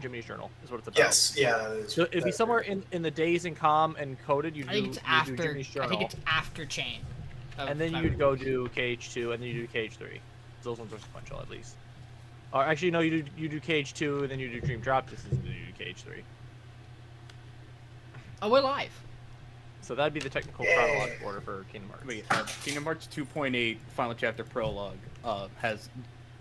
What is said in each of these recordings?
Jiminy's Journal is what it's about. Yes, yeah. So it'd be somewhere in the Days and Com and Coded. I think it's after. Jiminy's Journal. I think it's after Chain. And then you'd go do KH2, and then you do KH3. Those ones are sequential, at least. Or actually, no, you do KH2, and then you do Dream Drop Distance, and then you do KH3. Oh, we're live. So that'd be the technical chronological order for Kingdom Hearts. Wait, Kingdom Hearts 2.8 Final Chapter Prologue has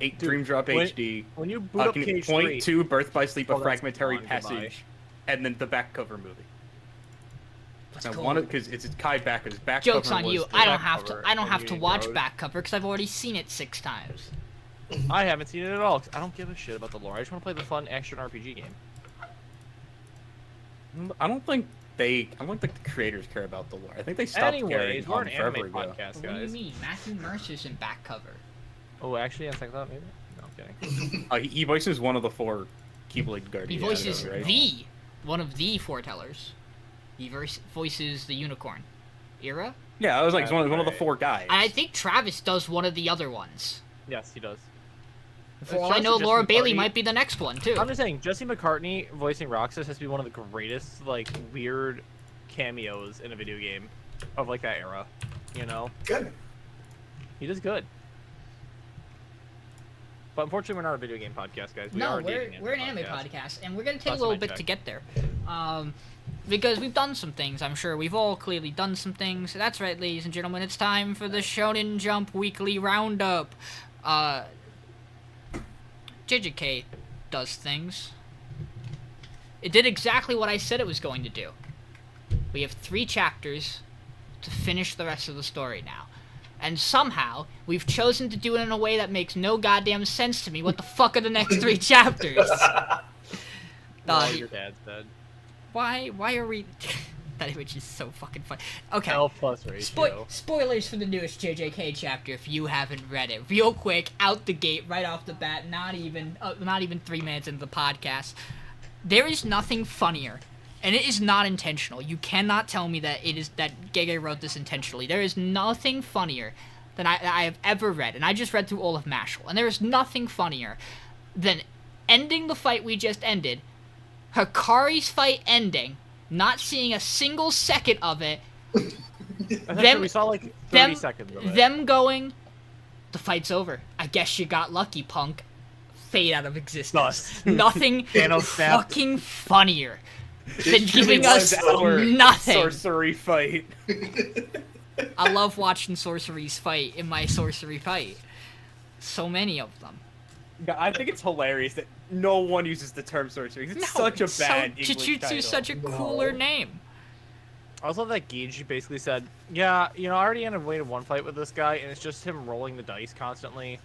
8 Dream Drop HD. When you boot up KH3... Point 2 Birth by Sleep, a fragmentary on, passage, and then the back cover movie. That's Now, cool. because it's Kai back, his back Joke's cover on was you. the I don't back have to. cover. I don't have to watch Road. back cover because I've already seen it 6 times. I haven't seen it at all. 'Cause I don't give a shit about the lore. I just want to play the fun action RPG game. I don't think the creators care about the lore. I think they stopped caring Anyways, we're an forever anime ago. podcast, What do you guys. mean? Matthew Mercer's in back cover. Oh, actually, on second thought, maybe? No, I'm kidding. He voices one of the 4 Keyblade He Guardians. voices right? one of the foretellers. He voices the unicorn. Era? Yeah, I was like, he's one of the Right. 4 guys. And I think Travis does one of the other ones. Yes, he does. For all I know, Jesse Laura Bailey McCartney- might be the next one, too. I'm just saying, Jesse McCartney voicing Roxas has to be one of the greatest, like, weird cameos in a video game of, like, that era. You know? Good. He does good. But unfortunately, we're not a video game podcast, guys. No, are we're an anime podcast, and we're gonna take That's a little my bit check. to get there, because we've done some things. I'm sure we've all clearly done some things. That's right, ladies and gentlemen. It's time for the Shonen Jump Weekly Roundup. JJK does things. It did exactly what I said it was going to do. We have 3 chapters to finish the rest of the story now. And somehow, we've chosen to do it in a way that makes no goddamn sense to me. What the fuck are the next 3 chapters? Your dad's dead. Why are we... That image is so fucking funny. Okay. L plus ratio. Spoilers for the newest JJK chapter if you haven't read it. Real quick, out the gate, right off the bat, not even 3 minutes into the podcast. There is nothing funnier. And it is not intentional. You cannot tell me that Gege wrote this intentionally. There is nothing funnier than I have ever read. And I just read through all of Mashal. And there is nothing funnier than ending the fight we just ended, Hikari's fight ending, not seeing a single second of it, We saw like 30 seconds of it. them going, the fight's over. I guess you got lucky, punk. Fade out of existence. Dust. Nothing Thanos snapped. fucking funnier than This giving really us was our nothing. sorcery fight. I love watching sorceries fight in my sorcery fight. So many of them. I think it's hilarious that no one uses the term sorcery. It's such a bad English Jujutsu's title. such a cooler name. I also love that Gage basically said, yeah, I already ended waited one fight with this guy, and it's just him rolling the dice constantly.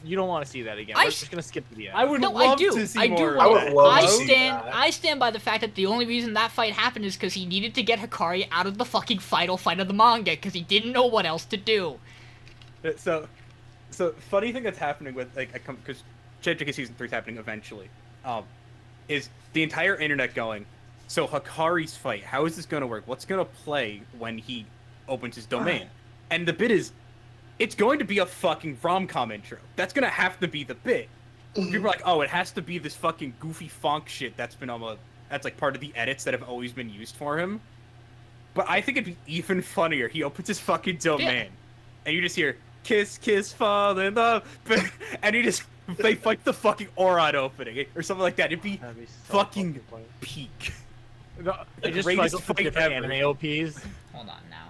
You don't want to see that again. We're just going to skip to the end. I would No, love I do. to see I do. more I of would that. love I to see stand. that. I stand by the fact that the only reason that fight happened is because he needed to get Hikari out of the fucking final fight of the manga because he didn't know what else to do. So funny thing that's happening with because JJK season 3 is happening eventually, is the entire internet going, so Hikari's fight, how is this gonna work? What's gonna play when he opens his domain? And the bit is, it's going to be a fucking rom-com intro. That's gonna have to be the bit. People are like, oh, it has to be this fucking goofy funk shit that's been that's like part of the edits that have always been used for him. But I think it'd be even funnier. He opens his fucking domain, and you just hear, kiss, kiss, fall in love, and they fight the fucking Oron opening, or something like that. It'd be That'd be so fucking funny. peak. No, The it just greatest cycles through fight different ever. anime OPs. Hold on now.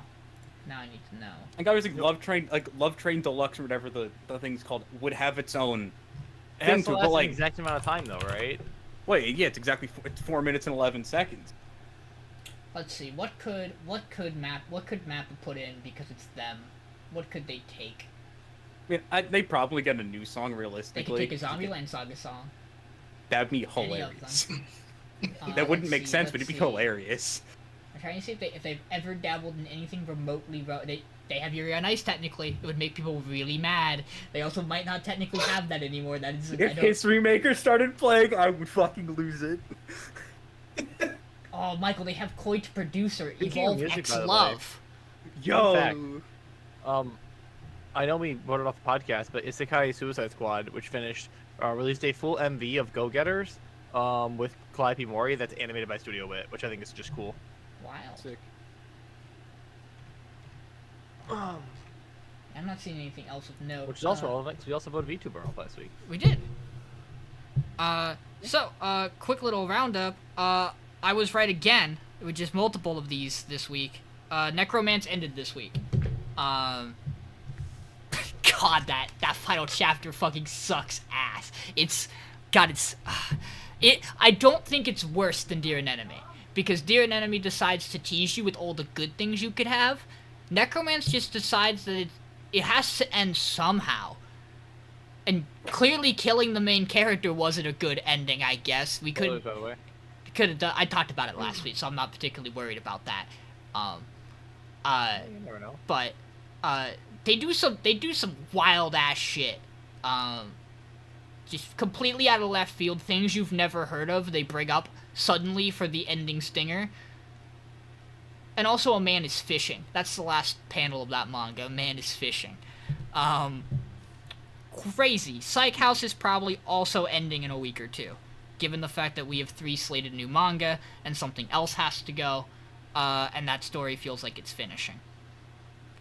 Now I need to know. I think I was like Love Train Deluxe or whatever the thing's called would have its own It thing has to to it, last but the like, exact amount of time, though, right? wait, yeah, it's 4 minutes and 11 seconds. Let's see. What could Mappa put in because it's them? What could they take? I mean, they probably get a new song They could realistically. take a Zombieland Saga song. That'd be Any of hilarious. them. That wouldn't Let's make see, sense, but let's it'd be see. hilarious. I'm trying to see if they've ever dabbled in anything remotely. They have Yuri on Ice technically. It would make people really mad. They also might not technically have that anymore. That is. If History Maker started playing, I would fucking lose it. Oh, Michael, they have Koi to Producer, Speaking of Evolve music, X by the way. Love. Yo. fact. I know we brought it off the podcast, but Isekai Suicide Squad, which finished, released a full MV of Go Getters, with Calliope Mori that's animated by Studio Wit, which I think is just cool. Wow. Sick. I'm not seeing anything else of note. Which is also relevant because we also voted VTuber off last week. We did. Quick little roundup. I was right again, with just multiple of these this week. Necromance ended this week. God, that final chapter fucking sucks ass. I don't think it's worse than Dear Anemone, because Dear Anemone decides to tease you with all the good things you could have. Necromance just decides that it has to end somehow. And clearly killing the main character wasn't a good ending, I guess. We could have done. I talked about it last week, so I'm not particularly worried about that. You never know. But they do some wild ass shit. Just completely out of left field, things you've never heard of. They bring up suddenly for the ending stinger. And also, a man is fishing. That's the last panel of that manga. A man is fishing. Crazy. Psych House is probably also ending in a week or two, given the fact that we have 3 slated new manga and something else has to go, and that story feels like it's finishing.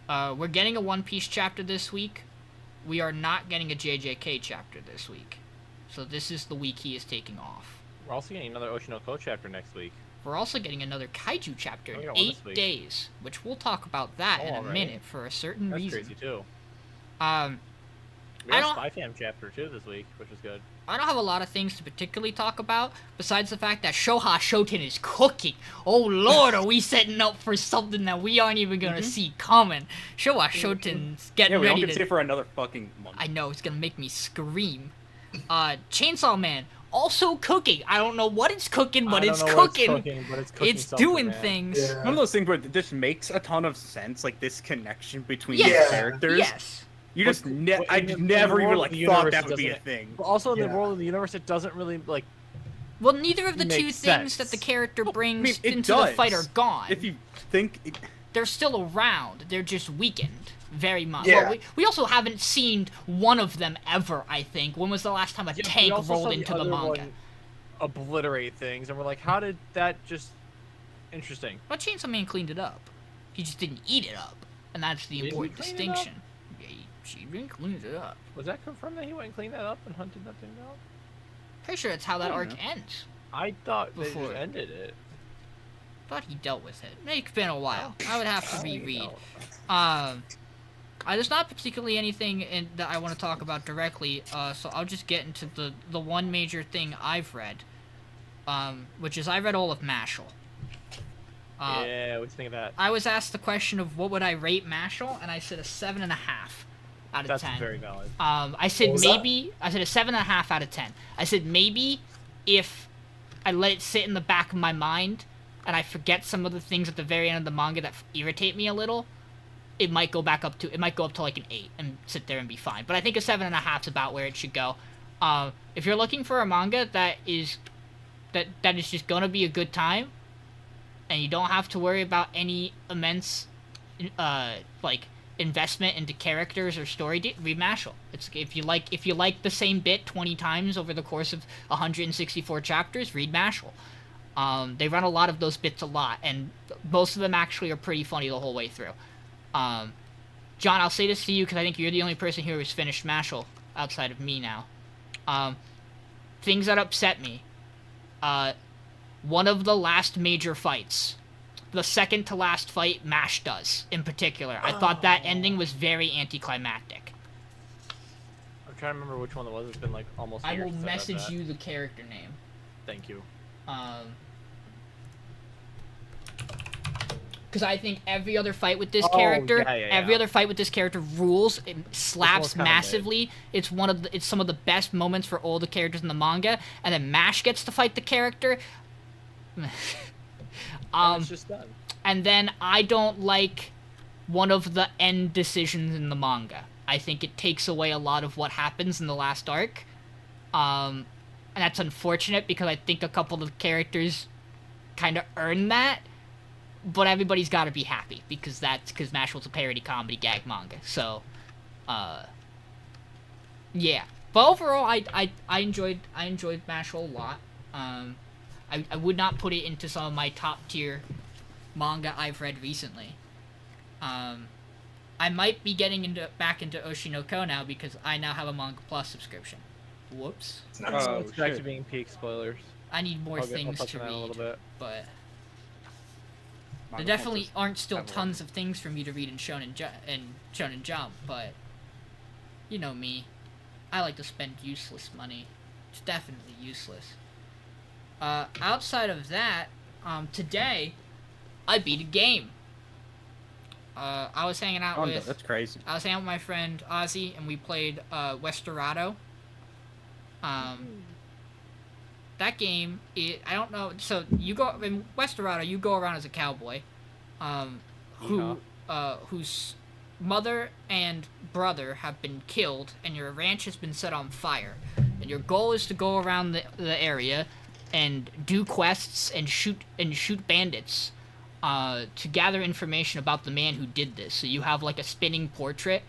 We're getting a One Piece chapter this week. We are not getting a JJK chapter this week. So this is the week he is taking off. We're also getting another Oshinoko chapter next week. We're also getting another Kaiju chapter in we got one 8 this week. days, which we'll talk about that in a alright. minute for a certain That's reason. crazy too. Um, We I got a don't- Spy Fam chapter too this week, which is good. I don't have a lot of things to particularly talk about, besides the fact that Shoha Shoten is cooking. Oh lord, are we setting up for something that we aren't even gonna see coming? Shoha Shoten's getting Yeah, we don't ready get to to... stay for another fucking month. I know, it's gonna make me scream. Chainsaw Man, also cooking. I don't know what it's cooking, but it's cooking. It's doing things. Yeah. One of those things where this makes a ton of sense, like this connection between Yes. these characters. Yes. You just But I in the never even world like of the thought universe, that it would be a doesn't- thing. But also in the Yeah. world of the universe, it doesn't really like. Well, neither of the two Makes things sense. that the character brings I mean, it into does. the fight are gone. If you think, They're still around. They're just weakened very much. Yeah. Well, we also haven't seen one of them ever, I think. When was the last time a Yeah, we tank also saw rolled into the other manga? one obliterate things, and we're like, how did that just? Interesting. Well, Chainsaw Man cleaned it up. He just didn't eat it up. And that's the Didn't he important clean it up? distinction. Yeah, she didn't clean it up. Was that confirmed that he went and cleaned that up and hunted that thing down? Pretty sure that's how that I don't arc know. ends. I thought they Before. just ended it. Thought he dealt with it. It's been a while. I would have to reread. No. There's not particularly anything that I want to talk about directly, so I'll just get into the one major thing I've read, which is I read all of Mashal. Yeah, what do you think of that? I was asked the question of what would I rate Mashal, and I said a 7.5 out of That's 10. very valid. I said What was that? maybe. I said a 7.5 out of 10. I said maybe if I let it sit in the back of my mind and I forget some of the things at the very end of the manga that irritate me a little, it might go up to like an 8 and sit there and be fine. But I think a 7.5 is about where it should go. If you're looking for a manga that is just gonna be a good time, and you don't have to worry about any immense investment into characters or story, read Mashal. It's if you like the same bit 20 times over the course of 164 chapters, read Mashal. They run a lot of those bits a lot, and most of them actually are pretty funny the whole way through. John, I'll say this to you because I think you're the only person here who's finished Mashal outside of me now. Things that upset me. One of the last major fights. The second to last fight Mash does, in particular. I thought that ending was very anticlimactic. I'm trying to remember which one it was. It's been like almost. a I year will since read message that. you the character name. Thank you. Because I think every other fight with this Oh, character, yeah, yeah, every yeah. other fight with this character rules. It slaps kinda massively. It's some of the best moments for all the characters in the manga. And then Mash gets to fight the character. And it's just done. And then I don't like one of the end decisions in the manga. I think it takes away a lot of what happens in the last arc. And that's unfortunate because I think a couple of characters kind of earn that. But everybody's got to be happy because Mashal's a parody comedy gag manga. So, yeah. But overall, I enjoyed Mashal a lot. I would not put it into some of my top tier manga I've read recently. I might be getting back into Oshinoko now because I now have a Manga Plus subscription. Whoops. Oh, it's back to being peak spoilers. I need more things to read, a little bit. But there definitely aren't still tons of things for me to read in Shonen Jump, but you know me. I like to spend useless money. It's definitely useless. Outside of that, today, I beat a game. I was hanging out with... That's crazy. I was hanging out with my friend Ozzy, and we played Wistoria. That game, I don't know... So, you go... In Wistoria, you go around as a cowboy, whose mother and brother have been killed, and your ranch has been set on fire. And your goal is to go around the area and do quests and shoot bandits to gather information about the man who did this. So you have like a spinning portrait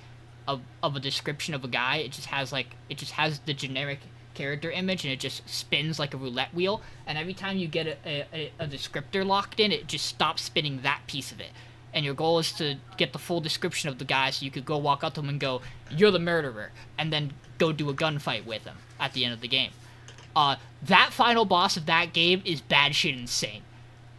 of a description of a guy. It just has the generic character image, and it just spins like a roulette wheel. And every time you get a descriptor locked in, it just stops spinning that piece of it. And your goal is to get the full description of the guy, so you could go walk up to him and go, "You're the murderer," and then go do a gunfight with him at the end of the game. That final boss of that game is bad shit insane,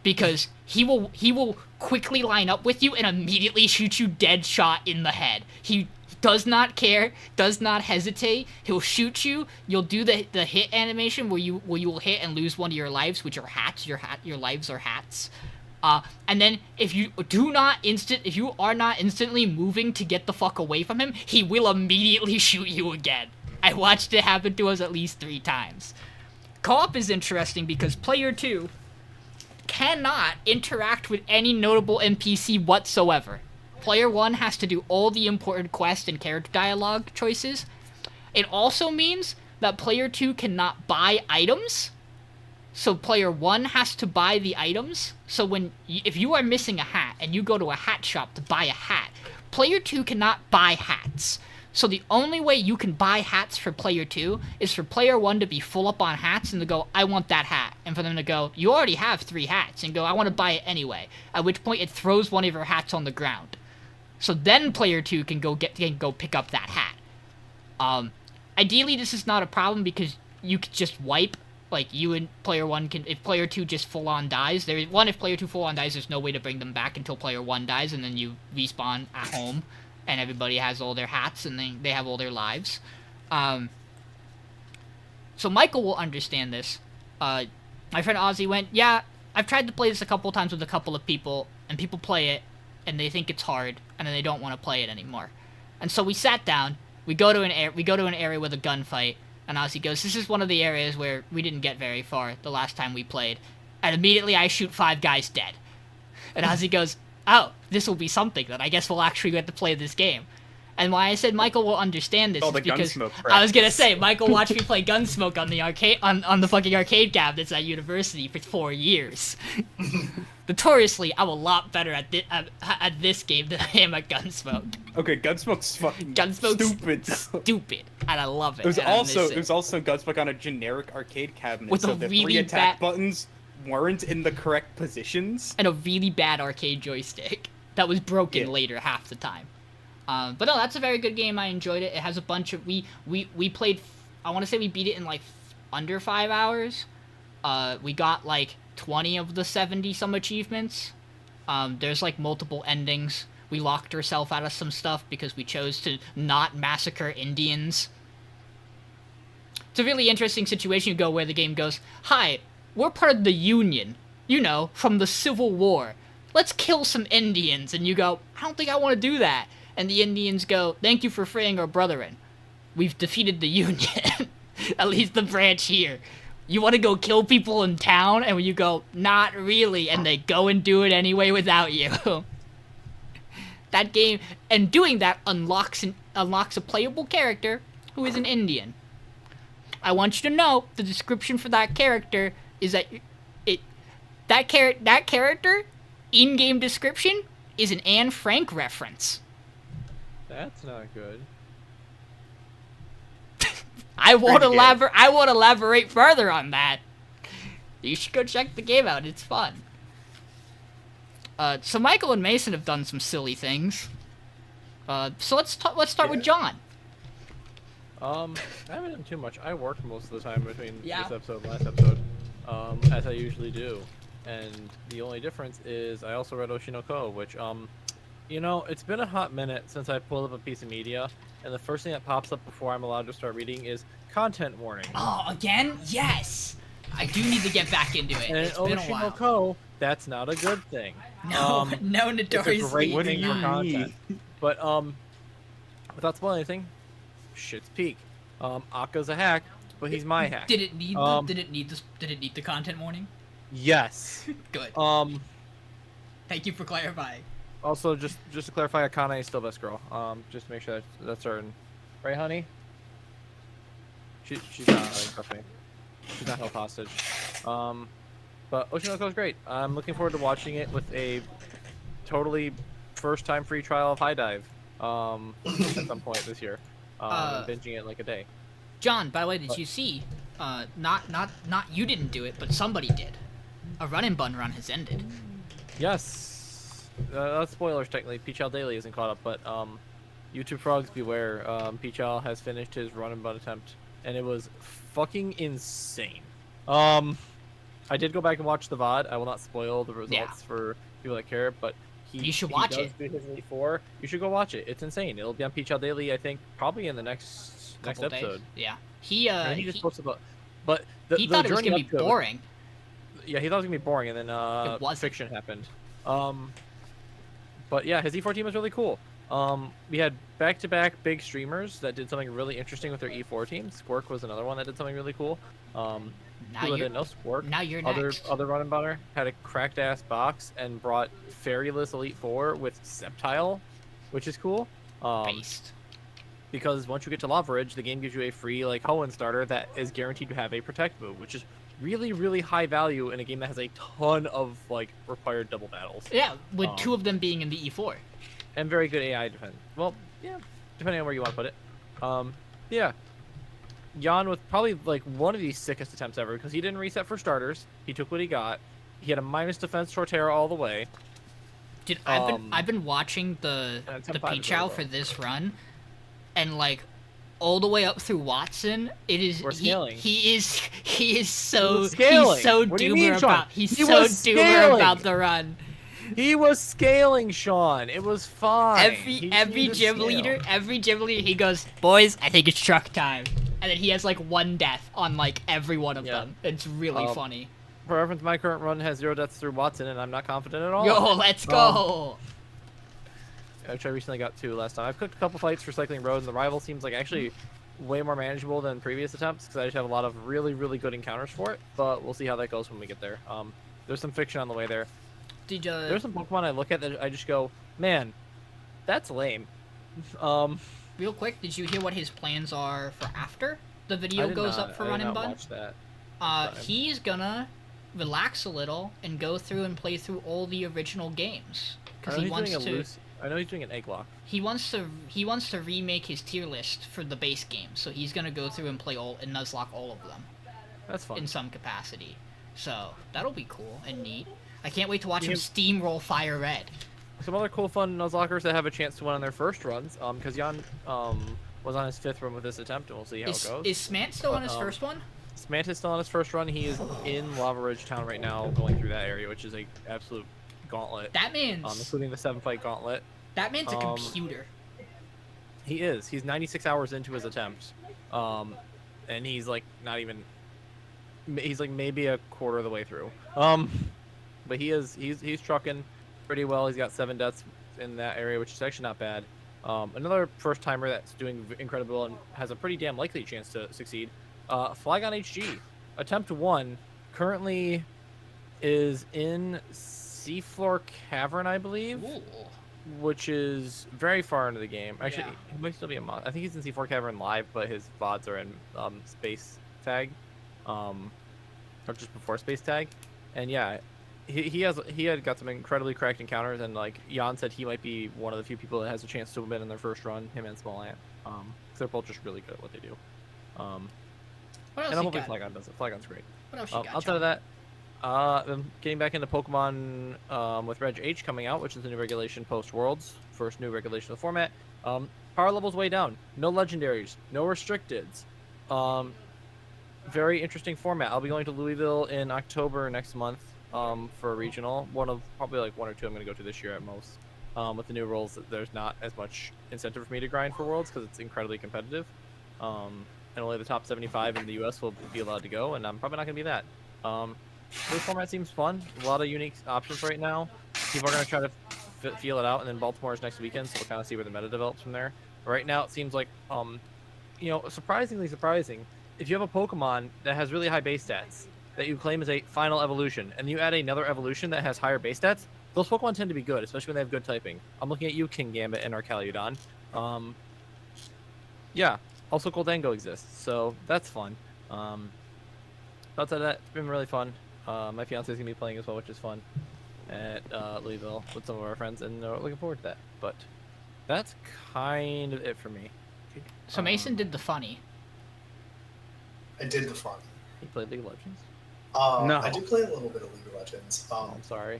because he will quickly line up with you and immediately shoot you dead shot in the head. He does not care, does not hesitate. He'll shoot you. You'll do the hit animation where you will hit and lose one of your lives, which are hats. Your lives are hats. And then if you are not instantly moving to get the fuck away from him, he will immediately shoot you again. I watched it happen to us at least 3 times. Co-op is interesting because player 2 cannot interact with any notable NPC whatsoever. Player 1 has to do all the important quest and character dialogue choices. It also means that player 2 cannot buy items. So player 1 has to buy the items. So if you are missing a hat and you go to a hat shop to buy a hat, player 2 cannot buy hats. So the only way you can buy hats for player 2 is for player 1 to be full up on hats and to go, "I want that hat." And for them to go, "You already have 3 hats," and go, "I want to buy it anyway." At which point it throws one of your hats on the ground. So then player 2 can go pick up that hat. Ideally this is not a problem because you could just wipe. Like, you and player 1 can... If player 2 just full-on dies... If player 2 full-on dies, there's no way to bring them back until player 1 dies, and then you respawn at home, and everybody has all their hats, and they have all their lives. So Michael will understand this. My friend Ozzy went, "Yeah, I've tried to play this a couple times with a couple of people, and people play it, and they think it's hard, and then they don't want to play it anymore." And so we sat down, we go to an area with a gunfight, and Ozzy goes, "This is one of the areas where we didn't get very far the last time we played." And immediately I shoot 5 guys dead. And Ozzy goes, "Oh, this will be something then. I guess we'll actually get to play this game." And why I said Michael will understand this is because I was gonna say Michael watched me play Gunsmoke on the arcade on the fucking arcade cabinets at university for 4 years. Notoriously, I'm a lot better at this game than I am at Gunsmoke. Okay, Gunsmoke's fucking stupid, and I love it. It was also Gunsmoke on a generic arcade cabinet, with so a the really 3 attack buttons weren't in the correct positions, and a really bad arcade joystick that was broken later half the time. But no, that's a very good game. I enjoyed it. It has a bunch of we played. I want to say we beat it in like under 5 hours. We got like 20 of the 70 some achievements. There's like multiple endings. We locked ourselves out of some stuff because we chose to not massacre Indians. It's a really interesting situation you go where the game goes, "Hi, we're part of the Union, you know, from the Civil War. Let's kill some Indians." And you go, "I don't think I want to do that." And the Indians go, "Thank you for freeing our brethren. We've defeated the Union." At least the branch here. You want to go kill people in town? And when you go, "Not really," and they go and do it anyway without you. That game, and doing that unlocks a playable character who is an Indian. I want you to know the description for that character is that character in-game description is an Anne Frank reference. That's not good. I won't elaborate further on that. You should go check the game out. It's fun. So Michael and Mason have done some silly things. So let's start with John. I haven't done too much. I worked most of the time between this Yeah. episode and last episode, as I usually do. And the only difference is I also read Oshinoko, which, you know, it's been a hot minute since I pulled up a piece of media, and the first thing that pops up before I'm allowed to start reading is content warning. Oh, again? Yes! I do need to get back into it. And It's been a while. Oshinoko, that's not a good thing. No, no, It's a notoriously great What do thing you for not. content. But, without spoiling anything, shit's peak. Akka's a hack, but he's my hack. Did it need did it need the content warning? Yes. Good. Thank you for clarifying. Also, just to clarify, Akane is still best girl. Just to make sure that's certain. Right, honey? She's not trust me. She's not held hostage. But Oshinoko is great. I'm looking forward to watching it with a totally first-time free trial of High Dive. At some point this year. And binging it like a day. John, by the way, did you see? Not you didn't do it, but somebody did. A run and bun run has ended. Yes. That's spoilers technically. Peach Owl Daily isn't caught up, but YouTube frogs beware. Peach Owl has finished his run and bun attempt, and it was fucking insane. I did go back and watch the VOD. I will not spoil the results for people that care, but You should watch he it. does do his Elite Four. You should go watch it. It's insane. It'll be on Peach Owl Daily, I think, probably in the next Couple days. episode. Yeah. He just posted about, but He thought it was gonna be boring. Yeah, he thought it was gonna be boring, and then It wasn't. fiction happened. But yeah, his E4 team was really cool. We had back-to-back big streamers that did something really interesting with their E4 team. Squirk was another one that did something really cool. Now People that you're didn't know Squirk. now you're next. Other run and bunner had a cracked ass box and brought Fairyless Elite Four with Sceptile, which is cool. Based. Because once you get to Lava Ridge, the game gives you a free like Hoenn starter that is guaranteed to have a protect move, which is really, really high value in a game that has a ton of like required double battles. Yeah, with two of them being in the E4. And very good AI defense. Well, yeah, depending on where you want to put it. Yeah. Jan with probably like one of the sickest attempts ever because he didn't reset for starters. He took what he got. He had a minus defense Torterra all the way. Dude, I've been watching the Peach Owl for this run, and like all the way up through Watson, it is We're scaling. He is so scaling. he's so What do you mean, doomer Sean? about he's He so was doomer scaling. about the run. He was scaling, Sean. It was fine. Every gym leader, he goes, boys, I think it's truck time, and then he has like one death on like every one of them. It's really funny. For reference, my current run has 0 deaths through Watson, and I'm not confident at all. Yo, let's go. Which I recently got 2 last time. I've cooked a couple fights for Cycling Road, and the rival seems like actually way more manageable than previous attempts because I just have a lot of really, really good encounters for it. But we'll see how that goes when we get there. There's some fiction on the way there. There's some Pokemon I look at that I just go, man, that's lame. Real quick, did you hear what his plans are for after the video goes up for Run and Bun? Watch that. He's gonna relax a little and go through and play through all the original games because he wants to. I know he's doing an egg lock. He wants to remake his tier list for the base game, so he's gonna go through and play all and nuzlocke all of them. That's fun. In some capacity, so that'll be cool and neat. I can't wait to watch him steamroll Fire Red. Some other cool, fun Nuzlockers that have a chance to win on their first runs, because Jan was on his 5th run with this attempt, and we'll see how it goes. Is Smant still on his first one? Smant is still on his first run. He is in Lava Ridge Town right now, going through that area, which is a absolute gauntlet. That man's including the 7-fight gauntlet. That man's a computer. He is. He's 96 hours into his attempt, and he's like not even. He's like maybe a quarter of the way through. But he's trucking pretty well. He's got 7 deaths in that area, which is actually not bad. Another first timer that's doing incredibly well and has a pretty damn likely chance to succeed. Flygon HG, attempt 1, currently is in Seafloor Cavern, I believe, which is very far into the game. Actually, he might still be a mod. I think he's in Seafloor Cavern live, but his VODs are in Space Tag, or just before Space Tag, and yeah. He had got some incredibly cracked encounters, and like Jan said, he might be one of the few people that has a chance to win in their first run. Him and Small Ant, because they're both just really good at what they do. What else And you hopefully got? Flygon does it. Flygon's great. What else you got? Outside of that, I'm getting back into Pokemon with Reg H coming out, which is the new regulation post Worlds, first new regulation of the format. Power level's way down. No legendaries, no restricteds. Very interesting format. I'll be going to Louisville in October next month for a regional. Probably like one or two I'm going to go to this year at most. With the new rules, there's not as much incentive for me to grind for Worlds because it's incredibly competitive. And only the top 75 in the US will be allowed to go, and I'm probably not going to be that. This format seems fun. A lot of unique options right now. People are going to try to feel it out, and then Baltimore is next weekend, so we'll kind of see where the meta develops from there. Right now, it seems like, surprisingly surprising, if you have a Pokemon that has really high base stats that you claim is a final evolution, and you add another evolution that has higher base stats, those Pokemon tend to be good, especially when they have good typing. I'm looking at you, King Gambit, and Arcaludon. Yeah. Also, Goldango exists, so that's fun. Outside of that, it's been really fun. My fiance's gonna be playing as well, which is fun at Louisville with some of our friends, and looking forward to that. But that's kind of it for me. So Mason did the funny. I did the fun. He played League of Legends. No. I did play a little bit of League of Legends. I'm sorry.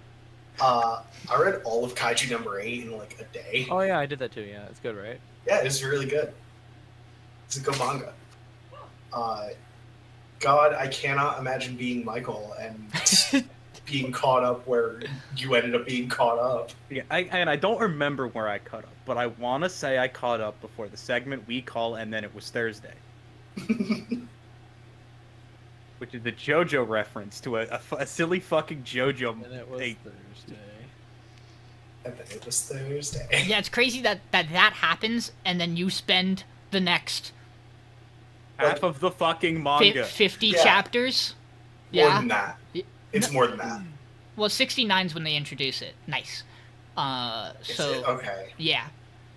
I read all of Kaiju number 8 in like a day. Oh yeah, I did that too. Yeah, it's good, right? Yeah, it's really good. It's a good manga. God, I cannot imagine being Michael and being caught up where you ended up being caught up. Yeah, I don't remember where I caught up, but I want to say I caught up before the segment we call, and then it was Thursday. Which is the JoJo reference to a silly fucking JoJo. And it was Thursday. And then it was Thursday. Yeah, it's crazy that happens, and then you spend the next Half of the fucking manga. 50 Yeah. chapters. More Yeah. than that. It's more than that. Well, 69's when they introduce it. Nice. Is So it? Okay. yeah.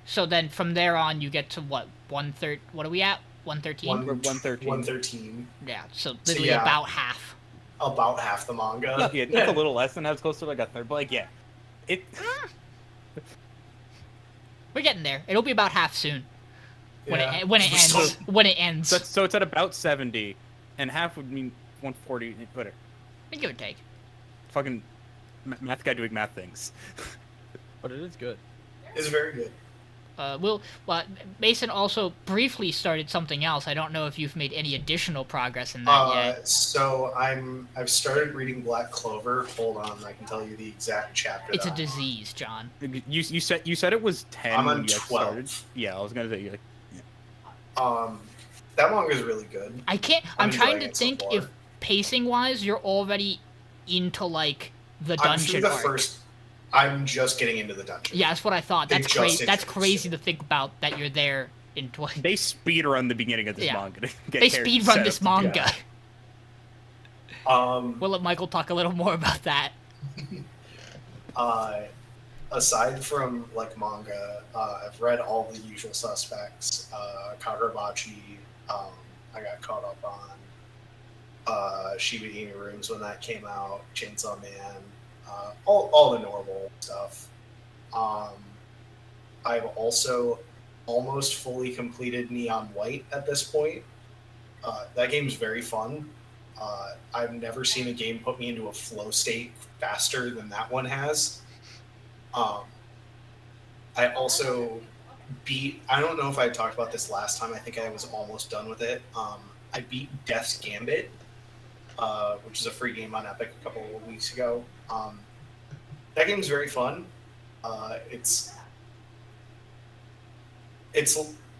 So then from there on, you get to what? What are we at? 113. We're 113. 113. Yeah. So literally yeah. about half. About half the manga. Yeah, it's a little less than I was close to like a third, but like yeah, it. We're getting there. It'll be about half soon. When Yeah. it ends. When it ends. So it's at about 70, and half would mean 140. Whatever. Give or take. Fucking math guy doing math things. But it is good. It's very good. Mason also briefly started something else. I don't know if you've made any additional progress in that yet. So I've started reading Black Clover. Hold on, I can tell you the exact chapter. It's a that I'm on. disease, John. You said it was 10 I'm when on you 12. started. Yeah, I was gonna say you. That manga is really good. I'm I'm trying enjoying to it so think far. if pacing wise you're already into like the I'm through dungeon the arc. first. I'm just getting into the dungeon. Yeah, that's what I thought. They That's just crazy. That's introduced crazy it. to think about that you're there in 20. They speedrun the beginning of this Yeah. manga. To get They characters speedrun set this up to- manga. We'll let Michael talk a little more about that. Aside from like manga, I've read all the usual suspects. Kagurabachi, I got caught up on. Shiba Inu Rooms when that came out. Chainsaw Man, all the normal stuff. I've also almost fully completed Neon White at this point. That game's very fun. I've never seen a game put me into a flow state faster than that one has. I also beat, I don't know if I talked about this last time, I think I was almost done with it. I beat Death's Gambit, which is a free game on Epic a couple of weeks ago. That game's very fun. It's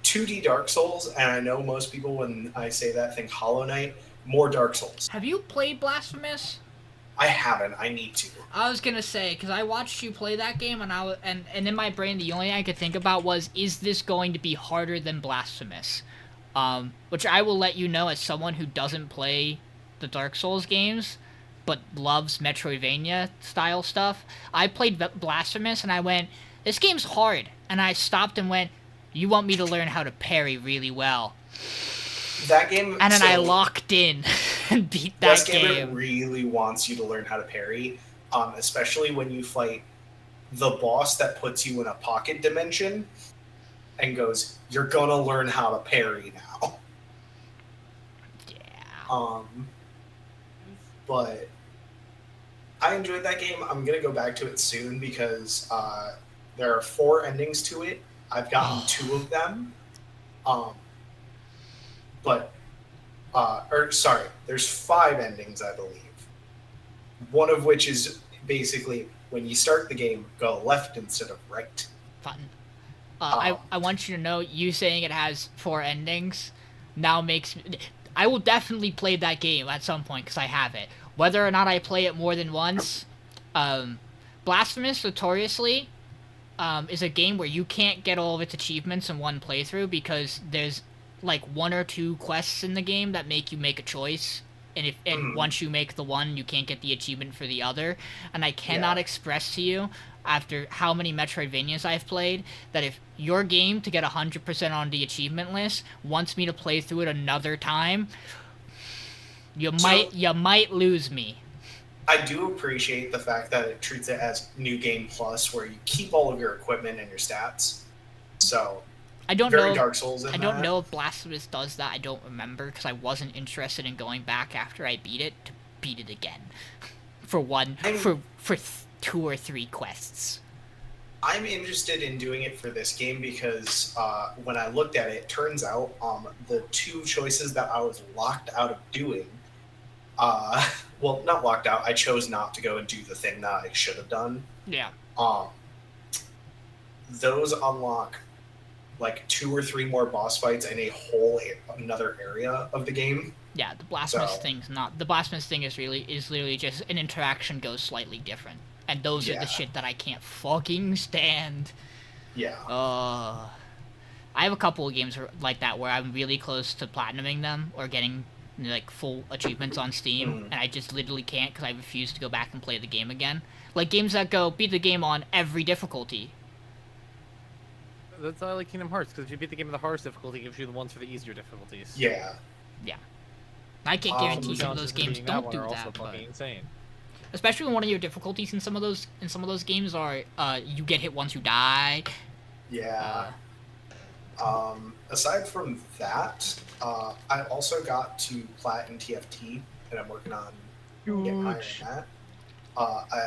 2D Dark Souls, and I know most people, when I say that, think Hollow Knight. More Dark Souls. Have you played Blasphemous? I haven't. I need to. I was gonna say, because I watched you play that game, and in my brain, the only thing I could think about was, is this going to be harder than Blasphemous? Which I will let you know, as someone who doesn't play the Dark Souls games, but loves Metroidvania style stuff. I played Blasphemous, and I went, this game's hard. And I stopped and went, you want me to learn how to parry really well. That game. And then I locked in and beat that game. game. Really wants you to learn how to parry, especially when you fight the boss that puts you in a pocket dimension and goes, "You're gonna learn how to parry now." Yeah. But I enjoyed that game. I'm gonna go back to it soon because there are 4 endings to it. I've gotten 2 of them. But or sorry, there's 5 endings, I believe. One of which is basically when you start the game, go left instead of right. Fun. I want you to know, you saying it has 4 endings now makes me... I will definitely play that game at some point because I have it. Whether or not I play it more than once, Blasphemous notoriously is a game where you can't get all of its achievements in one playthrough because there's like 1 or 2 quests in the game that make you make a choice. And once you make the one, you can't get the achievement for the other. And I cannot express to you, after how many Metroidvanias I've played, that if your game to get 100% on the achievement list wants me to play through it another time, you might lose me. I do appreciate the fact that it treats it as New Game Plus, where you keep all of your equipment and your stats. So I don't very know. Dark Souls. I don't know if Blasphemous does that. I don't remember because I wasn't interested in going back after I beat it to beat it again for 2 or 3 quests. I'm interested in doing it for this game because when I looked at it, it turns out the 2 choices that I was locked out of doing, well, not locked out, I chose not to go and do the thing that I should have done. Yeah. Those unlock like 2 or 3 more boss fights in a whole another area of the game. Yeah, the Blasphemous thing's not... The Blasphemous thing is literally just an interaction goes slightly different. And those are the shit that I can't fucking stand. Yeah. I have a couple of games like that where I'm really close to platinuming them or getting like full achievements on Steam, and I just literally can't because I refuse to go back and play the game again. Like games that go beat the game on every difficulty. That's why I like Kingdom Hearts, because if you beat the game on the hardest difficulty, it gives you the ones for the easier difficulties. Yeah. Yeah. I can't guarantee some of those games don't do that, but insane. especially when one of your difficulties in some of those games are you get hit once you die. Yeah. Aside from that, I also got to plat in TFT, and I'm working on getting higher than that.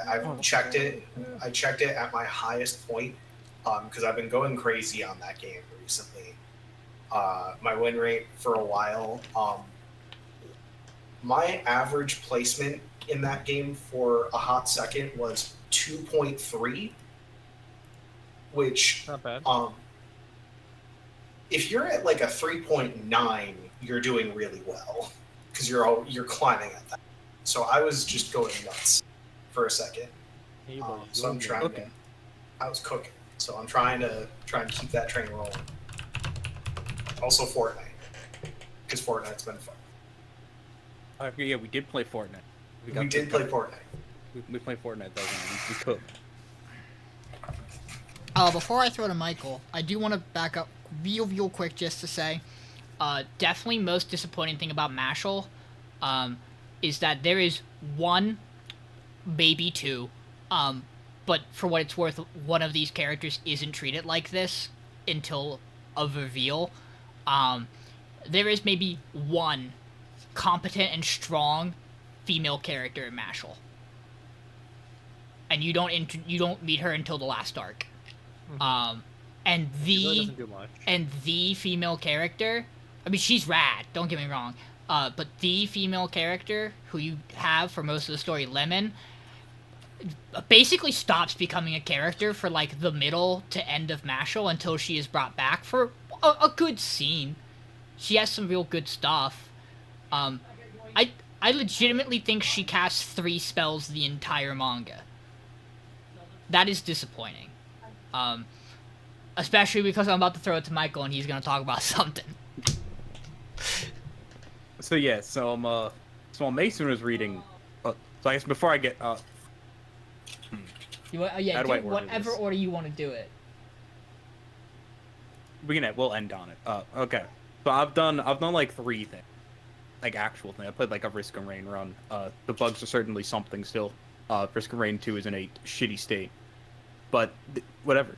I've checked it. I checked it at my highest point because I've been going crazy on that game recently. My win rate for a while. My average placement in that game for a hot second was 2.3, which Not bad. If you're at like a 3.9, you're doing really well because you're climbing at that. So I was just going nuts for a second. So I'm trying to. I was cooking, so I'm trying to keep that train rolling. Also Fortnite, because Fortnite's been fun. Yeah, we did play Fortnite. We did play Fortnite. We played Fortnite though. We could. Before I throw to Michael, I do want to back up real quick just to say, definitely most disappointing thing about Mashal, is that there is 1, maybe 2, but for what it's worth, one of these characters isn't treated like this until a reveal. There is maybe 1 competent and strong female character in Mashal, and you don't meet her until the last arc. And the female character, I mean, she's rad, don't get me wrong, but the female character who you have for most of the story, Lemon, basically stops becoming a character for like the middle to end of Mashal until she is brought back for a good scene. She has some real good stuff. I legitimately think she casts 3 spells the entire manga. That is disappointing. Especially because I'm about to throw it to Michael and he's gonna talk about something. So yeah, so Mason was reading. So I guess before I get Do whatever order you want to do it. We'll end on it. Okay. So I've done like 3 things, like actual things. I played like a Risk and Rain run. The bugs are certainly something still. Risk and Rain 2 is in a shitty state, but whatever.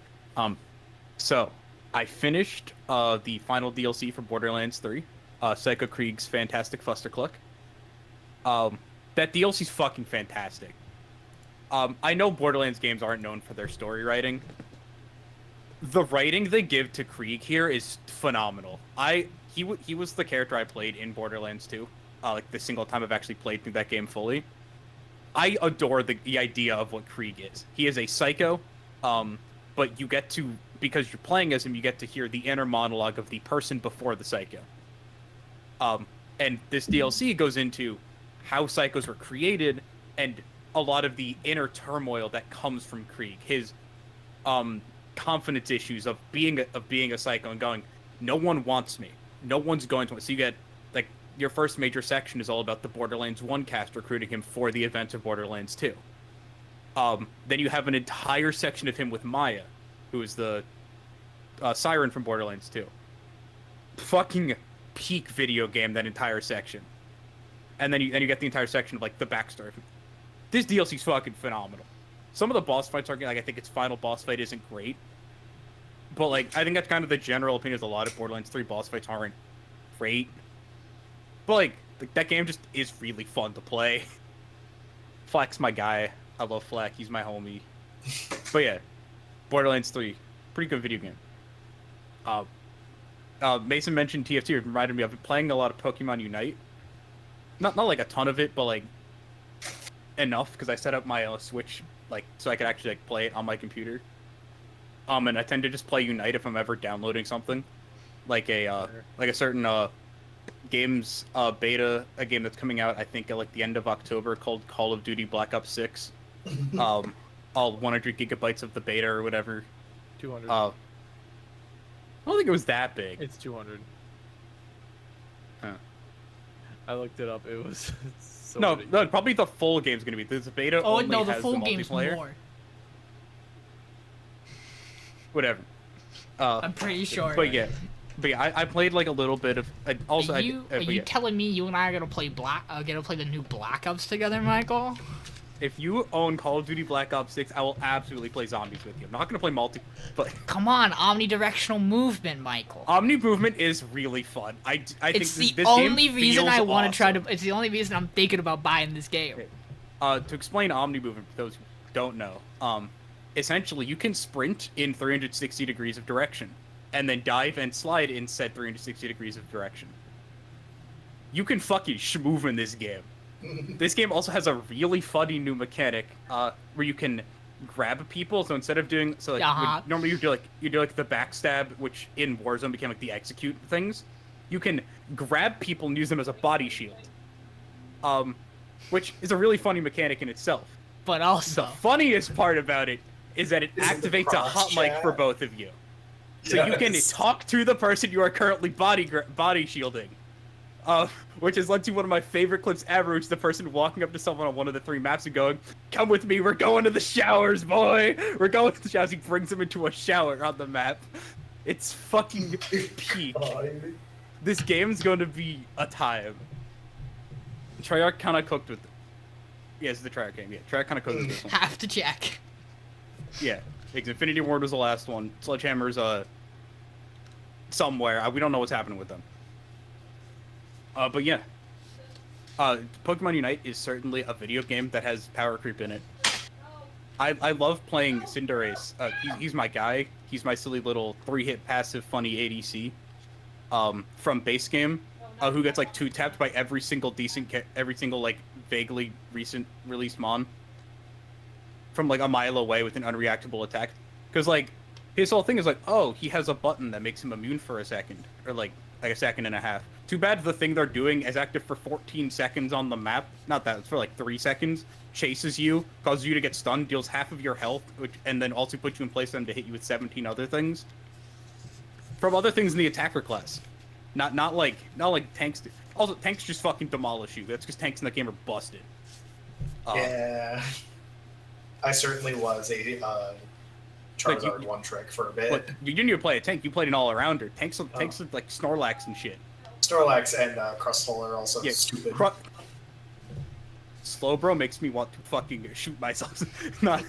So I finished the final DLC for Borderlands 3, Psycho Krieg's Fantastic Fustercluck. That DLC's fucking fantastic. I know Borderlands games aren't known for their story writing. The writing they give to Krieg here is phenomenal. He was the character I played in Borderlands 2, like the single time I've actually played through that game fully. I adore the idea of what Krieg is. He is a psycho, but you get to, because you're playing as him, you get to hear the inner monologue of the person before the psycho. And this DLC goes into how psychos were created and a lot of the inner turmoil that comes from Krieg. His confidence issues of being a psycho and going, no one wants me. No one's going to. So you get, like, your first major section is all about the Borderlands 1 cast recruiting him for the events of Borderlands 2. Then you have an entire section of him with Maya, who is the siren from Borderlands 2. Fucking peak video game, that entire section. And then you get the entire section of, like, the backstory. This DLC's fucking phenomenal. Some of the boss fights are, like, I think its final boss fight isn't great. But, like, I think that's kind of the general opinion of a lot of Borderlands 3 boss fights aren't great. But, like, that game just is really fun to play. Fleck's my guy. I love Fleck. He's my homie. But, yeah. Borderlands 3. Pretty good video game. Mason mentioned TFT. It reminded me of it, playing a lot of Pokemon Unite. Not like a ton of it, but, like, enough, because I set up my Switch, like, so I could actually, like, play it on my computer. And I tend to just play Unite if I'm ever downloading something, like a certain games beta, a game that's coming out, I think, at, like, the end of October, called Call of Duty Black Ops 6. All 100 gigabytes of the beta or whatever. 200. I don't think it was that big. It's 200. Huh. I looked it up. It was so No, ridiculous. probably the full game's gonna be. This beta Oh only no, the has full the game's multiplayer. more. Whatever. I'm pretty sure. But yeah, I played, like, a little bit of. Also, Are you telling me you and I are gonna play the new Black Ops together, Michael? If you own Call of Duty Black Ops 6, I will absolutely play zombies with you. I'm not gonna play multi, but Come on, omnidirectional movement, Michael. Omni movement is really fun. I think It's the this only game reason feels I want to try awesome. to. It's the only reason I'm thinking about buying this game. To explain Omni movement for those who don't know, essentially you can sprint in 360 degrees of direction, and then dive and slide in said 360 degrees of direction. You can fucking schmoove in this game. This game also has a really funny new mechanic, where you can grab people. So instead of doing normally you do like the backstab, which in Warzone became like the execute things. You can grab people and use them as a body shield, which is a really funny mechanic in itself. But also, The funniest part about it is that it activates a hot mic for both of you, so you can talk to the person you are currently body shielding. Which is led to one of my favorite clips ever, which is the person walking up to someone on one of the 3 maps and going, "Come with me, we're going to the showers, boy! We're going to the showers." He brings him into a shower on the map. It's fucking peak. This game's going to be a time. Treyarch kind of cooked with it. Yeah, it's the Treyarch game, yeah. Treyarch kind of cooked with this one. have to check. Yeah, because Infinity Ward was the last one. Sledgehammer's, somewhere. We don't know what's happening with them. But yeah, Pokemon Unite is certainly a video game that has power creep in it. I love playing Cinderace. He's my guy. He's my silly little 3-hit passive funny ADC from base game, who gets like 2-tapped by every single like vaguely recent released mon from like a mile away with an unreactable attack. Because like his whole thing is like, oh, he has a button that makes him immune for a second, or like a second and a half. Too bad the thing they're doing is active for 14 seconds on the map. Not that, it's for like 3 seconds. Chases you, causes you to get stunned, deals half of your health, and then also puts you in place for them to hit you with 17 other things. From other things in the attacker class. Not like tanks. Also, tanks just fucking demolish you. That's because tanks in the game are busted. Yeah. I certainly was a Charizard one trick for a bit. But you didn't even play a tank. You played an all-arounder. Tanks are like Snorlax and shit. Snorlax and Crustle are also stupid. Slowbro makes me want to fucking shoot myself. Not.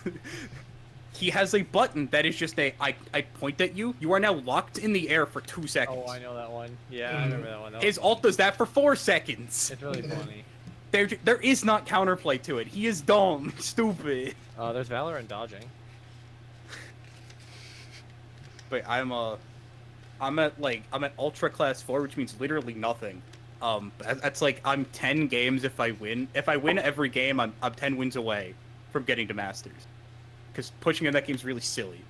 He has a button that is just I point at you. You are now locked in the air for 2 seconds. Oh, I know that one. Yeah, I remember that one. His ult does that for 4 seconds. It's really funny. there is not counterplay to it. He is dumb, stupid. There's Valor and dodging. But I'm at Ultra Class 4, which means literally nothing. That's like I'm 10 games if I win. If I win every game, I'm 10 wins away from getting to Masters. Because pushing in that game is really silly.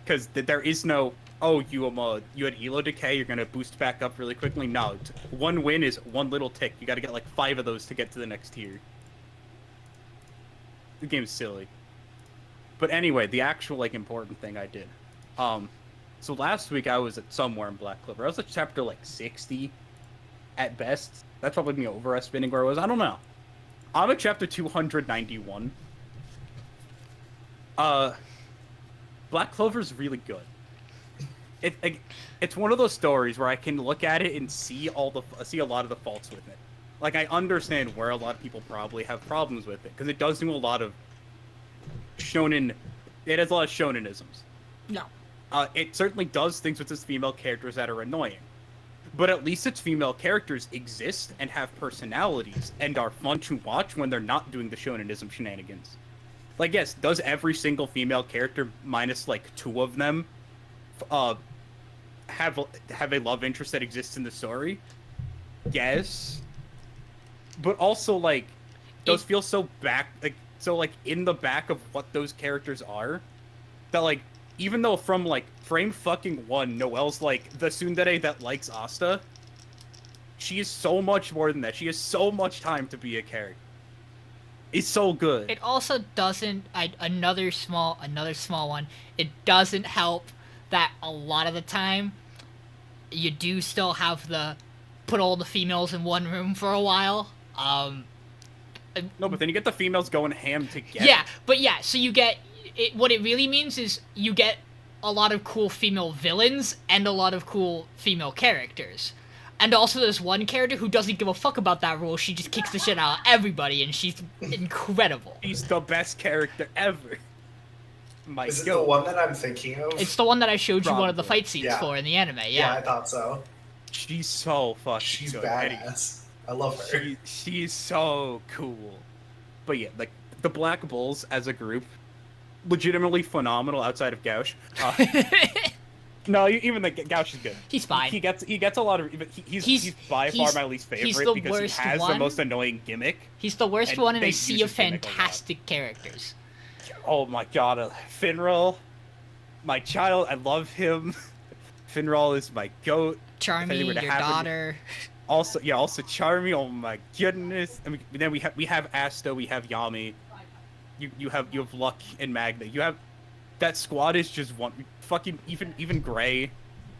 Because there is no, oh, you had Elo decay, you're gonna boost back up really quickly. No, one win is one little tick. You got to get like 5 of those to get to the next tier. The game is silly. But anyway, the actual like important thing I did. So last week I was at somewhere in Black Clover. I was at chapter like 60 at best. That's probably me overestimating where I was. I don't know. I'm at chapter 291. Black Clover's really good. It's one of those stories where I can look at it and see a lot of the faults with it. Like I understand where a lot of people probably have problems with it because it does do a lot of shonen. It has a lot of shonenisms. No. It certainly does things with its female characters that are annoying. But at least its female characters exist and have personalities and are fun to watch when they're not doing the shonenism shenanigans. Like, yes, does every single female character, minus like 2 of them, have a love interest that exists in the story? Yes. But also, like, those feel so in the back of what those characters are, that, like, even though from, like, frame fucking 1, Noelle's, like, the tsundere that likes Asta, she is so much more than that. She has so much time to be a character. It's so good. It also doesn't, another small one, it doesn't help that a lot of the time, you do still have the put all the females in one room for a while. No, but then you get the females going ham together. Yeah, but yeah, so you get... what it really means is you get a lot of cool female villains and a lot of cool female characters. And also there's one character who doesn't give a fuck about that rule. She just kicks the shit out of everybody, and she's incredible. She's the best character ever. Is it the one that I'm thinking of? It's the one that I showed you Probably. one of the fight scenes for in the anime, Yeah, I thought so. She's so fucking She's good. badass. I love her. She's so cool. But yeah, like, the Black Bulls as a group, legitimately phenomenal outside of Gauche. No, even the Gauche is good. He's fine. He gets a lot of. He's by far my least favorite because he has the most annoying gimmick. He's the worst and one in they a sea use of his gimmick a lot. fantastic characters. Oh my god, Finral, my child, I love him. Finral is my goat. Charmy, your daughter. Also Charmy. Oh my goodness. I mean, then we have Asta, we have Yami. You have Luck and Magna. You have that squad is just one fucking even Gray,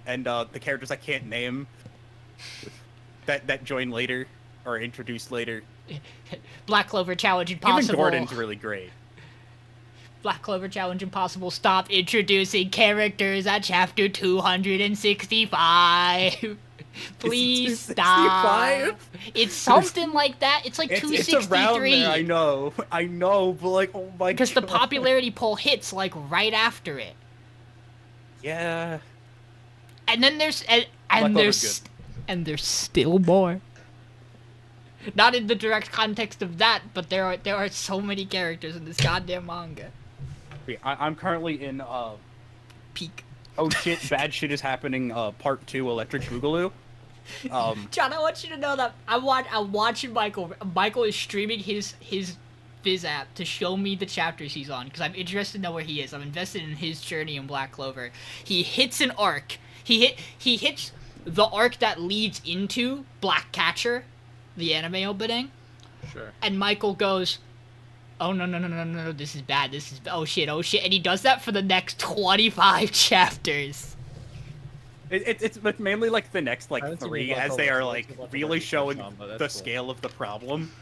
and the characters I can't name that join later or introduced later. Black Clover Challenge Impossible. Even Gordon's really great. Black Clover Challenge Impossible. Stop introducing characters at chapter 265. Please stop. It's something like that. It's like 263. It's around there, I know, but like, oh my god. Because the popularity poll hits like right after it. Yeah. And then there's there's still more. Not in the direct context of that, but there are so many characters in this goddamn manga. I'm currently in Peak. Oh shit, bad shit is happening, part 2, Electric Boogaloo. John, I want you to know that I'm watching Michael. Michael is streaming his Viz app to show me the chapters he's on, because I'm interested to know where he is. I'm invested in his journey in Black Clover. He hits an arc. He hits the arc that leads into Black Catcher, the anime opening. Sure. And Michael goes, oh no, this is bad, oh shit, and he does that for the next 25 chapters. It's mainly like the next like 3 as they are like really showing the cool. scale of the problem.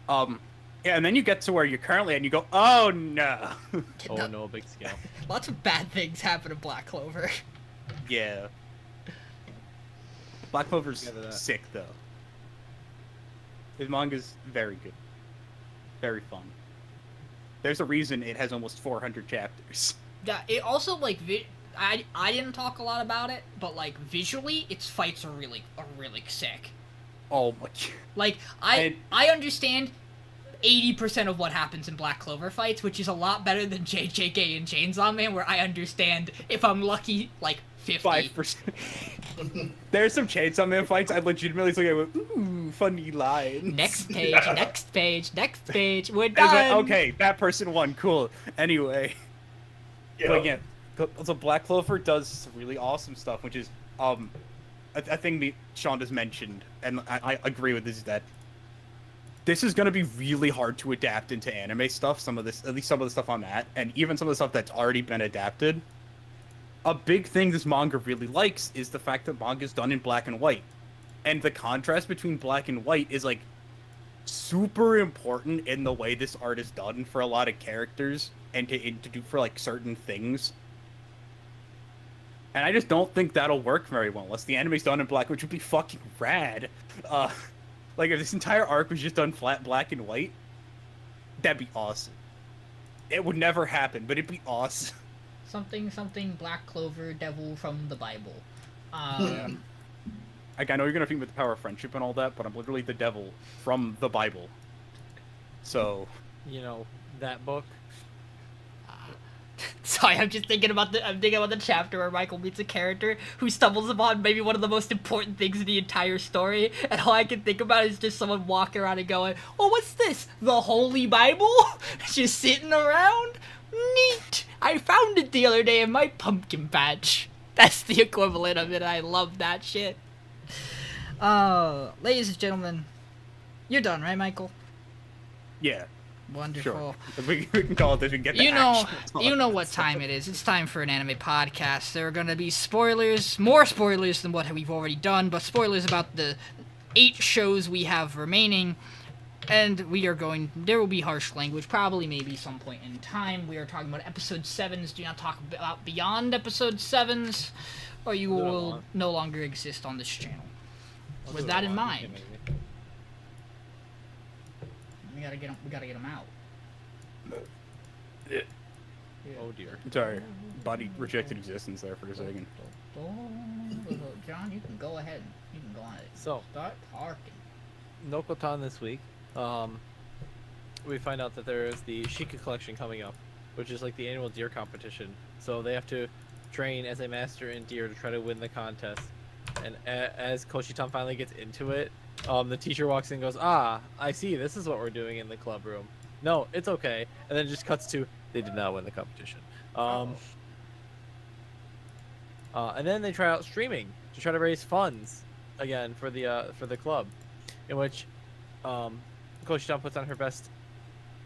Yeah, and then you get to where you're currently and you go, oh no. Oh no, big scale. Lots of bad things happen in Black Clover. Yeah. Black Clover's sick though. His manga's very good. Very fun. There's a reason it has almost 400 chapters. Yeah, it also like I didn't talk a lot about it, but like visually, its fights are really sick. Oh my. Like, And- I understand 80% of what happens in Black Clover fights, which is a lot better than JJK and Chainsaw Man, where I understand, if I'm lucky, like 50. 5%. There's some Chainsaw Man fights I legitimately look at and went, ooh, funny line. Next page, next page, next page. We're It's like, done. okay, that person won. Cool. Anyway. Yeah. But again, so Black Clover does really awesome stuff, which is a thing Sean has mentioned, and I agree with this, is that this is going to be really hard to adapt into anime stuff. At least some of the stuff on that, and even some of the stuff that's already been adapted. A big thing this manga really likes is the fact that manga is done in black and white, and the contrast between black and white is like super important in the way this art is done for a lot of characters and to do for like certain things. And I just don't think that'll work very well unless the anime's done in black, which would be fucking rad. Like if this entire arc was just done flat black and white, that'd be awesome. It would never happen, but it'd be awesome. Something Black Clover Devil from the Bible. Like, I know you're gonna think with the power of friendship and all that, but I'm literally the devil from the Bible. So, You know, that book. Sorry, I'm thinking about the chapter where Michael meets a character who stumbles upon maybe one of the most important things in the entire story, and all I can think about is just someone walking around and going, "Oh, what's this? The Holy Bible?" Just sitting around? Neat! I found it the other day in my pumpkin patch. That's the equivalent of it. I love that shit. Ladies and gentlemen, you're done, right, Michael? yeah, Wonderful. sure. We can call it this and get the You know, action. That's all you I'm know gonna what say. time it is. It's time for an anime podcast. There are going to be spoilers, more spoilers than what we've already done, but spoilers about the 8 shows we have remaining. And there will be harsh language, probably maybe some point in time. We are talking about episode 7s. Do not talk about beyond episode 7s, or you Do it will on. no longer exist on this channel. I'll With do that it in on. mind. Maybe. We gotta get them out. Oh dear. Sorry, body rejected existence there for a second. John, you can go ahead. You can go on it. So, Start talking. Nokotan this week, we find out that there is the Shika collection coming up, which is like the annual deer competition. So they have to train as a master in deer to try to win the contest. And as Koshitan finally gets into it, the teacher walks in and goes, "Ah, I see, this is what we're doing in the club room. No, it's okay." And then it just cuts to, they did not win the competition. And then they try out streaming to try to raise funds again for the club, in which Koshitan puts on her best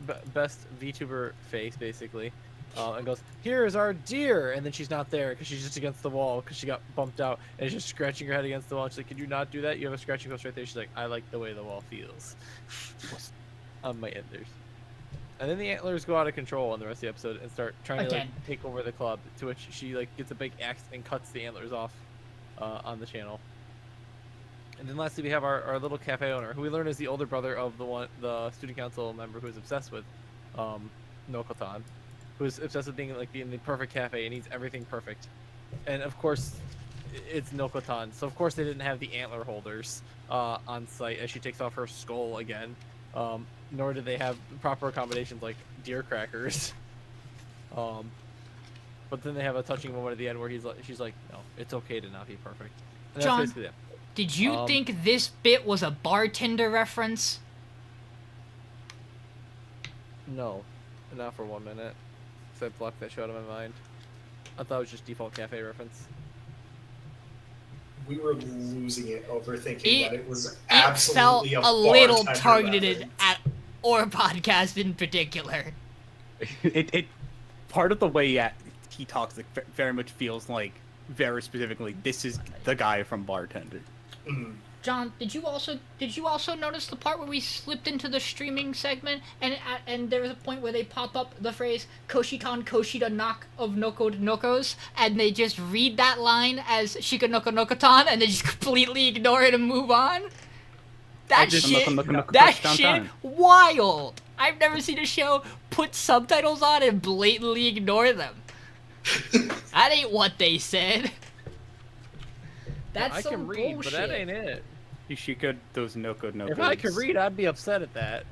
VTuber face basically, and goes, "Here's our deer," and then she's not there because she's just against the wall because she got bumped out and is just scratching her head against the wall. She's like, "Could you not do that? You have a scratching post right there." She's like, "I like the way the wall feels." On my antlers. And then the antlers go out of control in the rest of the episode and start trying to Again. like take over the club, to which she like gets a big axe and cuts the antlers off on the channel. And then lastly, we have our little cafe owner, who we learn is the older brother of the student council member who is obsessed with Nokotan, who is obsessed with being the perfect cafe and eats everything perfect. And of course, it's Nokotan, so of course they didn't have the antler holders on site as she takes off her skull again. Nor did they have proper accommodations like deer crackers. But then they have a touching moment at the end where she's like, "No, it's okay to not be perfect." And John, that's basically it. Did you think this bit was a bartender reference? No, not for 1 minute. So I blocked that show out of my mind. I thought it was just default cafe reference. We were losing it, overthinking that it was It felt absolutely a little bartender targeted reference. at our podcast in particular. It part of the way he talks very much feels like very specifically this is the guy from Bartender. Mhm. John, did you also notice the part where we slipped into the streaming segment and there was a point where they pop up the phrase Koshitan Koshida knock of Noko Nokos and they just read that line as Shika Noko Nokotan and they just completely ignore it and move on? That shit, wild! I've never seen a show put subtitles on and blatantly ignore them. That ain't what they said. That's I some can read, bullshit. but that ain't it. She could those no-good. If I could read, I'd be upset at that.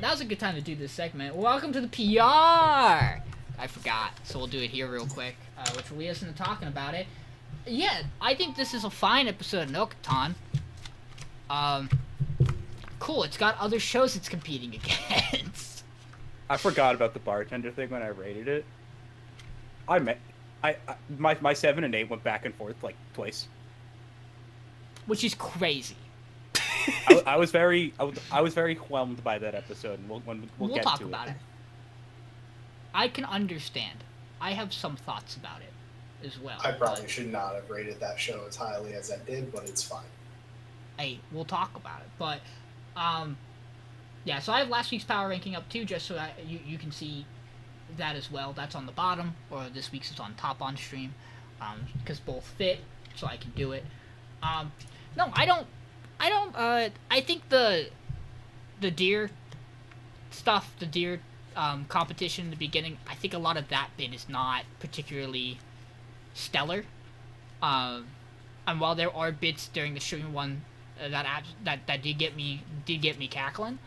Now's a good time to do this segment. Welcome to the PR! I forgot, so we'll do it here real quick, which will lead us into talking about it. Yeah, I think this is a fine episode of Nokotan. Cool, it's got other shows it's competing against. I forgot about the bartender thing when I rated it. My 7 and 8 went back and forth like twice. Which is crazy. I was very whelmed by that episode, and we'll get talk to about it. I can understand. I have some thoughts about it as well. I probably should not have rated that show as highly as I did, but it's fine. Hey, we'll talk about it. But, yeah, so I have last week's power ranking up too, just so that you can see that as well. That's on the bottom, or this week's is on top on stream, because both fit, so I can do it. No, I don't, I think the deer stuff, the deer competition in the beginning, I think a lot of that bit is not particularly stellar. And while there are bits during the stream one that did get me cackling,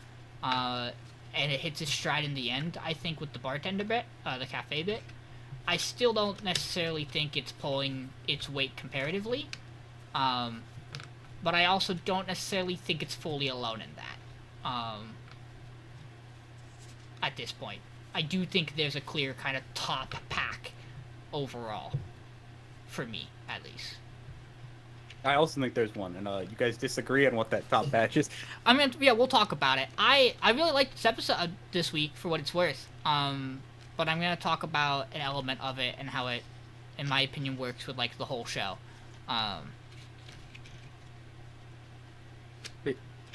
and it hits its stride in the end, I think, with the bartender bit, the cafe bit, I still don't necessarily think it's pulling its weight comparatively. But I also don't necessarily think it's fully alone in that. At this point, I do think there's a clear kind of top pack overall, for me at least. I also think there's one, and you guys disagree on what that top batch is. I mean, yeah, we'll talk about it. I really liked this episode this week for what it's worth. But I'm gonna talk about an element of it and how it, in my opinion, works with like the whole show.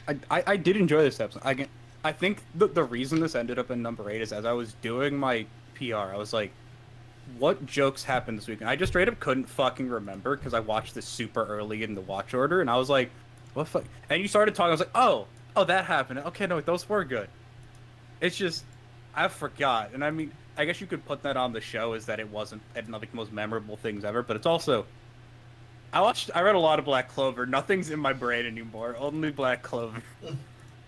I did enjoy this episode. I think the reason this ended up in number 8 is as I was doing my PR, I was like, what jokes happened this week? And I just straight up couldn't fucking remember because I watched this super early in the watch order, and I was like, what fuck? And you started talking, I was like, oh, that happened. Okay, no, those were good. It's just, I forgot. And I mean, I guess you could put that on the show as that it wasn't one of the most memorable things ever, but it's also, I read a lot of Black Clover. Nothing's in my brain anymore. Only Black Clover.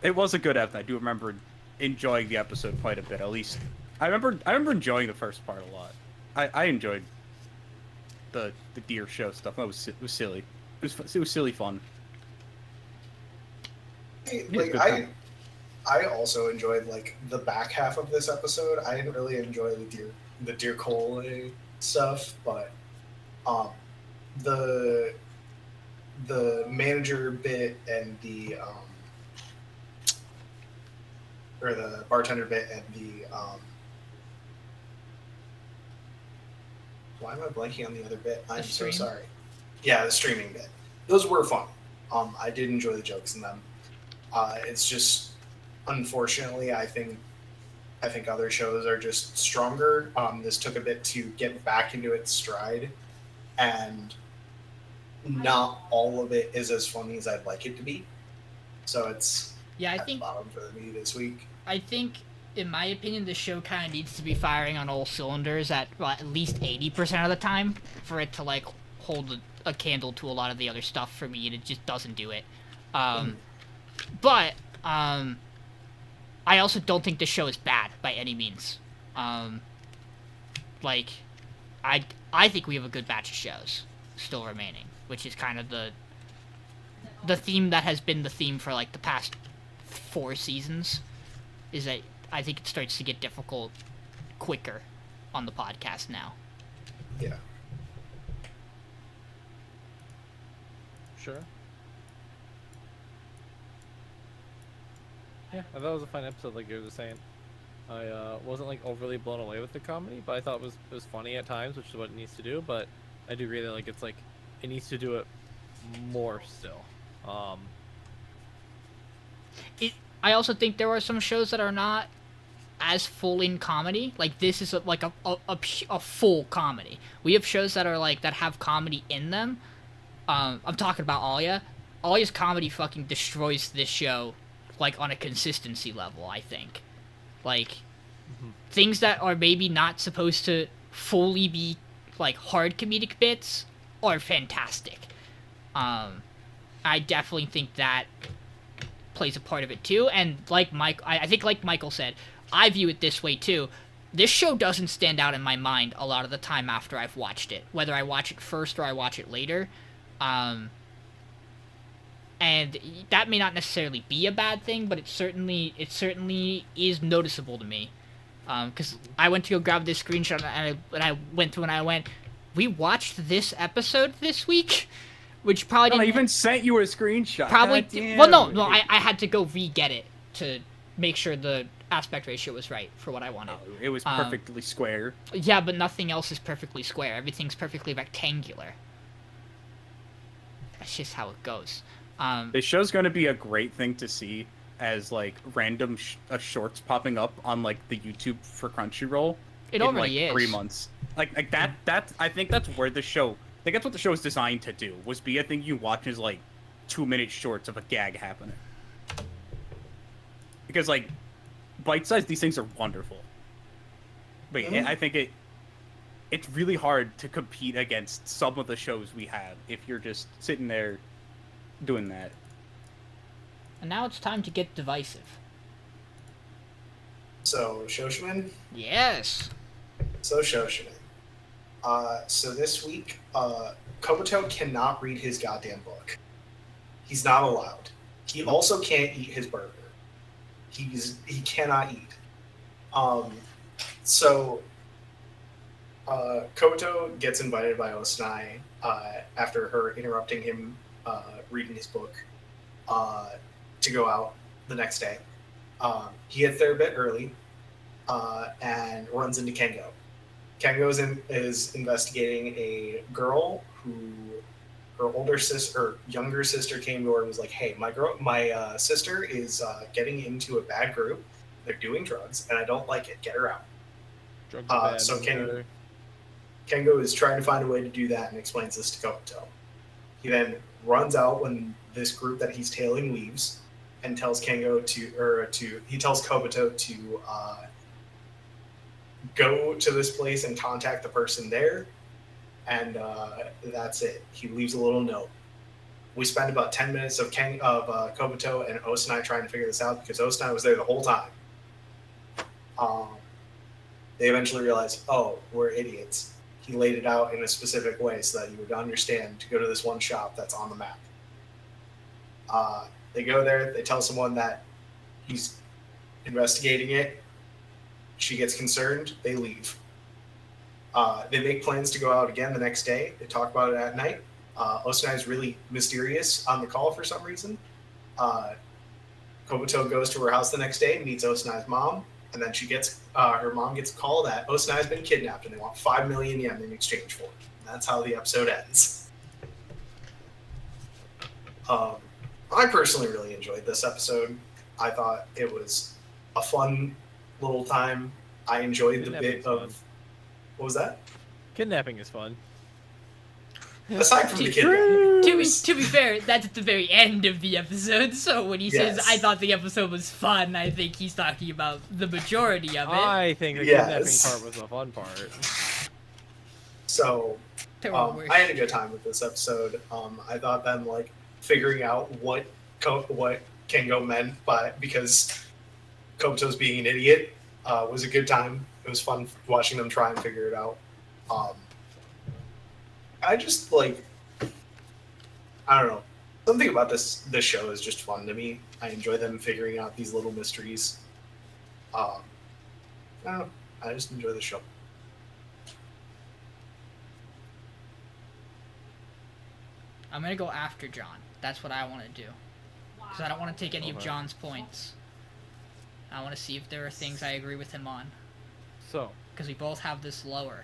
It was a good episode. I do remember enjoying the episode quite a bit. At least I remember enjoying the first part a lot. I enjoyed the deer show stuff. It was silly. It was silly fun. Like I also enjoyed like the back half of this episode. I didn't really enjoy the deer coal stuff, but the manager bit and the or the bartender bit and the why am I blanking on the other bit? I'm so sorry. Yeah, the streaming bit. Those were fun. I did enjoy the jokes in them. It's just, unfortunately, I think other shows are just stronger. This took a bit to get back into its stride, and not all of it is as funny as I'd like it to be. So it's I at think the bottom for me this week. I think, in my opinion, the show kind of needs to be firing on all cylinders at least 80% of the time for it to like hold a candle to a lot of the other stuff for me, and it just doesn't do it. But I also don't think the show is bad by any means. Like, I think we have a good batch of shows still remaining, which is kind of the theme that has been the theme for like the past 4 seasons. Is that I think it starts to get difficult quicker on the podcast now. Yeah. Sure. Yeah, I thought it was a fun episode, like you were saying. I wasn't like overly blown away with the comedy, but I thought it was funny at times, which is what it needs to do. But I do agree that like it's like it needs to do it more still. I also think there are some shows that are not as full in comedy. Like this is a full comedy. We have shows that are like that have comedy in them. I'm talking about Alya. Alya's comedy fucking destroys this show, like on a consistency level. I think, like things that are maybe not supposed to fully be like hard comedic bits are fantastic. And I definitely think that plays a part of it too. And like I think like Michael said, I view it this way too. This show doesn't stand out in my mind a lot of the time after I've watched it, whether I watch it first or I watch it later. And that may not necessarily be a bad thing, but it certainly is noticeable to me. Because I went to go grab this screenshot and I went through and I went, we watched this episode this week, which probably didn't. I even sent you a screenshot. Probably. Well, no, I had to go re-get it to make sure the aspect ratio was right for what I wanted. It was perfectly square. Yeah, but nothing else is perfectly square. Everything's perfectly rectangular. That's just how it goes. This show's going to be a great thing to see as like random shorts popping up on like the YouTube for Crunchyroll. It in, already like, is 3 months. Like that. I think that's where the show. I think that's what the show is designed to do. Was be a thing you watch is like 2-minute shorts of a gag happening. Because like bite-sized, these things are wonderful. But I think it's really hard to compete against some of the shows we have if you're just sitting there doing that. And now it's time to get divisive. So, Shoshimin? Yes. So, Shoshimin. So this week, Kobuto cannot read his goddamn book. He's not allowed. He also can't eat his burger. He cannot eat. So Kobuto gets invited by Osanai after her interrupting him reading his book to go out the next day. He gets there a bit early and runs into Kengo. Kengo is investigating a girl who her older sister or younger sister came to her and was like, "Hey, my sister is getting into a bad group. They're doing drugs, and I don't like it. Get her out." Drugs are bad, So Kengo is trying to find a way to do that and explains this to Kobuto. He then runs out when this group that he's tailing leaves and tells Kobuto to go to this place and contact the person there, and that's it. He leaves a little note. We spend about 10 minutes of Kobuto and Osanai trying to figure this out because Osanai was there the whole time. They eventually realize, oh, we're idiots. He laid it out in a specific way so that you would understand to go to this one shop that's on the map. They go there, they tell someone that he's investigating it. She gets concerned, they leave. They make plans to go out again the next day. They talk about it at night. Osanai is really mysterious on the call for some reason. Kobuto goes to her house the next day, meets Osanai's mom, and then her mom gets a call that Osanai's been kidnapped and they want 5 million yen in exchange for it. And that's how the episode ends. I personally really enjoyed this episode. I thought it was a fun little time. I enjoyed the bit of... Fun. What was that? Kidnapping is fun. Aside from the kidnapping. To be fair, that's at the very end of the episode, so when he says, I thought the episode was fun, I think he's talking about the majority of it. I think the kidnapping part was the fun part. So, I had a good time with this episode. I thought them, like, figuring out what Kengo meant because Kobuto's being an idiot was a good time. It was fun watching them try and figure it out. I just like, I don't know. Something about this show is just fun to me. I enjoy them figuring out these little mysteries. I don't know. I just enjoy the show. I'm gonna go after John. That's what I want to do. Because I don't want to take any of John's points. I want to see if there are things I agree with him on. So. Because we both have this lower.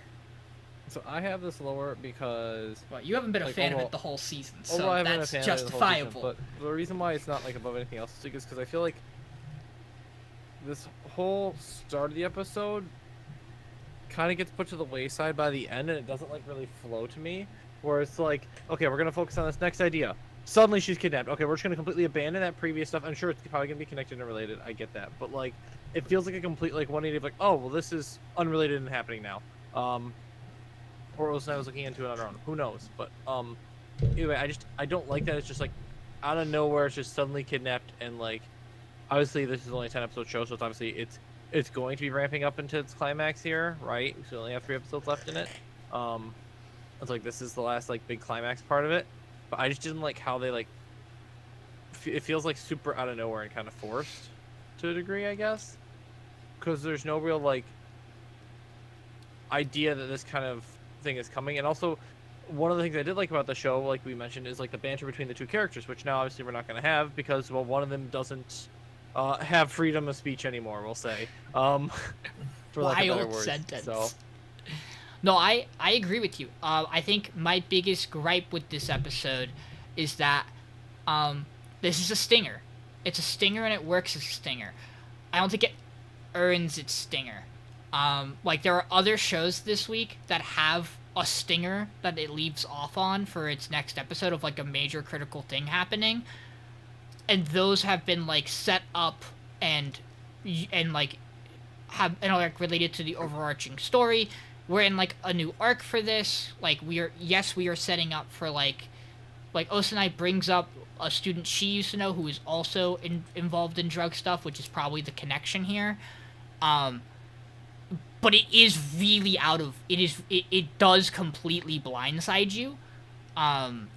So I have this lower because... Well, you haven't been a fan of it the whole season, so that's Season, justifiable. but the reason why it's not like above anything else is because I feel like this whole start of the episode kind of gets put to the wayside by the end, and it doesn't like really flow to me. Where it's like, okay, we're gonna focus on this next idea. Suddenly she's kidnapped. Okay, we're just gonna completely abandon that previous stuff. I'm sure it's probably gonna be connected and related. I get that, but like, it feels like a complete like 180 of like, oh well, this is unrelated and happening now. Or Osanai was looking into it on her own. Who knows? But anyway, I don't like that. It's just like out of nowhere it's just suddenly kidnapped, and like obviously this is only a 10-episode show, so it's obviously it's going to be ramping up into its climax here, right? We only have 3 episodes left in it. It's like this is the last like big climax part of it, but I just didn't like how they like. It feels like super out of nowhere and kind of forced, to a degree, I guess, because there's no real like idea that this kind of thing is coming, and also one of the things I did like about the show, like we mentioned, is like the banter between the two characters, which now obviously we're not going to have because, well, one of them doesn't have freedom of speech anymore, we'll say. For lack of better words. Sentence. So. No, I agree with you. I think my biggest gripe with this episode is that this is a stinger. It's a stinger and it works as a stinger. I don't think it earns its stinger. Like there are other shows this week that have a stinger that it leaves off on for its next episode of like a major critical thing happening, and those have been like set up and like have and are like related to the overarching story. We're in like a new arc for this. Like we are setting up for like Osanai brings up a student she used to know who is also involved in drug stuff, which is probably the connection here. But it is really it does completely blindside you. And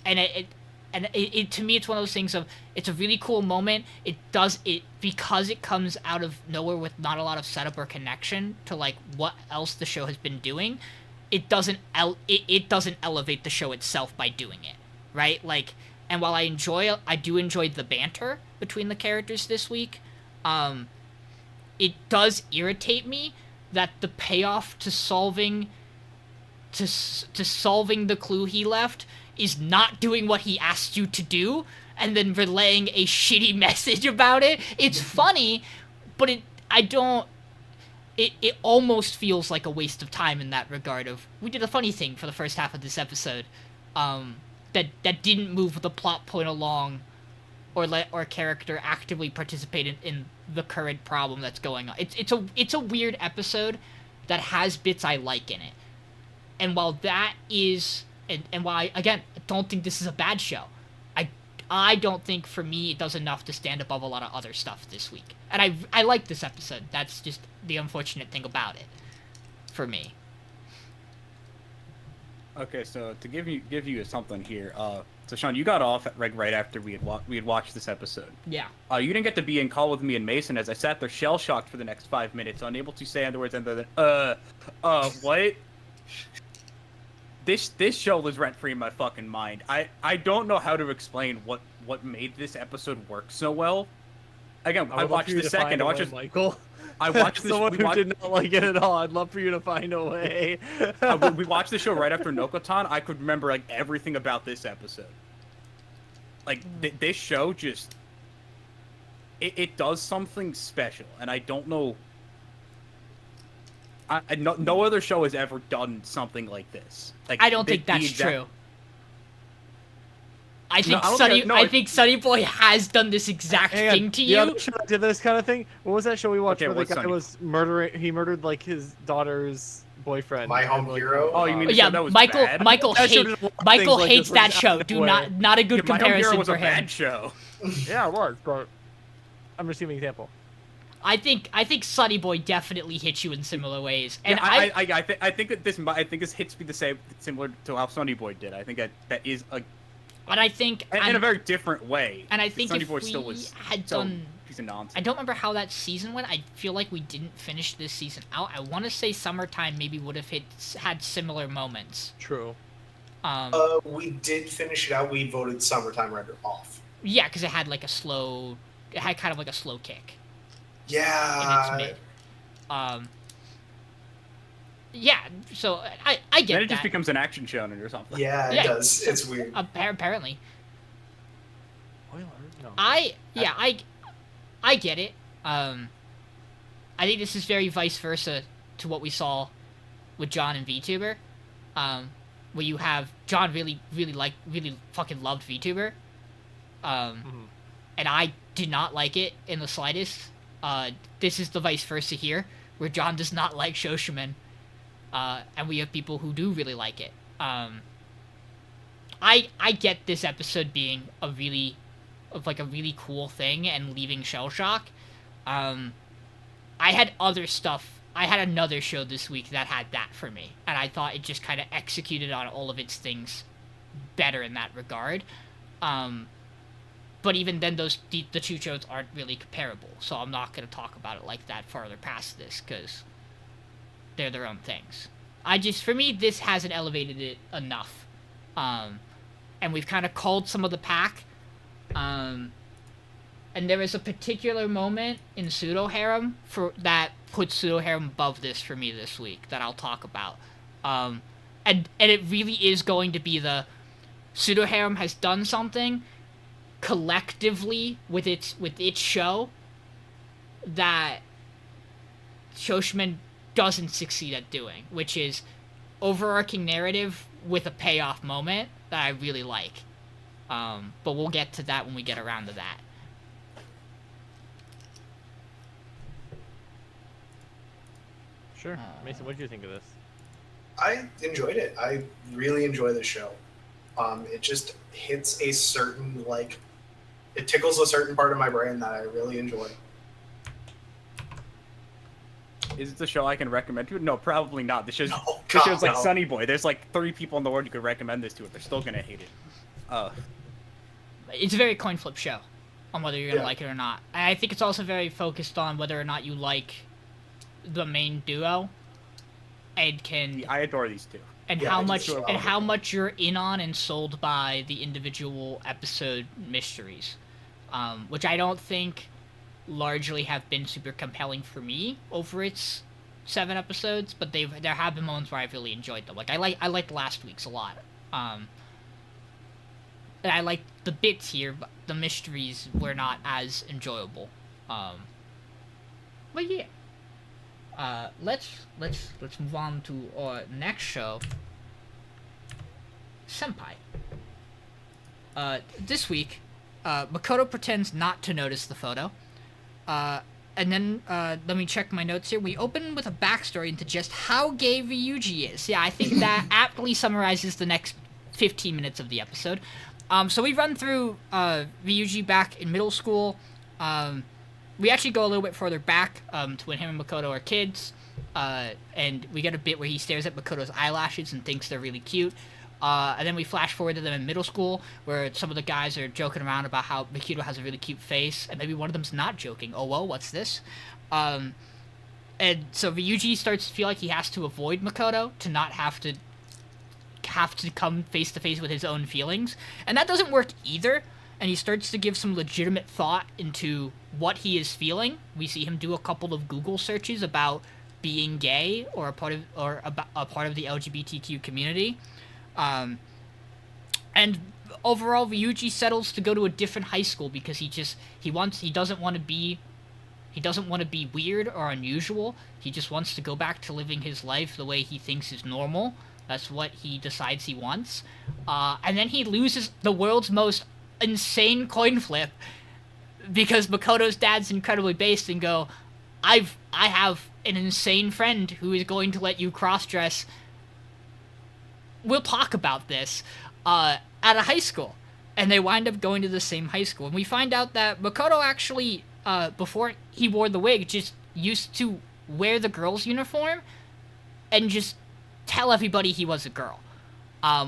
it to me, it's one of those things of, it's a really cool moment. Because it comes out of nowhere with not a lot of setup or connection to like what else the show has been doing. It doesn't elevate the show itself by doing it, right? Like, and while I do enjoy the banter between the characters this week, it does irritate me that the payoff to solving the clue he left is not doing what he asked you to do and then relaying a shitty message about it. It's funny, but it almost feels like a waste of time in that regard of, we did a funny thing for the first half of this episode that didn't move the plot point along or let our character actively participate in the current problem that's going on. It's a weird episode that has bits I like in it. And while that is, and while I, again, don't think this is a bad show, I don't think for me it does enough to stand above a lot of other stuff this week. And I like this episode. That's just the unfortunate thing about it for me. Okay, so to give you something here, so Sean, you got off right after we had watched this episode. Yeah. You didn't get to be in call with me and Mason as I sat there shell shocked for the next 5 minutes, unable to say other words other than what? This show was rent free in my fucking mind. I don't know how to explain what made this episode work so well. Again, I watched the second. I watched this, Michael. I watched this. Someone who did not like it at all. I'd love for you to find a way. We watched the show right after Nokotan. I could remember like everything about this episode. Like this show just it does something special, and I don't know. No other show has ever done something like this. Like, I don't think that's true. I think Sunny Boy has done this exact thing to you. The other show that did this kind of thing. What was that show we watched where the guy was murdering? He murdered like his daughter's boyfriend. My Home Hero. Oh, you mean yeah? that was Michael bad? Michael hates that show. Not a good My Home Hero comparison was for a him. bad show. Yeah, it was. But I'm just giving an example. I think Sunny Boy definitely hits you in similar ways, and yeah, I think that this hits me the same, similar to how Sunny Boy did. I think that is a. And I think in a very different way. And I think Sunny if Boy we still was had done, piece of nonsense. I don't remember how that season went. I feel like we didn't finish this season out. I want to say Summertime maybe would have had similar moments. True. We did finish it out. We voted Summertime Render off. Yeah, because it had like a slow. It had kind of like a slow kick. Yeah. In its mid. Yeah, so I get that. Then it just becomes an action shonen or something. Yeah, it does. It's weird. Apparently. No. I get it. I think this is very vice versa to what we saw with John and VTuber, where you have John really fucking loved VTuber, and I did not like it in the slightest. This is the vice versa here, where John does not like Shoshimin, and we have people who do really like it. I get this episode being a really cool thing and leaving shell shock. I had other stuff. I had another show this week that had that for me, and I thought it just kind of executed on all of its things better in that regard. But even then, the two shows aren't really comparable, so I'm not going to talk about it like that farther past this, because they're their own things. For me, this hasn't elevated it enough. And we've kind of called some of the pack. And there is a particular moment in Pseudo Harem that puts Pseudo Harem above this for me this week that I'll talk about. And it really is going to be the Pseudo Harem has done something collectively with its show that Shoshimin doesn't succeed at doing, which is overarching narrative with a payoff moment that I really like. But we'll get to that when we get around to that. Sure. Mason, what did you think of this? I enjoyed it. I really enjoy the show. It just hits a certain, like, it tickles a certain part of my brain that I really enjoy. Is it the show I can recommend to you? No, probably not. This show's like no. Sunny Boy. There's like 3 people in the world you could recommend this to, but they're still gonna hate it. It's a very coin flip show on whether you're gonna like it or not. And I think it's also very focused on whether or not you like the main duo, and can I adore these two. and Yeah, how I much just and how much you're in on and sold by the individual episode mysteries, which I don't think largely have been super compelling for me over its 7 episodes, but there have been moments where I've really enjoyed them. Like I liked last week's a lot. And I liked the bits here, but the mysteries were not as enjoyable. But yeah. Let's move on to our next show. Senpai. This week, Makoto pretends not to notice the photo. And then, let me check my notes here. We open with a backstory into just how gay Ryuji is. Yeah, I think that aptly summarizes the next 15 minutes of the episode. So we run through Ryuji back in middle school. We actually go a little bit further back to when him and Makoto are kids. And we get a bit where he stares at Makoto's eyelashes and thinks they're really cute. And then we flash forward to them in middle school, where some of the guys are joking around about how Makoto has a really cute face, and maybe one of them's not joking. Oh, whoa, what's this? And so Ryuji starts to feel like he has to avoid Makoto to not have to come face to face with his own feelings, and that doesn't work either. And he starts to give some legitimate thought into what he is feeling. We see him do a couple of Google searches about being gay or a part of the LGBTQ community. And overall, Ryuji settles to go to a different high school because he doesn't want to be weird or unusual. He just wants to go back to living his life the way he thinks is normal. That's what he decides he wants. And then he loses the world's most insane coin flip because Makoto's dad's incredibly based and go, I have an insane friend who is going to let you cross-dress. We'll talk about this at a high school. And they wind up going to the same high school. And we find out that Makoto actually, before he wore the wig, just used to wear the girl's uniform and just tell everybody he was a girl.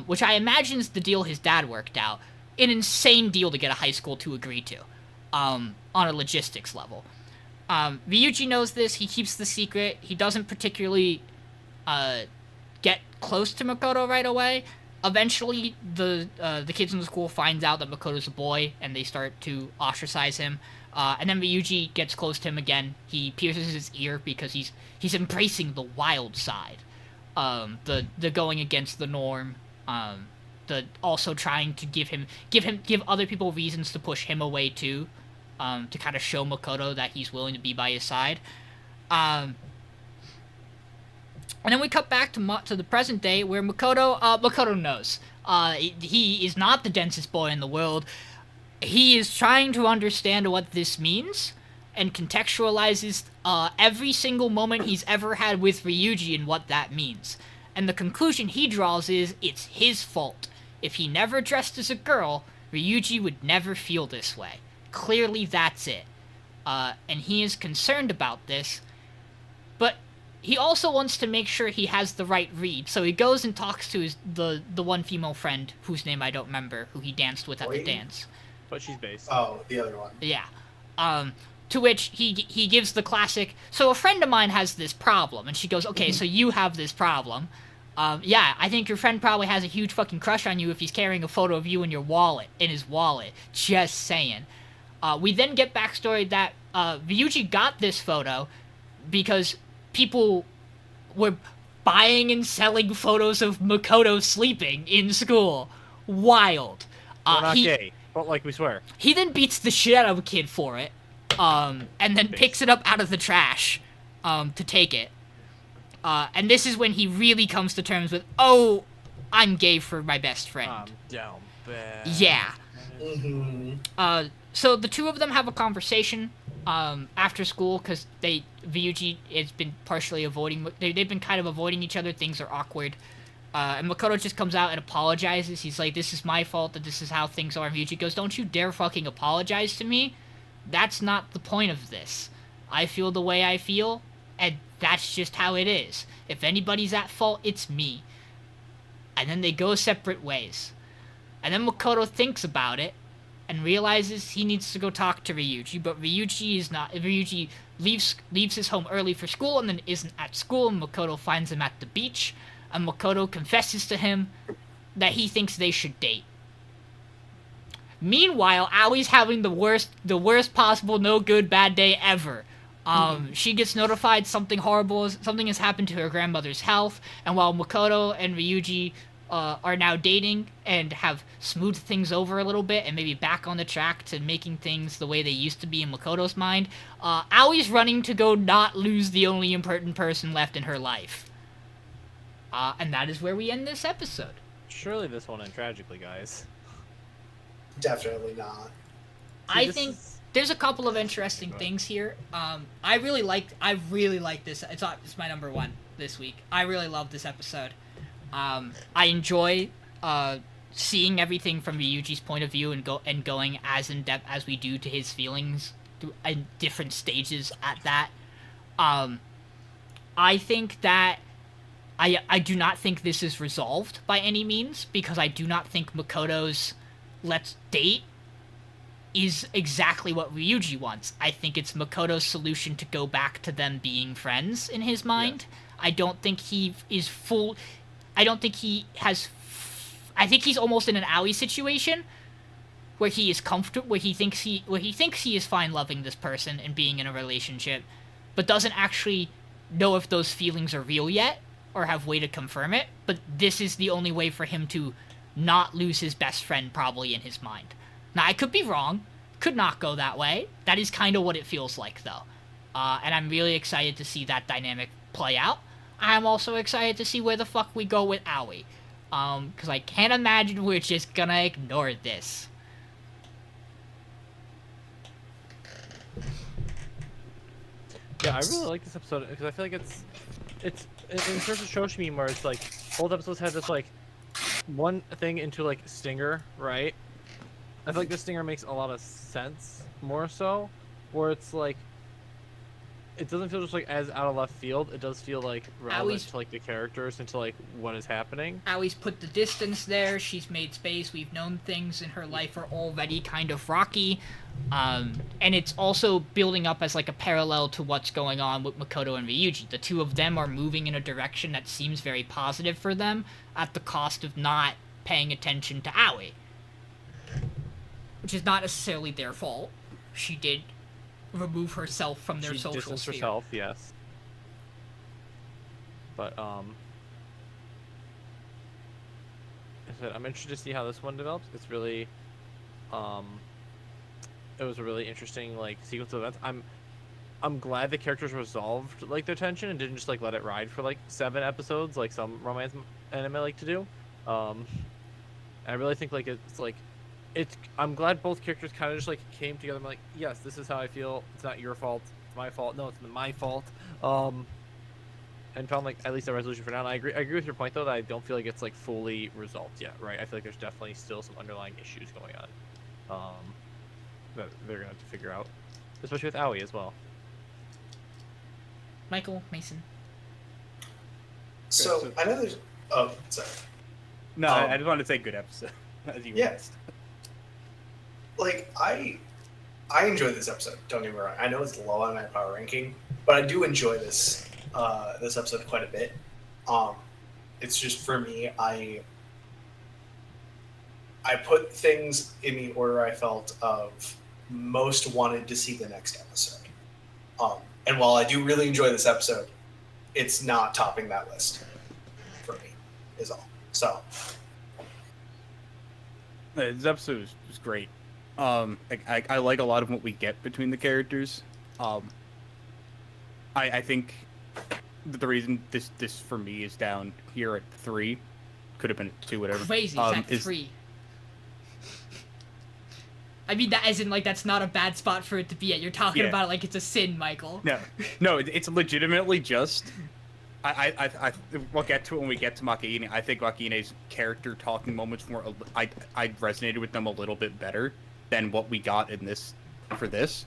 Which I imagine is the deal his dad worked out. An insane deal to get a high school to agree to, on a logistics level. Ryuji knows this. He keeps the secret. He doesn't particularly get close to Makoto right away. Eventually, the kids in the school finds out that Makoto's a boy, and they start to ostracize him. And then Ryuji gets close to him again. He pierces his ear because he's embracing the wild side, the going against the norm. The also trying to give other people reasons to push him away too, to kind of show Makoto that he's willing to be by his side. And then we cut back to the present day where Makoto knows. He is not the densest boy in the world. He is trying to understand what this means and contextualizes every single moment he's ever had with Ryuji and what that means. And the conclusion he draws is it's his fault. If he never dressed as a girl, Ryuji would never feel this way. Clearly that's it. And he is concerned about this, but he also wants to make sure he has the right read, so he goes and talks to the one female friend, whose name I don't remember, who he danced with at the dance. But she's based. Oh, the other one. Yeah. To which he gives the classic, so a friend of mine has this problem, and she goes, okay, so you have this problem. Yeah, I think your friend probably has a huge fucking crush on you if he's carrying a photo of you in his wallet. Just saying. We then get backstory that Ryuji got this photo because people were buying and selling photos of Makoto sleeping in school. Wild. We're not gay, but like we swear. He then beats the shit out of a kid for it, and then picks it up out of the trash to take it. And this is when he really comes to terms with, oh, I'm gay for my best friend. I'm down bad. Yeah. Mm-hmm. So the two of them have a conversation after school because Ryuji has been partially avoiding. They've been kind of avoiding each other. Things are awkward. And Makoto just comes out and apologizes. He's like, this is my fault that this is how things are. And Ryuji goes, don't you dare fucking apologize to me. That's not the point of this. I feel the way I feel, and that's just how it is. If anybody's at fault, it's me. And then they go separate ways. And then Makoto thinks about it and realizes he needs to go talk to Ryuji, but Ryuji leaves his home early for school and then isn't at school, and Makoto finds him at the beach, and Makoto confesses to him that he thinks they should date. Meanwhile, Aoi's having the worst possible no good bad day ever. She gets notified something has happened to her grandmother's health, and while Makoto and Ryuji are now dating and have smoothed things over a little bit and maybe back on the track to making things the way they used to be in Makoto's mind, Aoi's running to go not lose the only important person left in her life. And that is where we end this episode. Surely this won't end tragically, guys. Definitely not. I think there's a couple of interesting things here. I really like this. It's my number one this week. I really love this episode. I enjoy seeing everything from Ryuji's point of view and going as in depth as we do to his feelings in different stages at that. I think that I do not think this is resolved by any means, because I do not think Makoto's let's date is exactly what Ryuji wants. I think it's Makoto's solution to go back to them being friends in his mind. Yeah. I don't think he is full. I don't think he has. I think he's almost in an Aoi situation where he is comfortable, where he thinks he is fine loving this person and being in a relationship, but doesn't actually know if those feelings are real yet or have way to confirm it. But this is the only way for him to not lose his best friend, probably in his mind. Now, I could be wrong. Could not go that way. That is kind of what it feels like, though. And I'm really excited to see that dynamic play out. I'm also excited to see where the fuck we go with Aoi. Because I can't imagine we're just gonna ignore this. Yeah, I really like this episode because I feel like it's in terms of Shoshimin, where it's like both episodes had this like one thing into like stinger, right? I feel like this stinger makes a lot of sense, more so, where it's like it doesn't feel just like as out of left field. It does feel like relevant to like the characters and to like what is happening. Aoi's put the distance there. She's made space. We've known things in her life are already kind of rocky, and it's also building up as like a parallel to what's going on with Makoto and Ryuji. The two of them are moving in a direction that seems very positive for them, at the cost of not paying attention to Aoi, which is not necessarily their fault. She did remove herself from their social sphere. She herself, yes. But I'm interested to see how this one develops. It's really, it was a really interesting like sequence of events. I'm glad the characters resolved like their tension and didn't just like let it ride for like 7 episodes like some romance anime like to do. I really think like it's like. I'm glad both characters kind of just like came together and like, yes, this is how I feel. It's not your fault. It's my fault. No, it's my fault. and found like at least a resolution for now. And I agree with your point though that I don't feel like it's like fully resolved yet, right? I feel like there's definitely still some underlying issues going on, that they're gonna have to figure out, especially with Aoi as well. Michael Mason. So I know there's. Oh, sorry. No, I just wanted to say good episode. As you asked. Like I enjoyed this episode. Don't get me wrong. I know it's low on my power ranking, but I do enjoy this this episode quite a bit. It's just for me, I put things in the order I felt of most wanted to see the next episode. And while I do really enjoy this episode, it's not topping that list for me. Is all. So this episode was great. I like a lot of what we get between the characters. I think that the reason this for me is down here at 3, could have been at 2, whatever. Crazy, it's at 3. I mean, that isn't like that's not a bad spot for it to be at. You're talking about it like it's a sin, Michael. No, it's legitimately just. We'll get to it when we get to Makeine. I think Makeine's character talking moments more. I resonated with them a little bit better than what we got in this for this.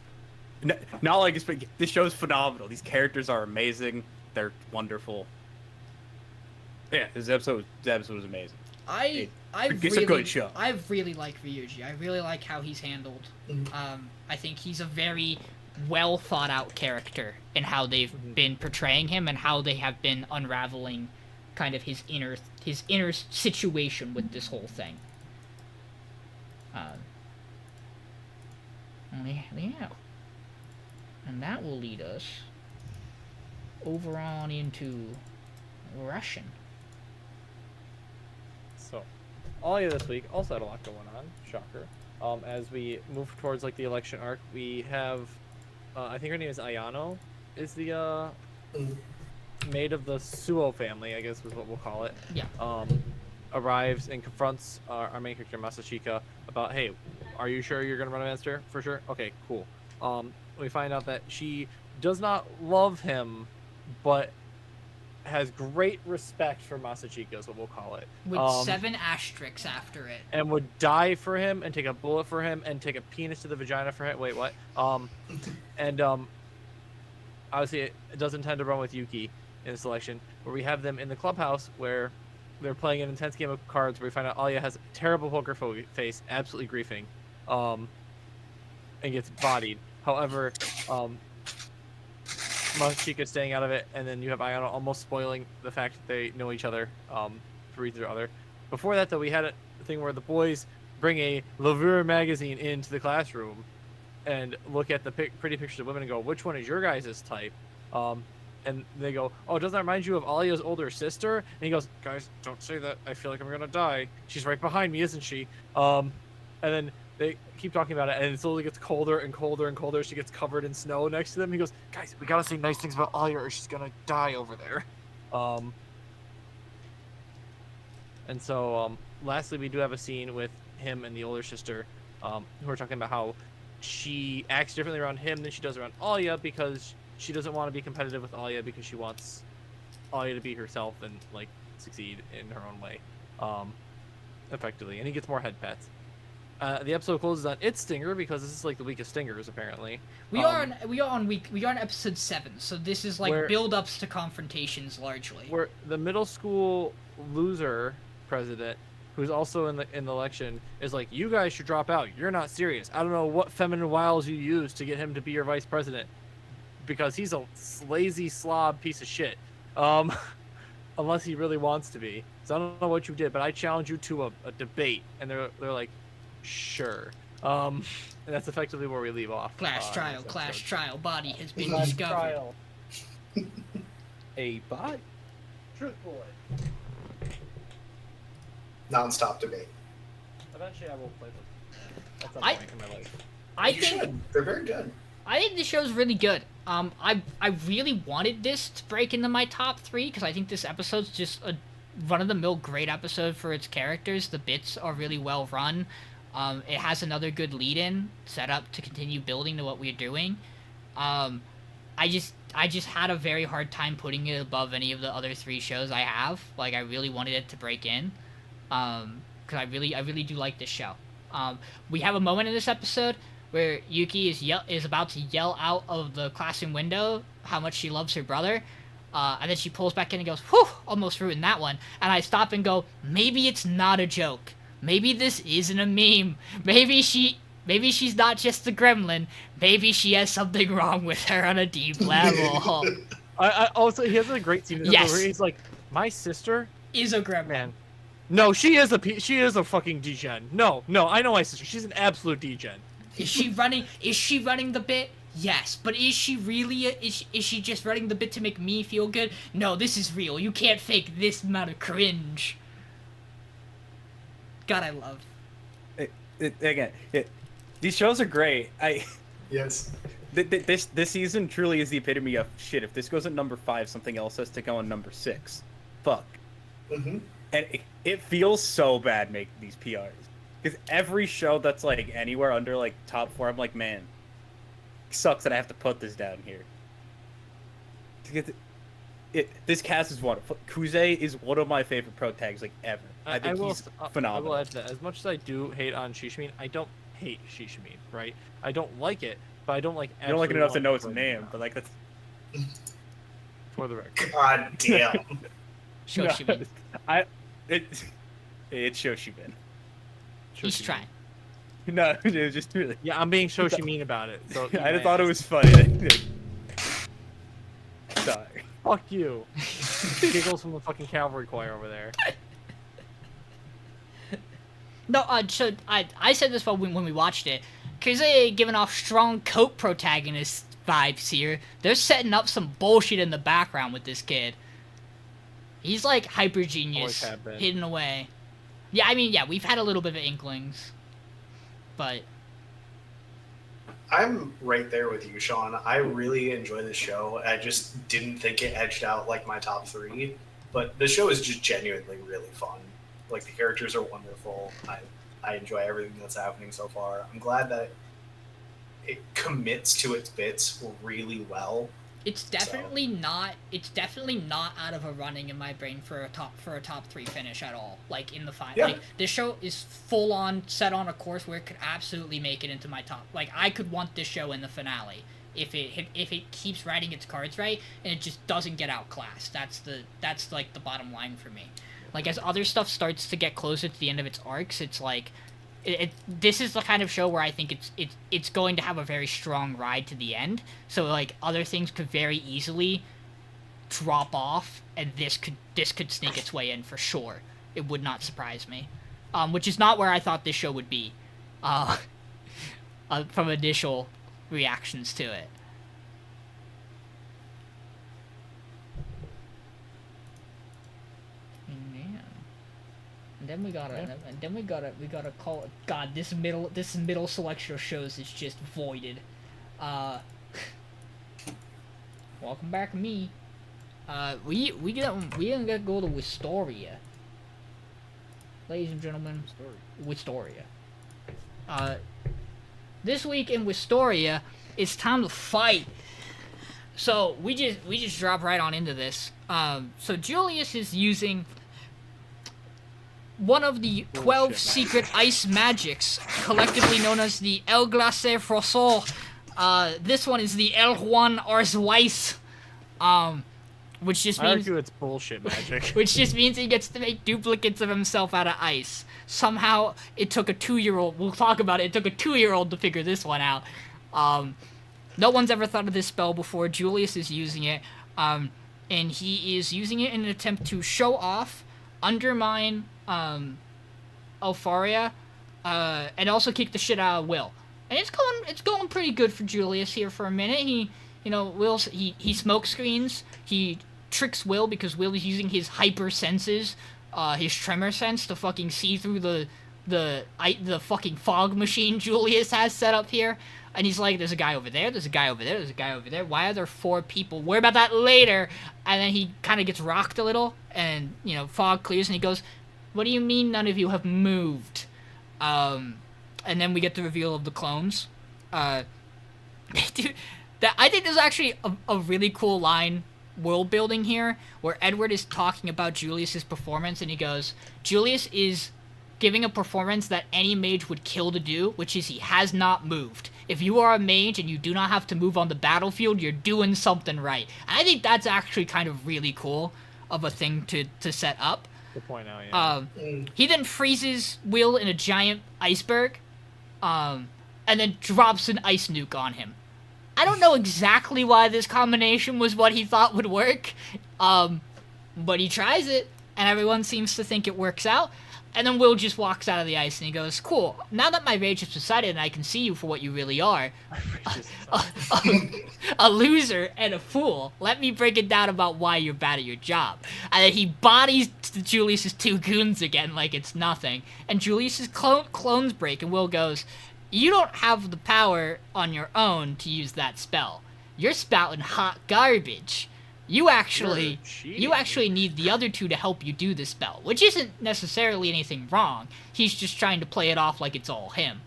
Not like it's, this show's phenomenal. These characters are amazing. They're wonderful. Yeah, this episode was amazing. It's a good show. I really like Ryuji. I really like how he's handled. I think he's a very well thought out character in how they've been portraying him and how they have been unraveling kind of his inner situation with this whole thing. Yeah. And that will lead us over on into Russian. So, Alya this week also had a lot going on. Shocker. As we move towards like the election arc, we have, I think her name is Ayano, is the maid of the Suo family, I guess is what we'll call it. Yeah. Arrives and confronts our main character Masachika about, hey, are you sure you're gonna run against her? For sure. Okay, cool. We find out that she does not love him, but has great respect for Masachika, is what we'll call it. With 7 asterisks after it. And would die for him, and take a bullet for him, and take a penis to the vagina for him. Wait, what? And obviously it does intend to run with Yuki in the selection, where we have them in the clubhouse where they're playing an intense game of cards, where we find out Alya has a terrible poker face, absolutely griefing, and gets bodied. However, Masachika's staying out of it, and then you have Ayano almost spoiling the fact that they know each other for reasons or other. Before that, though, we had a thing where the boys bring a Lavure magazine into the classroom and look at the pretty pictures of women and go, which one is your guys' type? And they go, oh, doesn't that remind you of Alya's older sister? And he goes, guys, don't say that. I feel like I'm going to die. She's right behind me, isn't she? And then they keep talking about it, and it slowly gets colder and colder and colder. She gets covered in snow next to them. He goes, guys, we gotta say nice things about Alya or she's gonna die over there. And so, lastly, we do have a scene with him and the older sister, who are talking about how she acts differently around him than she does around Alya, because she doesn't want to be competitive with Alya, because she wants Alya to be herself and, like, succeed in her own way, effectively. And he gets more head pats. The episode closes on its stinger, because this is like the weakest stingers apparently. We are on episode 7, so this is like build-ups to confrontations largely. Where the middle school loser president, who's also in the election, is like, you guys should drop out. You're not serious. I don't know what feminine wiles you use to get him to be your vice president, because he's a lazy slob piece of shit. Unless he really wants to be. So I don't know what you did, but I challenge you to a debate, and they're like, sure. And that's effectively where we leave off. Clash trial, body has been discovered. Trial. A bot? Truth boy. Non-stop debate. Eventually I will play them at some point in my life. You should. They're very good. I think the show's really good. I really wanted this to break into my top 3, because I think this episode's just a run-of-the-mill great episode for its characters. The bits are really well run. It has another good lead-in set up to continue building to what we're doing. I I just had a very hard time putting it above any of the other 3 shows I have. Like, I really wanted it to break in, because I really do like this show. We have a moment in this episode where Yuki is about to yell out of the classroom window how much she loves her brother, and then she pulls back in and goes, "Whew, almost ruined that one." And I stop and go, maybe it's not a joke. Maybe this isn't a meme. Maybe she's not just a gremlin. Maybe she has something wrong with her on a deep level. I also, he has a great scene Yes. where he's like, my sister, Is a gremlin. man. No, she is a fucking degen. No, I know my sister. She's an absolute degen. Is she running the bit? Yes, but is she really? Is she just running the bit to make me feel good? No, this is real. You can't fake this amount of cringe. God, I love. These shows are great. Yes. This season truly is the epitome of shit. If this goes at number 5, something else has to go on number 6. Fuck. Mm-hmm. And it feels so bad making these PRs. Because every show that's, like, anywhere under, like, top 4, I'm like, man, it sucks that I have to put this down here. This cast is wonderful. Kuze is one of my favorite pro tags, like, ever. I think he's phenomenal. I will add that. As much as I do hate on Shoshimin, I don't hate Shoshimin, right? I don't like it, but I don't like. You don't like it enough to know its name, but, like, that's... For the record. God damn. Shoshimin. It's Shoshimin. He's trying. No, it was just really... Yeah, I'm being Shoshimin about it. So I just thought it was funny. Sorry. Fuck you. Giggles from the fucking cavalry choir over there. No, so I said this when we watched it. Kuze giving off strong coat protagonist vibes here. They're setting up some bullshit in the background with this kid. He's like hyper genius, Always have been. hidden away. Yeah, I mean, yeah, we've had a little bit of inklings, but I'm right there with you, Sean. I really enjoy this show. I just didn't think it edged out like my top 3, but the show is just genuinely really fun. Like, the characters are wonderful. I enjoy everything that's happening so far. I'm glad that it commits to its bits really well. it's definitely not out of a running in my brain for a top 3 finish at all. Like, in the final, Yeah. like, this show is full on set on a course where it could absolutely make it into my top. Like, I could want this show in the finale if it keeps writing its cards right and it just doesn't get outclassed. That's like the bottom line for me. Like, as other stuff starts to get closer to the end of its arcs, it's like this is the kind of show where I think it's going to have a very strong ride to the end. So, like, other things could very easily drop off, and this could sneak its way in for sure. It would not surprise me. Which is not where I thought this show would be, from initial reactions to it. Man. And then we gotta call it. God, this middle selection of shows is just voided. Welcome back, me. We didn't get to go to Wistoria. Ladies and gentlemen, Wistoria. This week in Wistoria, it's time to fight. So we just drop right on into this. So Julius is using one of the 12 secret ice magics, collectively known as the El Glace Frosor. This one is the El Juan Ars Weiss, which just I means argue it's bullshit magic. which just means he gets to make duplicates of himself out of ice. Somehow it took a 2-year-old. We'll talk about it. It took a 2-year-old to figure this one out. No one's ever thought of this spell before. Julius is using it, and he is using it in an attempt to show off, undermine Euphoria, and also kick the shit out of Will. And it's going pretty good for Julius here for a minute. He smoke screens. He tricks Will because Will is using his hyper senses, his tremor sense to fucking see through the fucking fog machine Julius has set up here. And he's like, there's a guy over there, there's a guy over there, there's a guy over there. Why are there 4 people? Worry about that later. And then he kind of gets rocked a little, and, fog clears, and he goes, what do you mean none of you have moved? And then we get the reveal of the clones. Dude, That I think there's actually a really cool line world building here where Edward is talking about Julius's performance and he goes, Julius is giving a performance that any mage would kill to do, which is he has not moved. If you are a mage and you do not have to move on the battlefield, you're doing something right. And I think that's actually kind of really cool of a thing to set up. Good point out, yeah. He then freezes Will in a giant iceberg, and then drops an ice nuke on him. I don't know exactly why this combination was what he thought would work, but he tries it, and everyone seems to think it works out. And then Will just walks out of the ice and he goes, cool, now that my rage has subsided and I can see you for what you really are, a loser and a fool, let me break it down about why you're bad at your job. And then he bodies Julius's two goons again like it's nothing. And Julius's clones break and Will goes, you don't have the power on your own to use that spell. You're spouting hot garbage. You actually need the other two to help you do the spell, which isn't necessarily anything wrong. He's just trying to play it off like it's all him.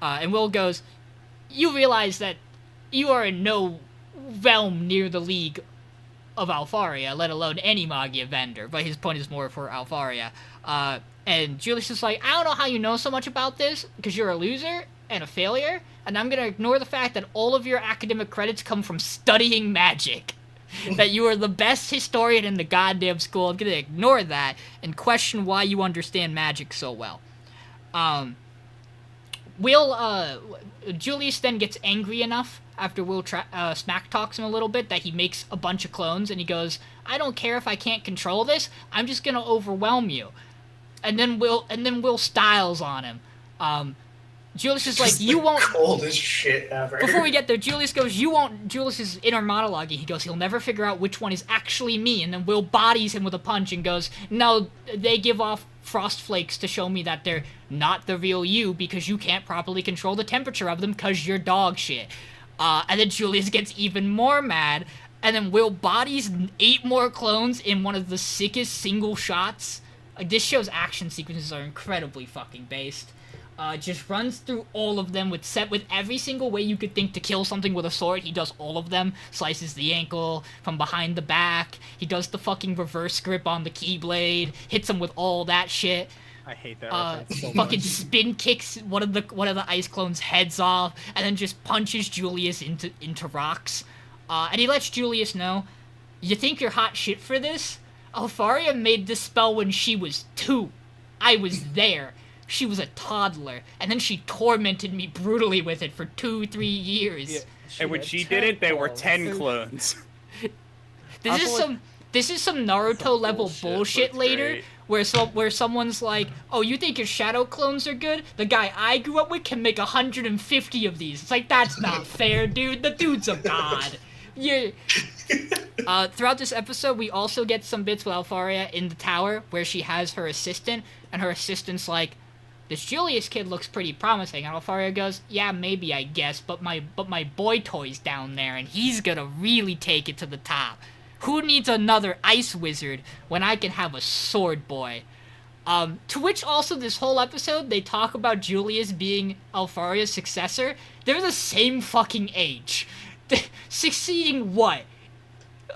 And Will goes, you realize that you are in no realm near the League of Alfaria, let alone any Magia vendor, but his point is more for Alfaria. And Julius is like, I don't know how you know so much about this, because you're a loser and a failure, and I'm going to ignore the fact that all of your academic credits come from studying magic. That you are the best historian in the goddamn school. I'm gonna ignore that and question why you understand magic so well. Julius then gets angry enough after Will smack talks him a little bit that he makes a bunch of clones and he goes, I don't care if I can't control this, I'm just gonna overwhelm you. And then Will styles on him. Julius is like, you won't. Coldest shit ever. Before we get there, Julius goes, you won't. Julius's inner monologue. He goes, he'll never figure out which one is actually me. And then Will bodies him with a punch and goes, no, they give off frost flakes to show me that they're not the real you because you can't properly control the temperature of them because you're dog shit. And then Julius gets even more mad. And then Will bodies 8 more clones in one of the sickest single shots. Like, this show's action sequences are incredibly fucking based. Just runs through all of them with every single way you could think to kill something with a sword. He does all of them. Slices the ankle from behind the back. He does the fucking reverse grip on the keyblade. Hits him with all that shit. I hate that reference so fucking much. spin kicks one of the ice clones' heads off, and then just punches Julius into rocks. And he lets Julius know, you think you're hot shit for this? Alfaria made this spell when she was 2. I was there. She was a toddler, and then she tormented me brutally with it for 2-3 years. Yeah. And when she did it, there were 10 clones. This is some Naruto level bullshit later, where someone's like, oh, you think your shadow clones are good? The guy I grew up with can make 150 of these. It's like, that's not fair, dude. The dude's a god. Yeah. Throughout this episode, we also get some bits with Alfaria in the tower where she has her assistant, and her assistant's like, this Julius kid looks pretty promising. And Alfaria goes, yeah, maybe, I guess, but my boy toy's down there, and he's gonna really take it to the top. Who needs another ice wizard when I can have a sword boy? To which also this whole episode, they talk about Julius being Alfaria's successor. They're the same fucking age. Succeeding what?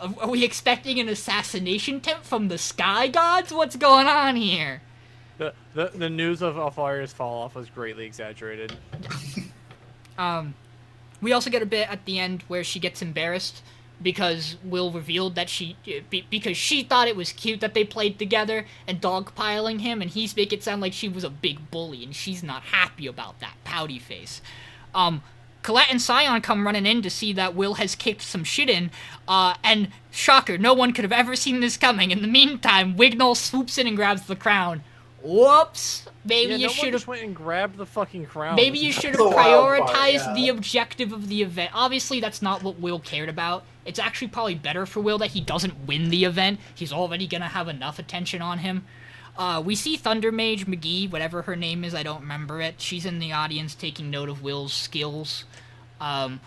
Are we expecting an assassination attempt from the sky gods? What's going on here? The news of Alfaria's fall off was greatly exaggerated. We also get a bit at the end where she gets embarrassed because Will revealed that because she thought it was cute that they played together and dogpiling him, and he's make it sound like she was a big bully, and she's not happy about that pouty face. Colette and Scion come running in to see that Will has kicked some shit in, and shocker, no one could have ever seen this coming. In the meantime, Wignall swoops in and grabs the crown. Whoops! Maybe you should have went and grabbed the fucking crown. Maybe you should have prioritized the objective of the event. Obviously, that's not what Will cared about. It's actually probably better for Will that he doesn't win the event. He's already gonna have enough attention on him. We see Thunder Mage McGee, whatever her name is, I don't remember it. She's in the audience taking note of Will's skills. And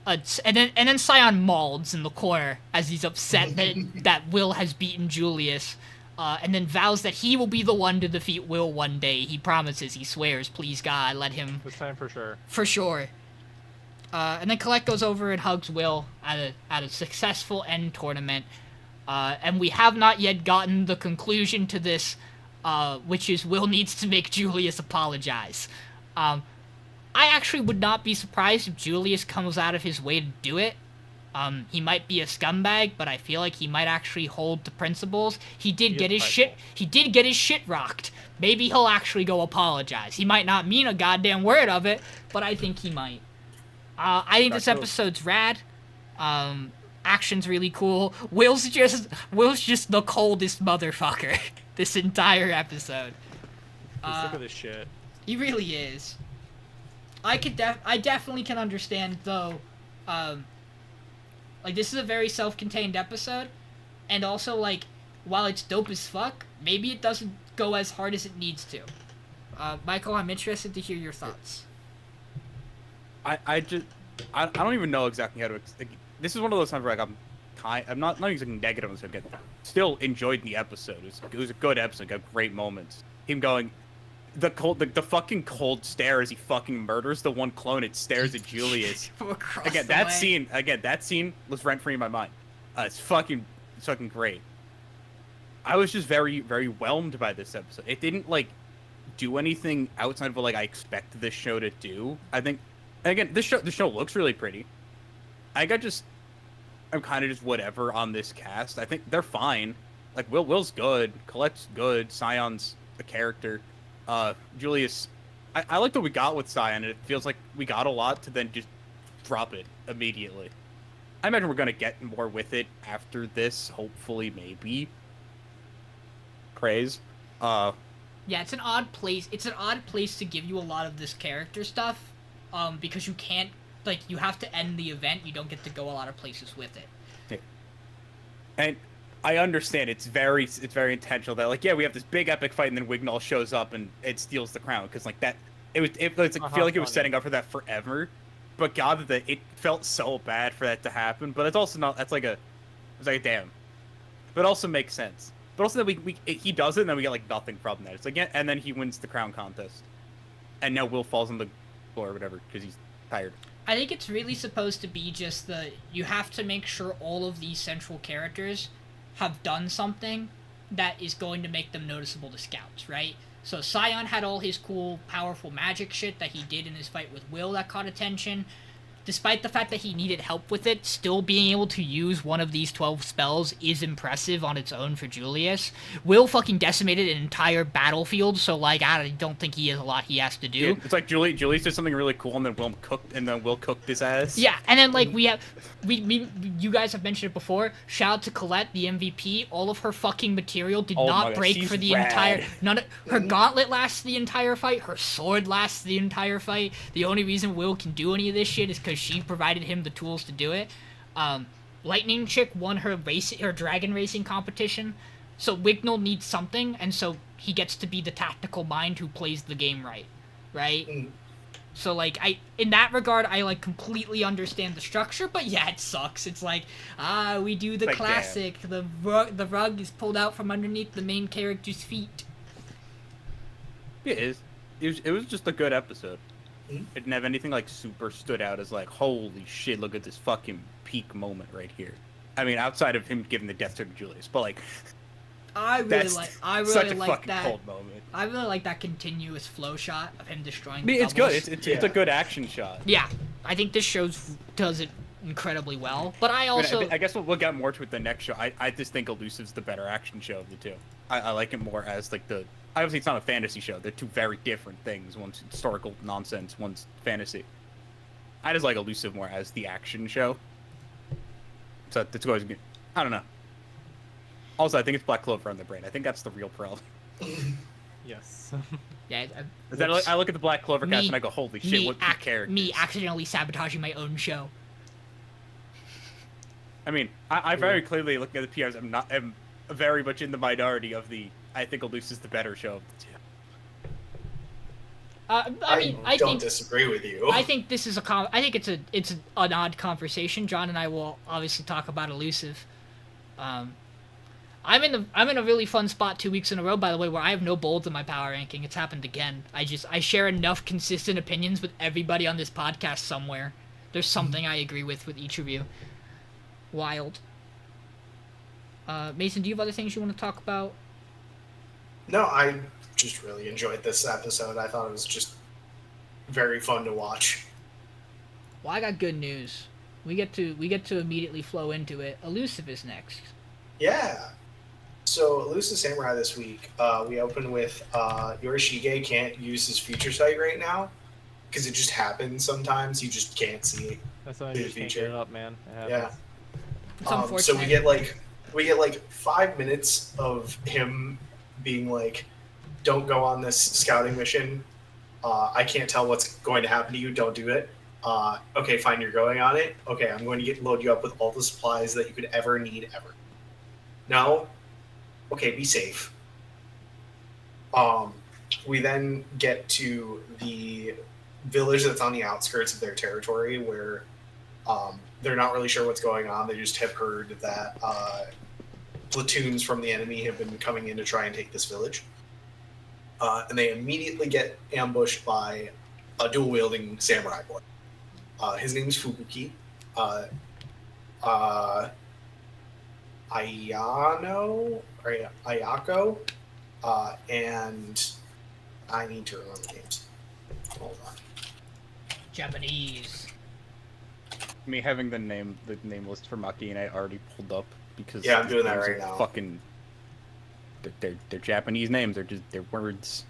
then Scion malds in the corner as he's upset that Will has beaten Julius. And then vows that he will be the one to defeat Will one day. He promises, he swears, please God, let him. This time for sure. For sure. And then Colette goes over and hugs Will at a successful end tournament. And we have not yet gotten the conclusion to this, which is Will needs to make Julius apologize. I actually would not be surprised if Julius comes out of his way to do it. He might be a scumbag, but I feel like he might actually hold to principles. He did get his shit rocked. Maybe he'll actually go apologize. He might not mean a goddamn word of it, but I think he might. I think this episode's rad. Action's really cool. Will's just the coldest motherfucker this entire episode. Sick of this shit. He really is. I definitely can understand though. Like, this is a very self-contained episode, and also, like, while it's dope as fuck, maybe it doesn't go as hard as it needs to. Michael, I'm interested to hear your thoughts. I don't even know exactly how to. This is one of those times where like I'm not using negative on this again. Still enjoyed the episode. It was a good episode. Got great moments. Him going, the fucking cold stare as he fucking murders the one clone. It stares at Julius. Again, that scene was rent free in my mind. It's fucking great. I was just very, very whelmed by this episode. It didn't like do anything outside of what like I expected this show to do. I think, and again, the show looks really pretty. I'm kind of just whatever on this cast. I think they're fine. Like Will's good, Colette's good, Scion's a character. Julius, I like what we got with Scion, and it feels like we got a lot to then just drop it immediately. I imagine we're gonna get more with it after this, hopefully, maybe. Praise. Yeah, it's an odd place. It's an odd place to give you a lot of this character stuff, because you can't, like, you have to end the event. You don't get to go a lot of places with it. Yeah. And I understand it's very intentional that, like, yeah, we have this big epic fight, and then Wignall shows up and it steals the crown, because like that, it's like, feel like it was setting up for that forever. But God, that it felt so bad for that to happen. But it's also not. It's like a damn. But it also makes sense. But also that he does it, and then we get like nothing from that. It's like, yeah, and then he wins the crown contest, and now Will falls on the floor or whatever because he's tired. I think it's really supposed to be just you have to make sure all of these central characters have done something that is going to make them noticeable to scouts, right? So Scion had all his cool, powerful magic shit that he did in his fight with Will that caught attention. Despite the fact that he needed help with it, still being able to use one of these 12 spells is impressive on its own for Julius. Will fucking decimated an entire battlefield, so like I don't think he has a lot he has to do. Yeah, it's like Julius did something really cool, and then Will cooked his ass. Yeah, and then like you guys have mentioned it before. Shout out to Colette, the MVP. All of her fucking material did not break for the entire. Her gauntlet lasts the entire fight. Her sword lasts the entire fight. The only reason Will can do any of this shit is because she provided him the tools to do it. Lightning Chick won her dragon racing competition, so Wignall needs something, and so he gets to be the tactical mind who plays the game right? So like in that regard, I like completely understand the structure, but yeah, it sucks. It's like we do the classic. The rug is pulled out from underneath the main character's feet. It was just a good episode. It didn't have anything like super stood out as like, holy shit, look at this fucking peak moment right here. I mean, outside of him giving the death to Julius, but like, I really like that cold moment. I really like that continuous flow shot of him destroying. I mean, it's doubles. good. It's a good action shot. Yeah, I think this show does it incredibly well. But I also, I guess we'll get more to it the next show. I just think Elusive's the better action show of the two. I like it more as like the. Obviously, it's not a fantasy show. They're two very different things. One's historical nonsense, one's fantasy. I just like Elusive more as the action show. So that's always good. I don't know. Also, I think it's Black Clover on the brain. I think that's the real problem. Yes. Yeah. I look at the Black Clover cast and I go, holy shit, what two characters. Me accidentally sabotaging my own show. I mean, I very clearly, looking at the PRs, am very much in the minority of the. I think Elusive's the better show of the two. I don't disagree with you. I think this is I think it's an odd conversation. John and I will obviously talk about Elusive. I'm in a really fun spot 2 weeks in a row, by the way, where I have no bolds in my power ranking. It's happened again. I share enough consistent opinions with everybody on this podcast somewhere there's something I agree with each of you. Wild. Mason, do you have other things you want to talk about? No, I just really enjoyed this episode. I thought it was just very fun to watch. Well, I got good news. We get to immediately flow into it. Elusive is next. Yeah. So, Elusive Samurai this week, we open with Yorishige can't use his future sight right now because it just happens sometimes. You just can't see it. That's why you just can't get it up, man. It Yeah. happens. It's unfortunate. So we get like 5 minutes of him being like, "Don't go on this scouting mission. I can't tell what's going to happen to you. Don't do it. Okay, fine. You're going on it. Okay, I'm going to load you up with all the supplies that you could ever need ever. No. Okay, be safe." We then get to the village that's on the outskirts of their territory where they're not really sure what's going on. They just have heard that platoons from the enemy have been coming in to try and take this village. And they immediately get ambushed by a dual-wielding samurai boy. His name's Fubuki. Ayako, and I need to remember names. Hold on. Japanese. Me having the name list for Makeine I already pulled up because Yeah, I'm these doing that names right are now. Fucking, they're Japanese names. They're words.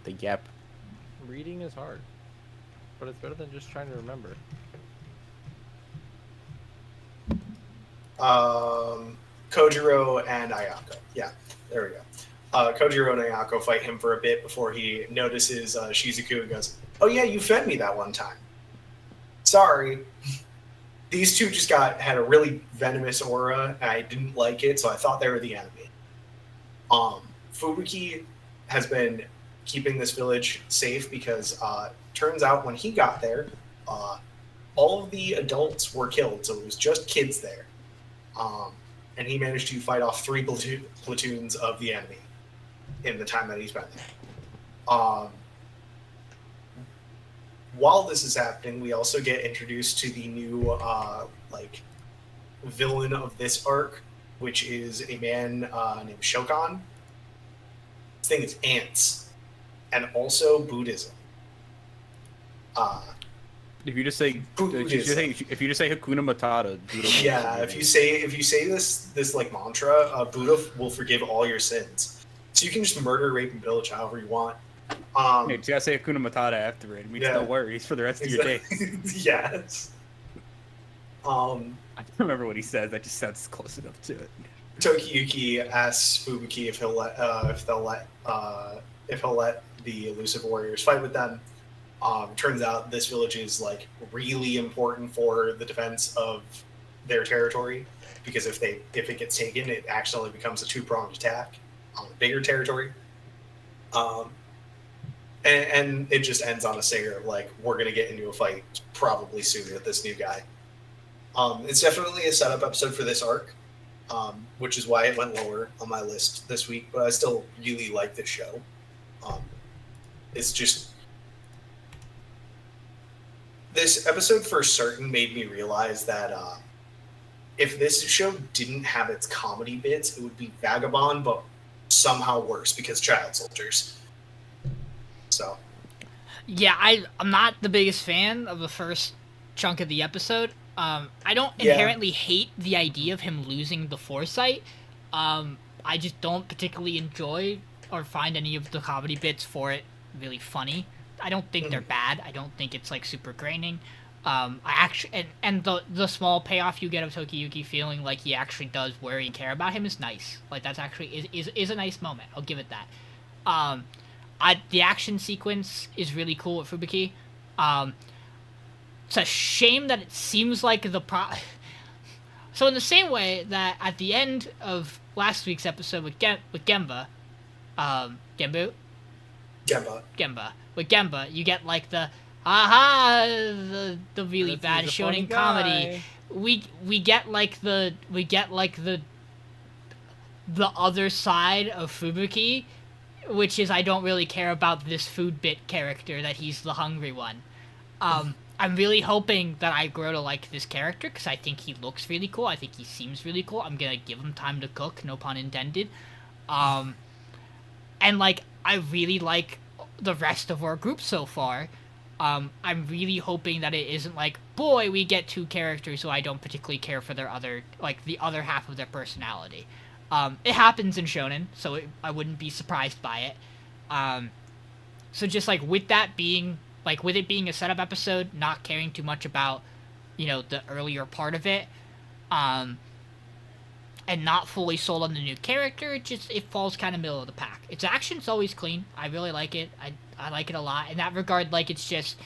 They yap. Reading is hard, but it's better than just trying to remember. Kojiro and Ayako. Yeah, there we go. Kojiro and Ayako fight him for a bit before he notices Shizuku and goes, "Oh yeah, you fed me that one time. Sorry." These two just had a really venomous aura, and I didn't like it, so I thought they were the enemy. Fubuki has been keeping this village safe because turns out when he got there, all of the adults were killed, so it was just kids there. And he managed to fight off 3 platoons of the enemy in the time that he's been there. While this is happening, we also get introduced to the new villain of this arc, which is a man named Shokan. This thing is ants, and also Buddhism. If you just say Hakuna Matata, Buddha will Yeah, forgive if you say this like mantra, Buddha will forgive all your sins. So you can just murder, rape, and pillage however you want. Yeah, you just gotta say Hakuna Matata after it. It means Yeah. no worries for the rest of your days. Yes. I don't remember what he says. That just sounds close enough to it. Tokiyuki asks Fubuki if he'll let the Elusive Warriors fight with them. Turns out this village is like really important for the defense of their territory because if it gets taken, it accidentally becomes a 2-pronged attack on a bigger territory. And it just ends on a singer like we're gonna get into a fight probably soon with this new guy. It's definitely a setup episode for this arc, which is why it went lower on my list this week. But I still really like this show. It's just this episode for certain made me realize that if this show didn't have its comedy bits, it would be Vagabond, but somehow worse because child soldiers. So. Yeah, I'm not the biggest fan of the first chunk of the episode. I don't inherently hate the idea of him losing the foresight. I just don't particularly enjoy or find any of the comedy bits for it really funny. I don't think they're bad. I don't think it's like super graining. I actually and the small payoff you get of Tokiyuki feeling like he actually does worry and care about him is nice. Like that's actually is a nice moment. I'll give it that. The action sequence is really cool with Fubuki. It's a shame that it seems like So in the same way that at the end of last week's episode with Gemba, with Gemba, you get like the the really bad shonen comedy. We get like the other side of Fubuki, which is I don't really care about this food bit character that he's the hungry one. I'm really hoping that I grow to like this character because I think he looks really cool. I think he seems really cool. I'm gonna give him time to cook, no pun intended. And like I really like the rest of our group so far. I'm really hoping that it isn't like, boy, we get 2 characters who I don't particularly care for their other, like the other half of their personality. It happens in shonen, so I wouldn't be surprised by it. So just like with that being, like with it being a setup episode, not caring too much about, you know, the earlier part of it, and not fully sold on the new character, it falls kind of middle of the pack. Its action's always clean. I really like it. I like it a lot. In that regard, like, it's just...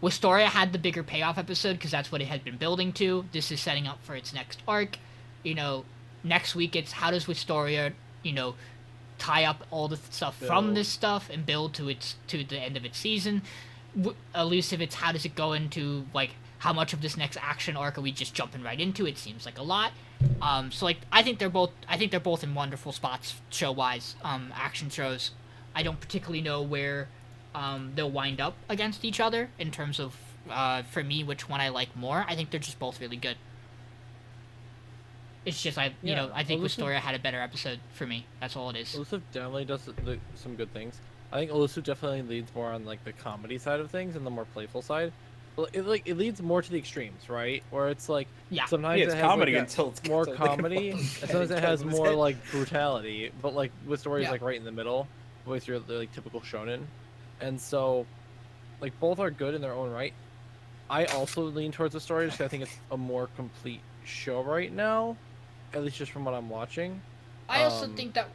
Wistoria had the bigger payoff episode, because that's what it had been building to. This is setting up for its next arc. You know, next week it's how does Wistoria, you know, tie up all the stuff from this stuff and build to the end of its season. Elusive, it's how does it go into, like, how much of this next action arc are we just jumping right into? It seems like a lot. So like I think they're both in wonderful spots show wise. Action shows. I don't particularly know where they'll wind up against each other in terms of for me which one I like more. I think they're just both really good. It's just I think Wistoria had a better episode for me. That's all it is. Elusive definitely does some good things. I think Elusive definitely leads more on like the comedy side of things and the more playful side. It leads more to the extremes, right? Where it's like sometimes it has comedy like until it's more comedy, and sometimes it has more like brutality. But like Wistoria is like right in the middle with your like typical shonen, and so like both are good in their own right. I also lean towards the story because I think it's a more complete show right now, at least just from what I'm watching. I also think that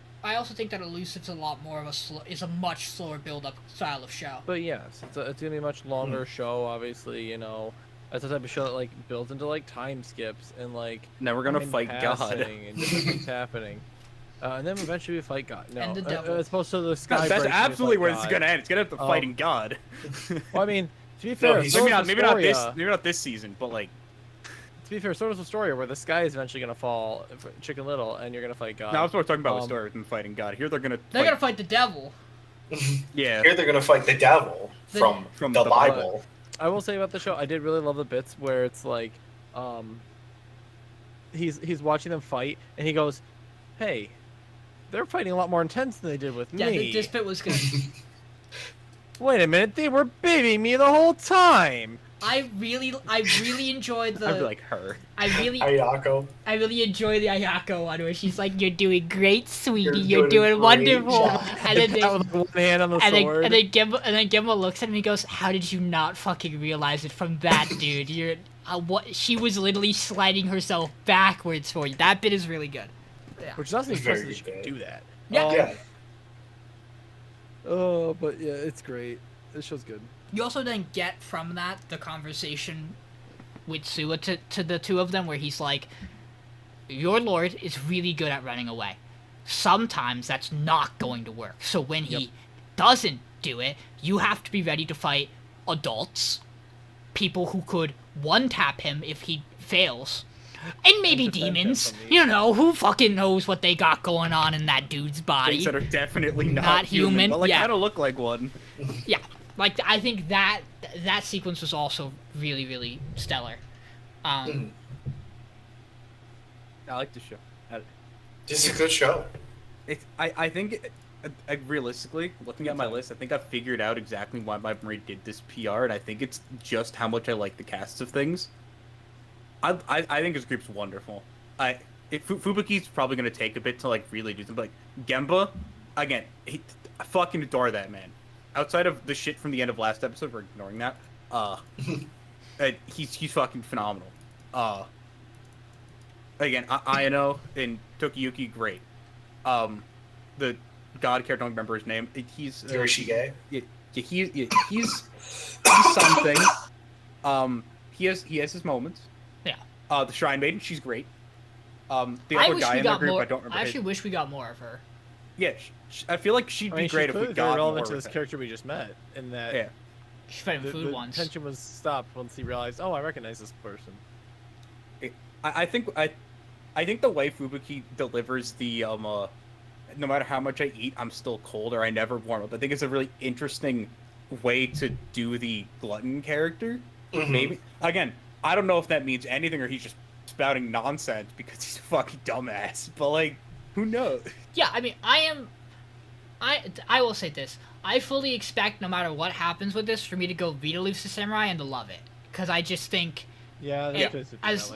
Elusive's a lot more of a much slower build-up style of show. But yes, it's gonna be a much longer show. Obviously, you know, it's the type of show that like builds into like time skips and like now we're gonna fight God and different things happening, and then eventually we fight God. No, and the devil. As opposed to the sky. That's absolutely where God. this is gonna end. It's gonna have to fighting God. Well, I mean, to be fair, maybe not this season, but like. To be fair, so does Wistoria, where the sky is eventually gonna fall, Chicken Little, and you're gonna fight God. No, that's what we're talking about with Wistoria with them fighting God. Here they're gonna fight the devil. Yeah. Here they're gonna fight the devil from the Bible. I will say about the show, I did really love the bits where it's like, he's watching them fight, and he goes, "Hey, they're fighting a lot more intense than they did with me." Yeah, this bit was good. Wait a minute, they were babying me the whole time. I really enjoyed the. I like her. Ayako. I really enjoy the Ayako one where she's like, "You're doing great, sweetie. You're doing wonderful." And then one hand on the sword. And then Gemma looks at him and goes, "How did you not fucking realize it from that dude? You're what? She was literally sliding herself backwards for you. That bit is really good." Yeah. Which doesn't impress that she can do that. Yeah. Oh, but yeah, it's great. This show's good. You also then get from that the conversation with Sua to the two of them where he's like, your lord is really good at running away. Sometimes that's not going to work. So when he doesn't do it, you have to be ready to fight adults, people who could one-tap him if he fails, and maybe demons. You know, who fucking knows what they got going on in that dude's body. Things that are definitely not human. But like, yeah. I don't look like one. Yeah. Like, I think that sequence was also really, really stellar. I like the show. This is a good show. I think, realistically, looking at my list, I think I figured out exactly why my brain did this PR, and I think it's just how much I like the casts of things. I think this group's wonderful. Fubuki's probably going to take a bit to, like, really do something. But, like, Gemba, again, I fucking adore that man. Outside of the shit from the end of last episode, we're ignoring that. He's fucking phenomenal. Again, Ayano and Tokiyuki, great. The god character, I don't remember his name. He's Yorishige. He's something. He has his moments. Yeah. The Shrine Maiden, she's great. The other guy in the group, I don't remember. I actually wish we got more of her. Yeah, I feel like she'd be great if we got more relevant to with this it. character we just met. In that, She fed him the food once. tension was stopped once he realized, oh, I recognize this person. I think the way Fubuki delivers the no matter how much I eat, I'm still cold or I never warm up. I think it's a really interesting way to do the glutton character. Mhm. Maybe again, I don't know if that means anything or he's just spouting nonsense because he's a fucking dumbass. But like, who knows? Yeah, I mean, I will say this. I fully expect, no matter what happens with this, for me to go read Elusive Samurai and to love it. Because I just think, Yeah, it, as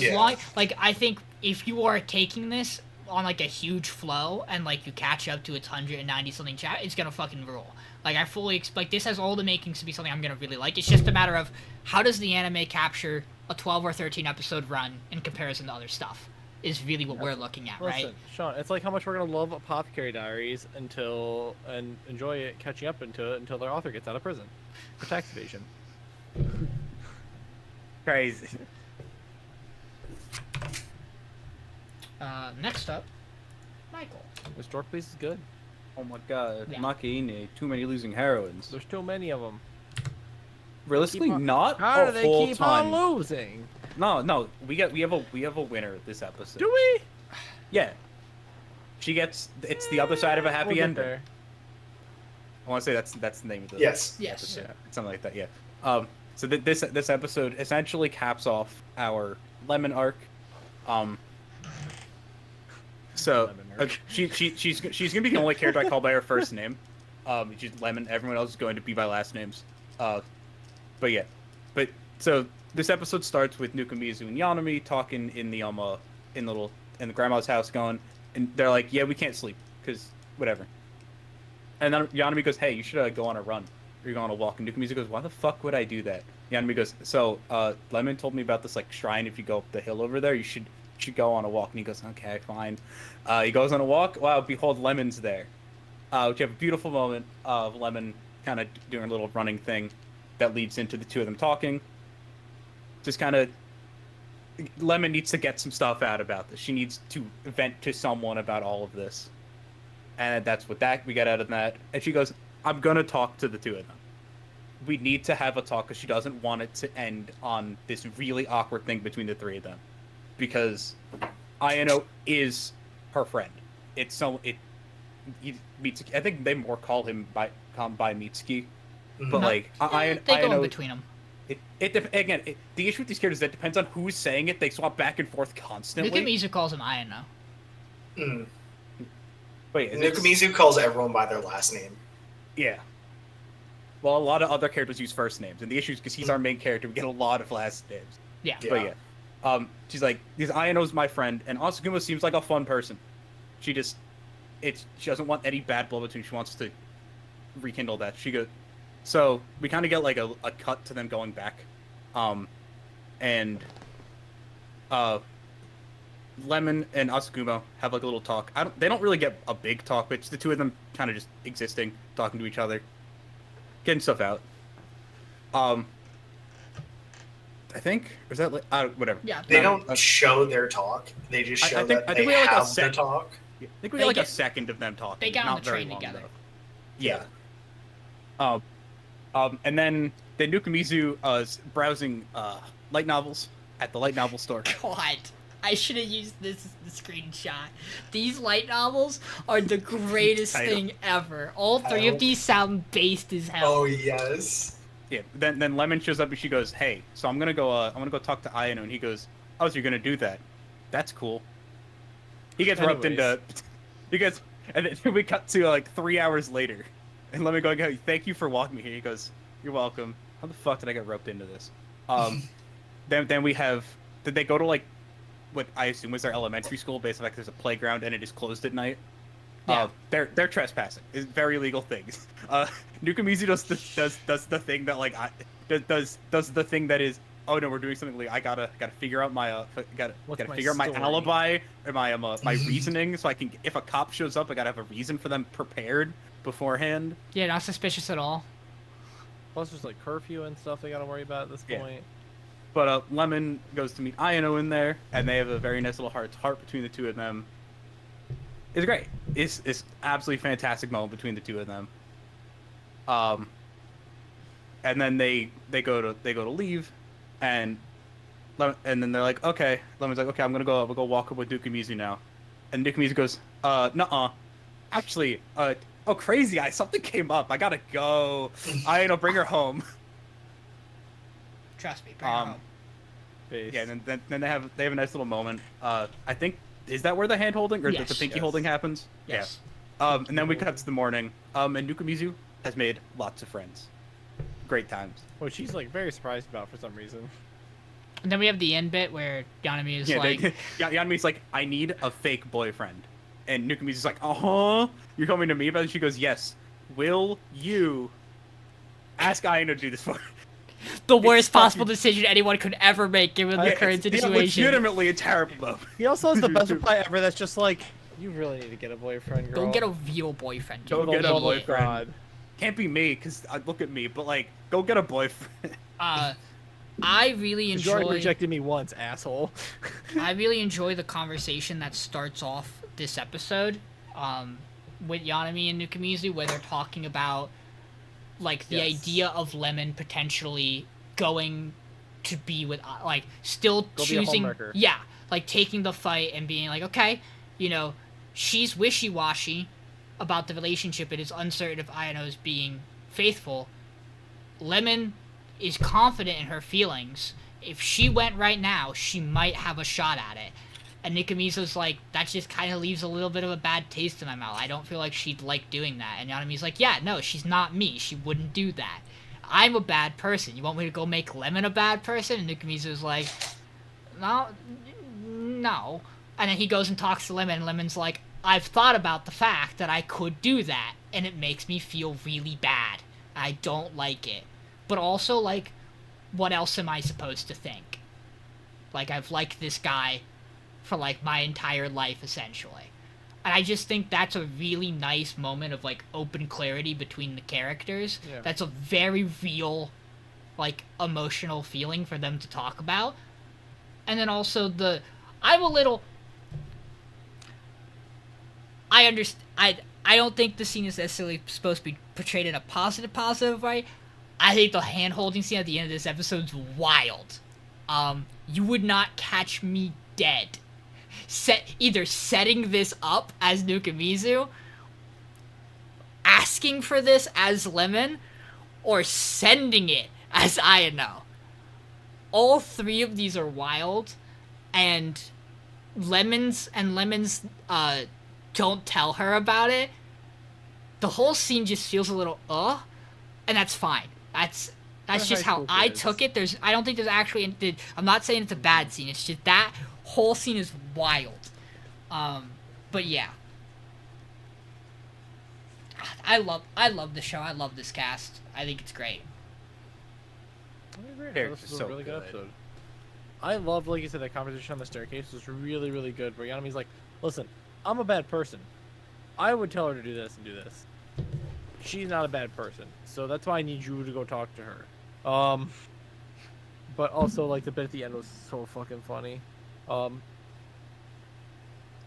Yeah. long, like, I think if you are taking this on, like, a huge flow, and, like, you catch up to its 190-something chat, it's gonna fucking rule. Like, I fully expect, this has all the makings to be something I'm gonna really like. It's just a matter of, how does the anime capture a 12 or 13 episode run in comparison to other stuff? Is really what we're looking at, right? Listen, Sean, it's like how much we're gonna love Apothecary Diaries and enjoy it, catching up into it until their author gets out of prison for tax evasion. Crazy. Next up, Michael. This Dork Piece is good. Oh my god, Yeah. Makeine, too many losing heroines. There's too many of them. Realistically, Keep on- not How a do they whole keep ton. on losing? No, we have a winner this episode. Do we? Yeah. She gets it's the other side of a happy We'll get ending. there. I want to say that's the name of the Yes. Yes. episode. Something like that. Yeah. So this episode essentially caps off our Lemon arc. So Lemon arc. she's gonna be the only character I call by her first name. She's Lemon. Everyone else is going to be by last names. But yeah, so this episode starts with Nukumizu and Yanami talking in the grandma's house, going, and they're like, yeah, we can't sleep because whatever. And then Yanami goes, hey, you should go on a run. Or you go on a walk. And Nukumizu goes, why the fuck would I do that? Yanami goes, so Lemon told me about this like shrine. If you go up the hill over there, you should go on a walk. And he goes, okay, fine. He goes on a walk. Wow, behold, Lemon's there. Which you have a beautiful moment of Lemon kind of doing a little running thing that leads into the two of them talking. Just kind of, Lemon needs to get some stuff out about this. She needs to vent to someone about all of this. And that's what we get out of that. And she goes, I'm going to talk to the two of them. We need to have a talk because she doesn't want it to end on this really awkward thing between the three of them. Because Ayano is her friend. Mitsuki, I think they more call him by Mitsuki. But Mhm. like, They go in Ayano, between them. the issue with these characters is that it depends on who's saying it. They swap back and forth constantly. Nukumizu calls him Ayano. Mm. Wait, is it- Nukumizu calls everyone by their last name. Yeah. Well, a lot of other characters use first names, and the issue is because he's our main character, we get a lot of last names. Yeah. But yeah, she's like, because Ayano's my friend, and Asukuma seems like a fun person. She doesn't want any bad blood between. She wants to rekindle that. She goes, so we kind of get like a cut to them going back, and Lemon and Asukuma have like a little talk. They don't really get a big talk, but it's the two of them kind of just existing, talking to each other, getting stuff out. I think, or is that whatever? Yeah. They No, don't show their talk. They just show I think that we they had, like, a have the second. talk. I think we They got like a get- second of them talking. they got on not the very train long, together. though. Yeah. And then Nukumizu is browsing light novels at the light novel store. God, I should have used this as the screenshot. These light novels are the greatest Title. thing ever. All three Title. of these sound based as hell. Oh yes. Yeah. Then Lemon shows up and she goes, "Hey, so I'm gonna go talk to Ayano." And he goes, "Oh, so you're gonna do that? That's cool." He gets roped into. And then we cut to like 3 hours later, and Lemon going, "Hey, thank you for walking me here." He goes, "You're welcome." How the fuck did I get roped into this? Then we have. Did they go to like what I assume was their elementary school, based on like there's a playground and it is closed at night? Yeah. They're trespassing. It's very illegal things. Nukumizu does the thing that like does the thing that is, oh no, we're doing something illegal. I gotta figure out my gotta What's my figure out my story? alibi or my reasoning, so I can, if a cop shows up, I gotta have a reason for them prepared beforehand. Yeah, not suspicious at all. Plus, there's like curfew and stuff they gotta worry about at this Yeah. point. But Lemon goes to meet Ayano in there, and they have a very nice little heart between the two of them. It's great. It's absolutely fantastic moment between the two of them. And then they go to leave, and then they're like, okay. Lemon's like, okay, we'll go walk up with Nukumizu now, and Nukumizu goes, nuh-uh. Actually, oh crazy, something came up. I gotta go. Ayano, bring her home. Trust me. Bring her home. Base. Yeah, and then they have a nice little moment. I think is that where the hand holding or Yes. the pinky Yes. holding happens? Yes. Yeah. And then we cut to the morning. And Nukamizu has made lots of friends. Great times. Which she's like very surprised about for some reason. And then we have the end bit where Yanami is like, Yanami's like, I need a fake boyfriend, and Nukamizu's like, you're coming to me, but she goes, yes. Will you ask Aino to do this for me? the worst fucking- possible decision anyone could ever make given the current It's situation. legitimately a terrible moment. He also has the best reply ever. That's just like, you really need to get a boyfriend, girl. Go get a real boyfriend. Go dude. get a love of boyfriend. God. Can't be me, because look at me, but like, go get a boyfriend. I really You already enjoy. rejected me once, asshole. I really enjoy the conversation that starts off this episode, with Yanami and Nukamizu, where they're talking about like the Yes. idea of Lemon potentially going to be with like still Go be a choosing, homewrecker. yeah, like taking the fight and being like, okay, you know, she's wishy-washy about the relationship. It is uncertain if Ayano is being faithful. Lemon is confident in her feelings. If she went right now, she might have a shot at it. And Nikamizu's like, that just kind of leaves a little bit of a bad taste in my mouth. I don't feel like she'd like doing that. And Yanami's like, yeah, no, she's not me. She wouldn't do that. I'm a bad person. You want me to go make Lemon a bad person? And Nikamizu's like, no. And then he goes and talks to Lemon, and Lemon's like, I've thought about the fact that I could do that, and it makes me feel really bad. I don't like it. But also, like, what else am I supposed to think? Like, I've liked this guy for, like, my entire life, essentially. And I just think that's a really nice moment of, like, open clarity between the characters. Yeah. That's a very real, like, emotional feeling for them to talk about. And then also I'm a little... I understand... I don't think the scene is necessarily supposed to be portrayed in a positive way. I think the hand-holding scene at the end of this episode's wild. You would not catch me dead. Either setting this up as Nukamizu, asking for this as Lemon, or sending it as Ayano. All three of these are wild, and Lemon's don't tell her about it. The whole scene just feels a little and that's fine. That's They're just high how school I kids. took it. I don't think there's actually. I'm not saying it's a bad scene. It's just that whole scene is wild. But yeah, I love the show. I love this cast. I think it's great. I agree. Character's This was so a really good good. episode. I love, like you said, that conversation on the staircase was really, really good. Where Yanami's like, listen, I'm a bad person. I would tell her to do this and do this. She's not a bad person, so that's why I need you to go talk to her. But also, like, the bit at the end was so fucking funny.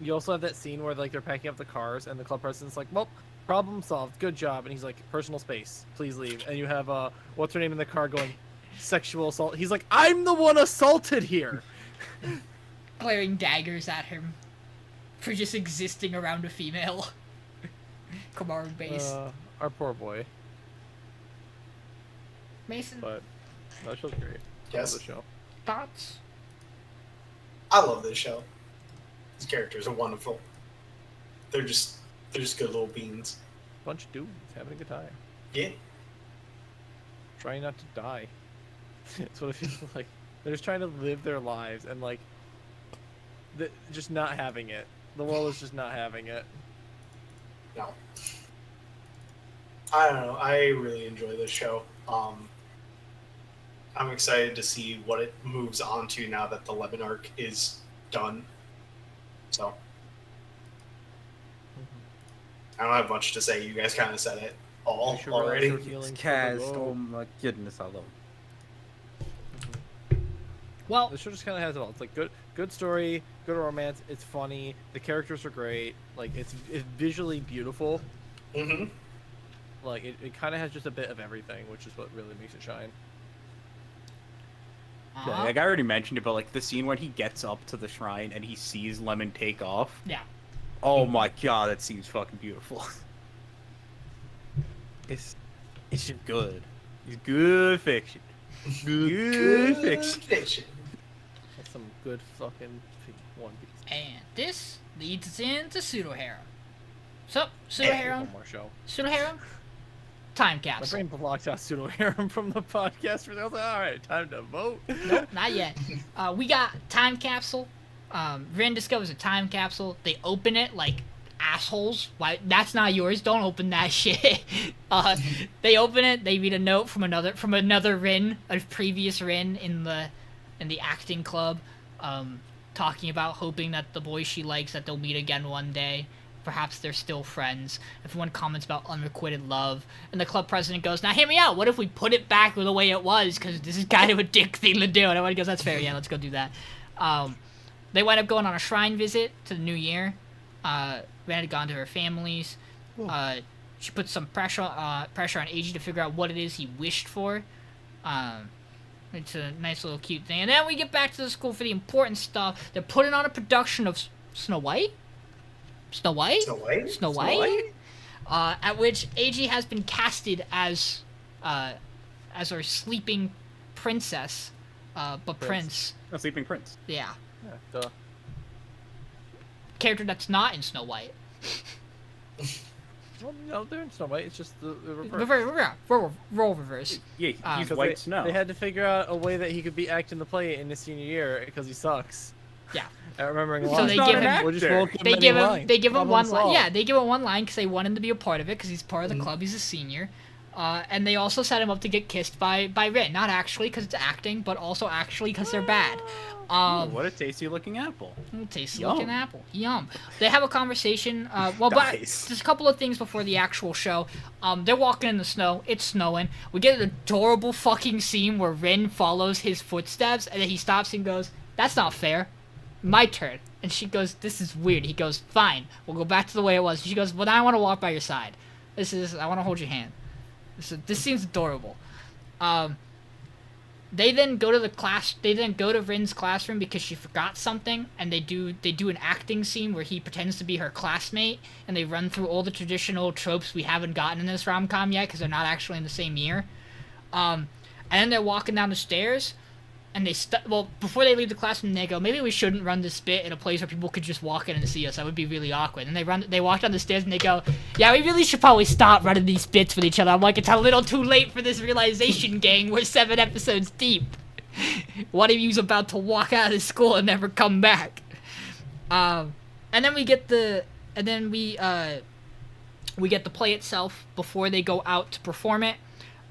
You also have that scene where, like, they're packing up the cars, and the club president's like, well, problem solved, good job. And he's like, personal space, please leave. And you have, what's her name in the car going, sexual assault. He's like, I'm the one assaulted here. Glaring daggers at him for just existing around a female. Kamaru base. Our poor boy. Mason, But that show's great. Yes. I love the show. thoughts? I love this show. These characters are wonderful. They're just good little beans. Bunch of dudes having a good time. Yeah. Trying not to die. That's what it feels like. They're just trying to live their lives and like, just not having it. The world is just not having it. No. I don't know. I really enjoy this show. I'm excited to see what it moves on to now that the Lemon arc is done. So I don't have much to say. You guys kind of said it all You should already. relax your feelings for the Cast, globe. oh my goodness, I love Well, The show just kind of has it all. It's like good story, good romance. It's funny. The characters are great. Like it's visually beautiful. Mm-hmm. Like it kind of has just a bit of everything, which is what really makes it shine. Yeah, like I already mentioned it, but like the scene when he gets up to the shrine and he sees Lemon take off. yeah. Oh my god, that seems fucking beautiful. It's just good. It's good fiction. Good fiction. That's some good fucking One Piece. And this leads us into Pseudo Harem. So, Pseudo Harem, One more show. Pseudo Harem, time My capsule. brain blocked out Pseudo Harem from the podcast. I was like, all right, time to vote. Nope, not yet. We got time capsule. Rin discovers a time capsule. They open it like assholes. Why? That's not yours. Don't open that shit. They open it. They read a note from another Rin, a previous Rin in the acting club, talking about hoping that the boy she likes that they'll meet again one day. Perhaps they're still friends. Everyone comments about unrequited love. And the club president goes, now hear me out. What if we put it back the way it was? Because this is kind of a dick thing to do. And everybody goes, that's fair. Yeah, let's go do that. They wind up going on a shrine visit to the new year. Ren had gone to her family's. She puts some pressure on Eiji to figure out what it is he wished for. It's a nice little cute thing. And then we get back to the school for the important stuff. They're putting on a production of Snow White? Snow White? At which Eiji has been casted as our sleeping princess, but prince. A sleeping prince. Yeah. Yeah, duh. Character that's not in Snow White. Well, no, they're in Snow White. It's just the reverse. Role reverse. Yeah, he's Because white snow. They had to figure out a way that he could be acting the play in his senior year because he sucks. Yeah. At remembering So lines. they give him- We'll just actor. won't give They any give him. lines. They give him Problem one line. solved. Yeah, they give him one line because they want him to be a part of it because he's part of the club. He's a senior. And they also set him up to get kissed by Rin. Not actually because it's acting, but also actually because they're bad. What a tasty looking apple. Tasty Yum. looking apple. Yum. They have a conversation. But Nice. just a couple of things before the actual show. They're walking in the snow. It's snowing. We get an adorable fucking scene where Rin follows his footsteps and then he stops and goes, "That's not fair. My turn." And she goes, "This is weird." He goes, "Fine. We'll go back to the way it was." And she goes, "Well, now I want to walk by your side. I want to hold your hand." This seems adorable. They then go to the class. They then go to Rin's classroom because she forgot something, and they do an acting scene where he pretends to be her classmate, and they run through all the traditional tropes we haven't gotten in this rom-com yet because they're not actually in the same year. And then they're walking down the stairs, and before they leave the classroom, they go, maybe we shouldn't run this bit in a place where people could just walk in and see us. That would be really awkward. And they walk down the stairs and they go, yeah, we really should probably stop running these bits with each other. I'm like, it's a little too late for this realization, gang. We're 7 episodes deep. One of you's about to walk out of school and never come back. And then we get the play itself before they go out to perform it.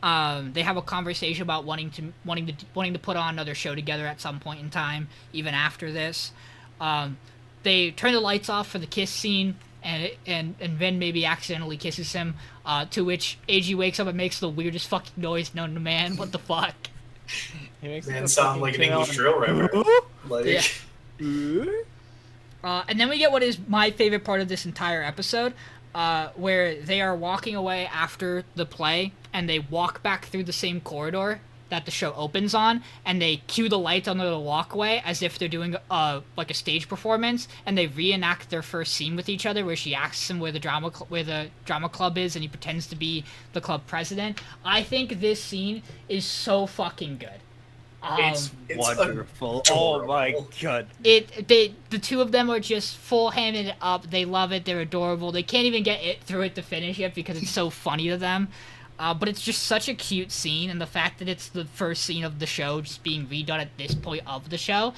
They have a conversation about wanting to put on another show together at some point in time, even after this. They turn the lights off for the kiss scene, and Ren maybe accidentally kisses him. To which Eiji wakes up and makes the weirdest fucking noise known to man. What the fuck? He makes Man, the sound fucking like an tail English and- drill rapper. Like, Yeah. And then we get what is my favorite part of this entire episode, where they are walking away after the play, and they walk back through the same corridor that the show opens on, and they cue the lights under the walkway as if they're doing like a stage performance, and they reenact their first scene with each other, where she asks him where the drama club is, and he pretends to be the club president. I think this scene is so fucking good. it's Wonderful. Oh my adorable. god. The two of them are just full-handed it up. They love it. They're adorable. They can't even get it through it to finish it because it's so funny to them. But it's just such a cute scene, and the fact that it's the first scene of the show just being redone at this point of the show,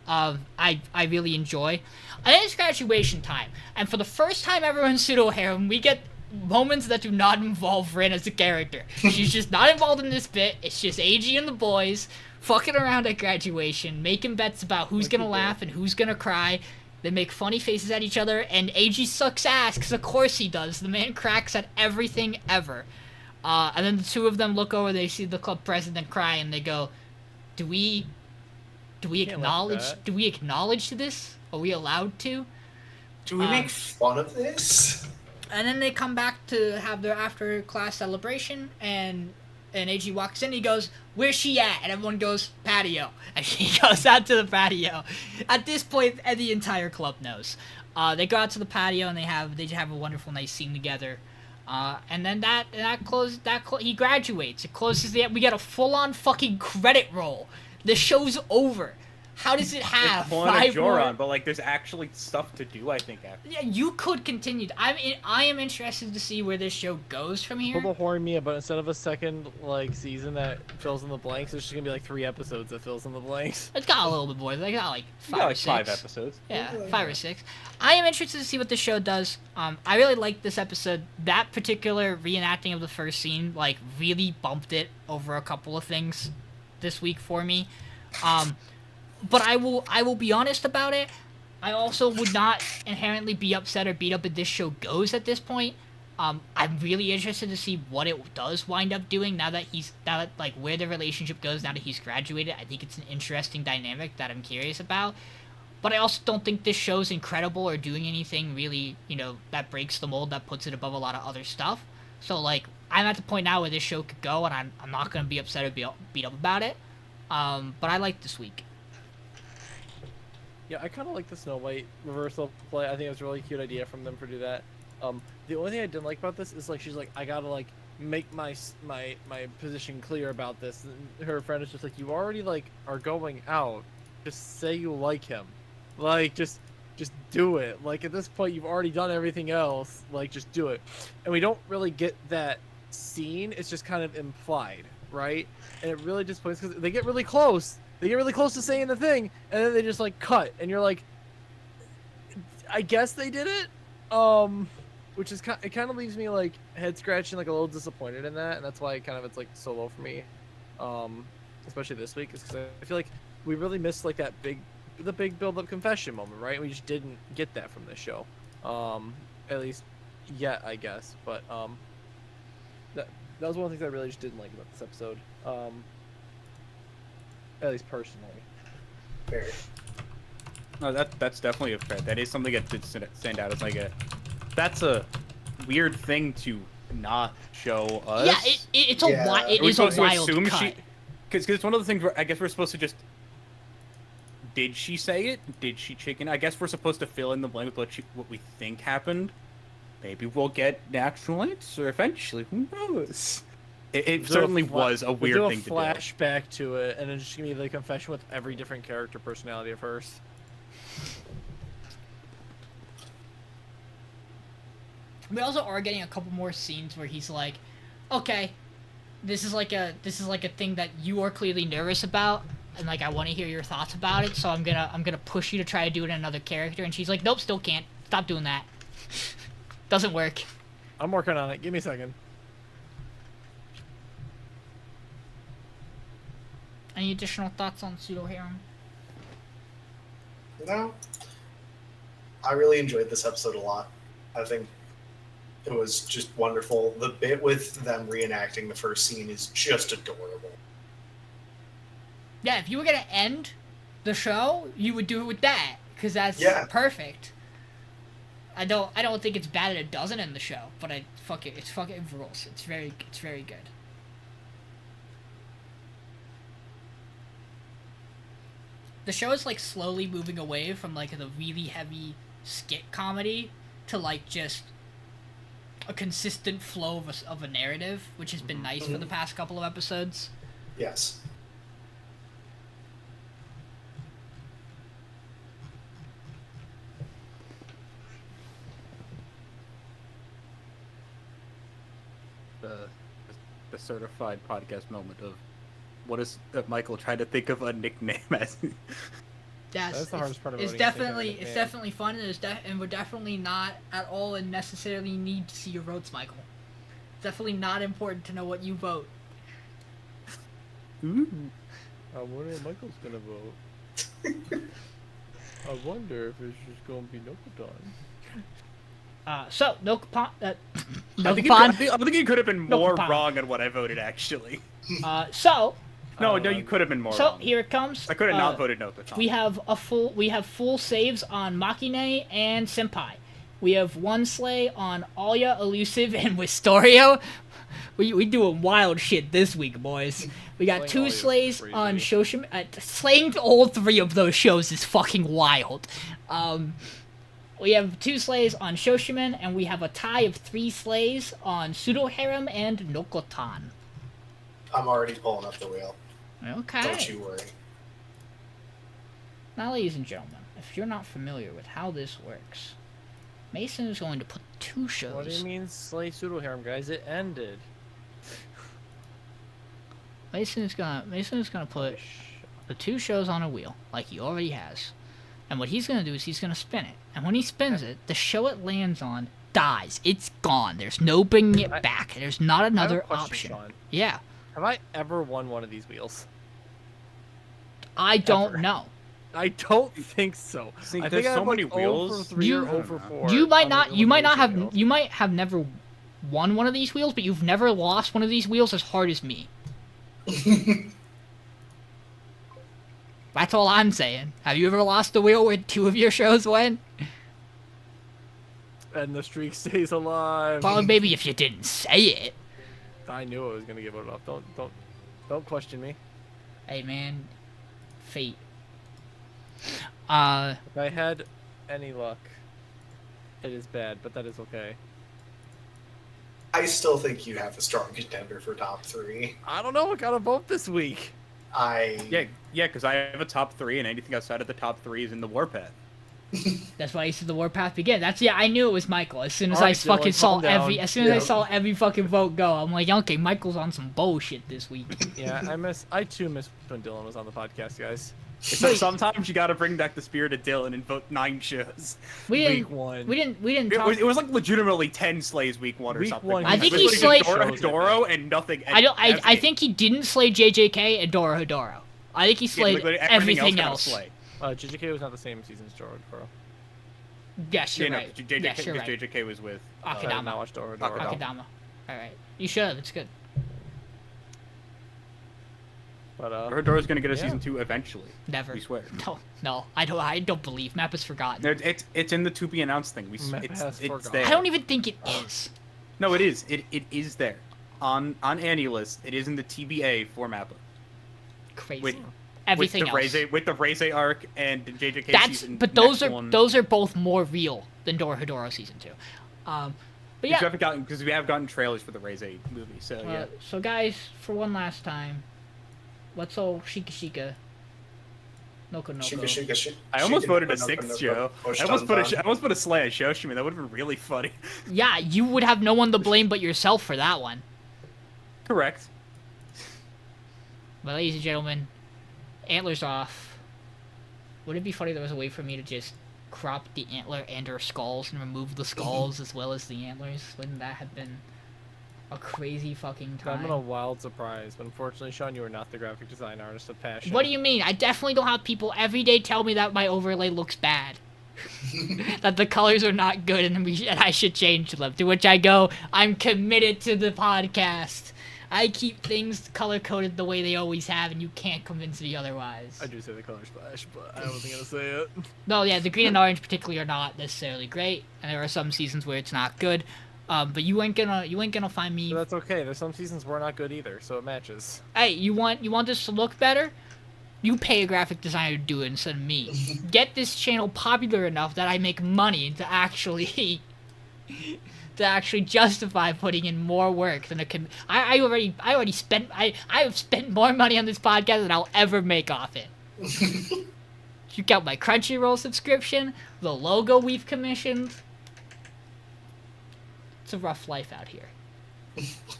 I really enjoy. And then it's graduation time, and for the first time ever in Pseudo Harem, we get moments that do not involve Rin as a character. She's just not involved in this bit. It's just Eiji and the boys fucking around at graduation, making bets about who's gonna laugh and who's gonna cry. They make funny faces at each other, and Eiji sucks ass, because of course he does. The man cracks at everything ever. And then the two of them look over, they see the club president cry, and they go, do we acknowledge this? Are we allowed to? Do we make fun of this? And then they come back to have their after class celebration, and Eiji walks in, he goes, where's she at? And everyone goes, patio. And she goes out to the patio. At this point, the entire club knows. They go out to the patio, and they have a wonderful, nice scene together. And then he graduates. It closes we get a full-on fucking credit roll. The show's over. How does it have It's pulling a 5 more? Joran, but like there's actually stuff to do, I think. After. Yeah, you could continue. I am interested to see where this show goes from here. Pull the horn Mia, but instead of a second like season that fills in the blanks, there's just gonna be like 3 episodes that fills in the blanks. It's got a little bit more. They got like 5 Yeah, or like 6. 5 episodes. Yeah, 5 or 6. I am interested to see what the show does. I really liked this episode. That particular reenacting of the first scene, like, really bumped it over a couple of things this week for me. But I will be honest about it. I also would not inherently be upset or beat up if this show goes at this point. I'm really interested to see what it does wind up doing now that like where the relationship goes now that he's graduated. I think it's an interesting dynamic that I'm curious about. But I also don't think this show's incredible or doing anything really, that breaks the mold, that puts it above a lot of other stuff. So like I'm at the point now where this show could go, and I'm not gonna be upset or beat up about it. But I like this week. Yeah, I kind of like the Snow White reversal play. I think it was a really cute idea from them to do that. The only thing I didn't like about this is like she's like, I gotta like make my position clear about this. And her friend is just like, you already like are going out. Just say you like him. Like just do it. Like at this point you've already done everything else. Like just do it. And we don't really get that scene. It's just kind of implied, right? And it really disappoints because they get really close. They get really close to saying the thing, and then they just like cut, and you're like, I guess they did it, which is it kind of leaves me like head scratching, like a little disappointed in that, and that's why it's like so low for me, especially this week, is because I feel like we really missed like the big build up confession moment, right? We just didn't get that from this show, at least yet, I guess, but that was one of the things I really just didn't like about this episode. At least personally. Fair. No, that's definitely a fair. That is something that did stand out as like that's a weird thing to not show us. Yeah, it is a wild cut. Because it's one of the things where I guess we're supposed to just. Did she say it? Did she chicken? I guess we're supposed to fill in the blank with what we think happened. Maybe we'll get an actual answer eventually. Who knows? It certainly was a weird thing to do. Flashback to it, and then just give me the confession with every different character personality of hers. We also are getting a couple more scenes where he's like, "Okay, this is like a thing that you are clearly nervous about, and like I want to hear your thoughts about it. So I'm gonna push you to try to do it in another character." And she's like, "Nope, still can't. Stop doing that. Doesn't work." I'm working on it. Give me a second. Any additional thoughts on Pseudo Harem? No. I really enjoyed this episode a lot. I think it was just wonderful. The bit with them reenacting the first scene is just adorable. Yeah, if you were gonna end the show, you would do it with that, because that's perfect. I don't think it's bad that it doesn't end the show, but it rules. It's very good. The show is like slowly moving away from like the really heavy skit comedy to like just a consistent flow of a narrative, which has been nice for the past couple of episodes. Yes. The certified podcast moment of what is Michael trying to think of a nickname as. That's the hardest part about it's definitely fun, and we're definitely not at all and necessarily need to see your votes, Michael. It's definitely not important to know what you vote. Ooh. I wonder if Michael's gonna vote. I wonder if it's just gonna be Nokotan. So Nokotan. I think you could have been more wrong on what I voted, actually. No, you could have been more wrong. So here it comes. I could have not voted Nokotan. We have full saves on Makeine and Senpai. We have one slay on Alya, Elusive, and Wistoria. We doing wild shit this week, boys. We got 2 slays on Shoshimin. Slaying all 3 of those shows is fucking wild. We have 2 slays on Shoshimin, and we have a tie of 3 slays on Pseudo Harem and Nokotan. I'm already pulling up the wheel. Okay. Don't you worry. Now, ladies and gentlemen, if you're not familiar with how this works, Mason is going to put 2 shows. What do you mean slay pseudo harem, guys? It ended. Mason is gonna put the 2 shows on a wheel, like he already has. And what he's gonna do is he's gonna spin it. And when he spins it, the show it lands on dies. It's gone. There's no bringing it back. There's not another I have a option. question, Sean. Yeah. Have I ever won one of these wheels? I don't Ever. know. I don't think so. See, I there's think I so have many like wheels. 0 for 3 You- or 0 for 4. You might on not. the You might not have. elimination wheel. You might have never won one of these wheels, but you've never lost one of these wheels as hard as me. That's all I'm saying. Have you ever lost a wheel where 2 of your shows went? And the streak stays alive. Well, maybe if you didn't say it. I knew I was gonna get voted off. Don't question me. Hey man, fate. If I had any luck, it is bad, but that is okay. I still think you have a strong contender for top 3. I don't know. I got a vote this week. Yeah, because I have a top 3, and anything outside of the top 3 is in the warpath. That's why I said the warpath began. I knew it was Michael. As soon as All I right, fucking Dylan, saw calm down. every, as soon as I Yeah. saw every fucking vote go, I'm like, okay, Michael's on some bullshit this week. Yeah, I too miss when Dylan was on the podcast, guys. So sometimes you gotta bring back the spirit of Dylan and vote 9 shows. We Week didn't. 1. We didn't It talk. was, it was like legitimately 10 slays week 1 or Week something. 1, I think It he was slayed- Dora Hedoro and nothing. I don't. I everything. think he didn't slay JJK and Dora Hedoro. I think he Yeah, slayed like, everything got a else. slay. JJK was not the same season as Jordan, bro. Yes, you're Yeah, no, right. JJK, Yes, you're because right. JJK was with. I did not Akadama. watch Dora. Akadama. All right. You should have. It's good. But Hedoro's gonna get a yeah. season 2 eventually. Never. We swear. No. I don't believe. Map is forgotten. No, it's in the to be announced thing. Map It's has forgotten. there. I don't even think it is. No, it is. It is there. On AniList, it is in the TBA for Mappa. Crazy. With- Everything else. With the Reze arc and the JJK That's. season. But those next are one. those are both more real than Dora Hedoro season 2. But yeah. Because we have gotten trailers for the Reze movie, so yeah. So guys, for one last time, let's all Shika Shika. Nokotanoko. Shika, shika, shika. I almost shika, voted a noko, 6th noko, show. push I almost dun, put a slay at Shoshimin. That would have been really funny. Yeah, you would have no one to blame but yourself for that one. Correct. But ladies and gentlemen, antlers off. Would it be funny if there was a way for me to just crop the antler and or skulls and remove the skulls as well as the antlers? Wouldn't that have been a crazy fucking That would have been a time? wild surprise. But unfortunately, Sean, you are not the graphic design artist of passion. What do you mean? I definitely don't have people every day tell me that my overlay looks bad. That the colors are not good and I should change them. To which I go, I'm committed to the podcast. I keep things color-coded the way they always have, and you can't convince me otherwise. I do say the color splash, but I wasn't gonna say it. No, yeah, the green and orange particularly are not necessarily great, and there are some seasons where it's not good. But you ain't gonna find me. But that's okay. There's some seasons where not good either, so it matches. Hey, you want this to look better? You pay a graphic designer to do it instead of me. Get this channel popular enough that I make money to actually justify putting in more work than I have spent more money on this podcast than I'll ever make off it. You got my Crunchyroll subscription, the logo we've commissioned. It's a rough life out here.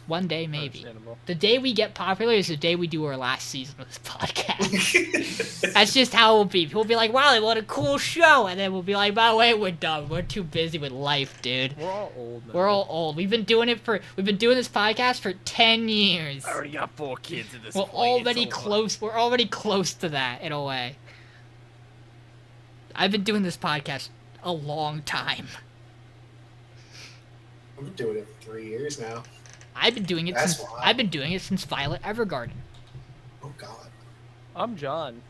One day, maybe. Understandable. The day we get popular is the day we do our last season of this podcast. That's just how it will be. People will be like, wow, what a cool show. And then we'll be like, by the way, we're done. We're too busy with life, dude. We're all old now. We're all old. We've been doing this podcast for 10 years. I already got 4 kids at this We're point. already It's over. close. We're already close to that, in a way. I've been doing this podcast a long time. I've been doing it for 3 years now. I've been doing it That's since wild. I've been doing it since Violet Evergarden. Oh God. I'm John.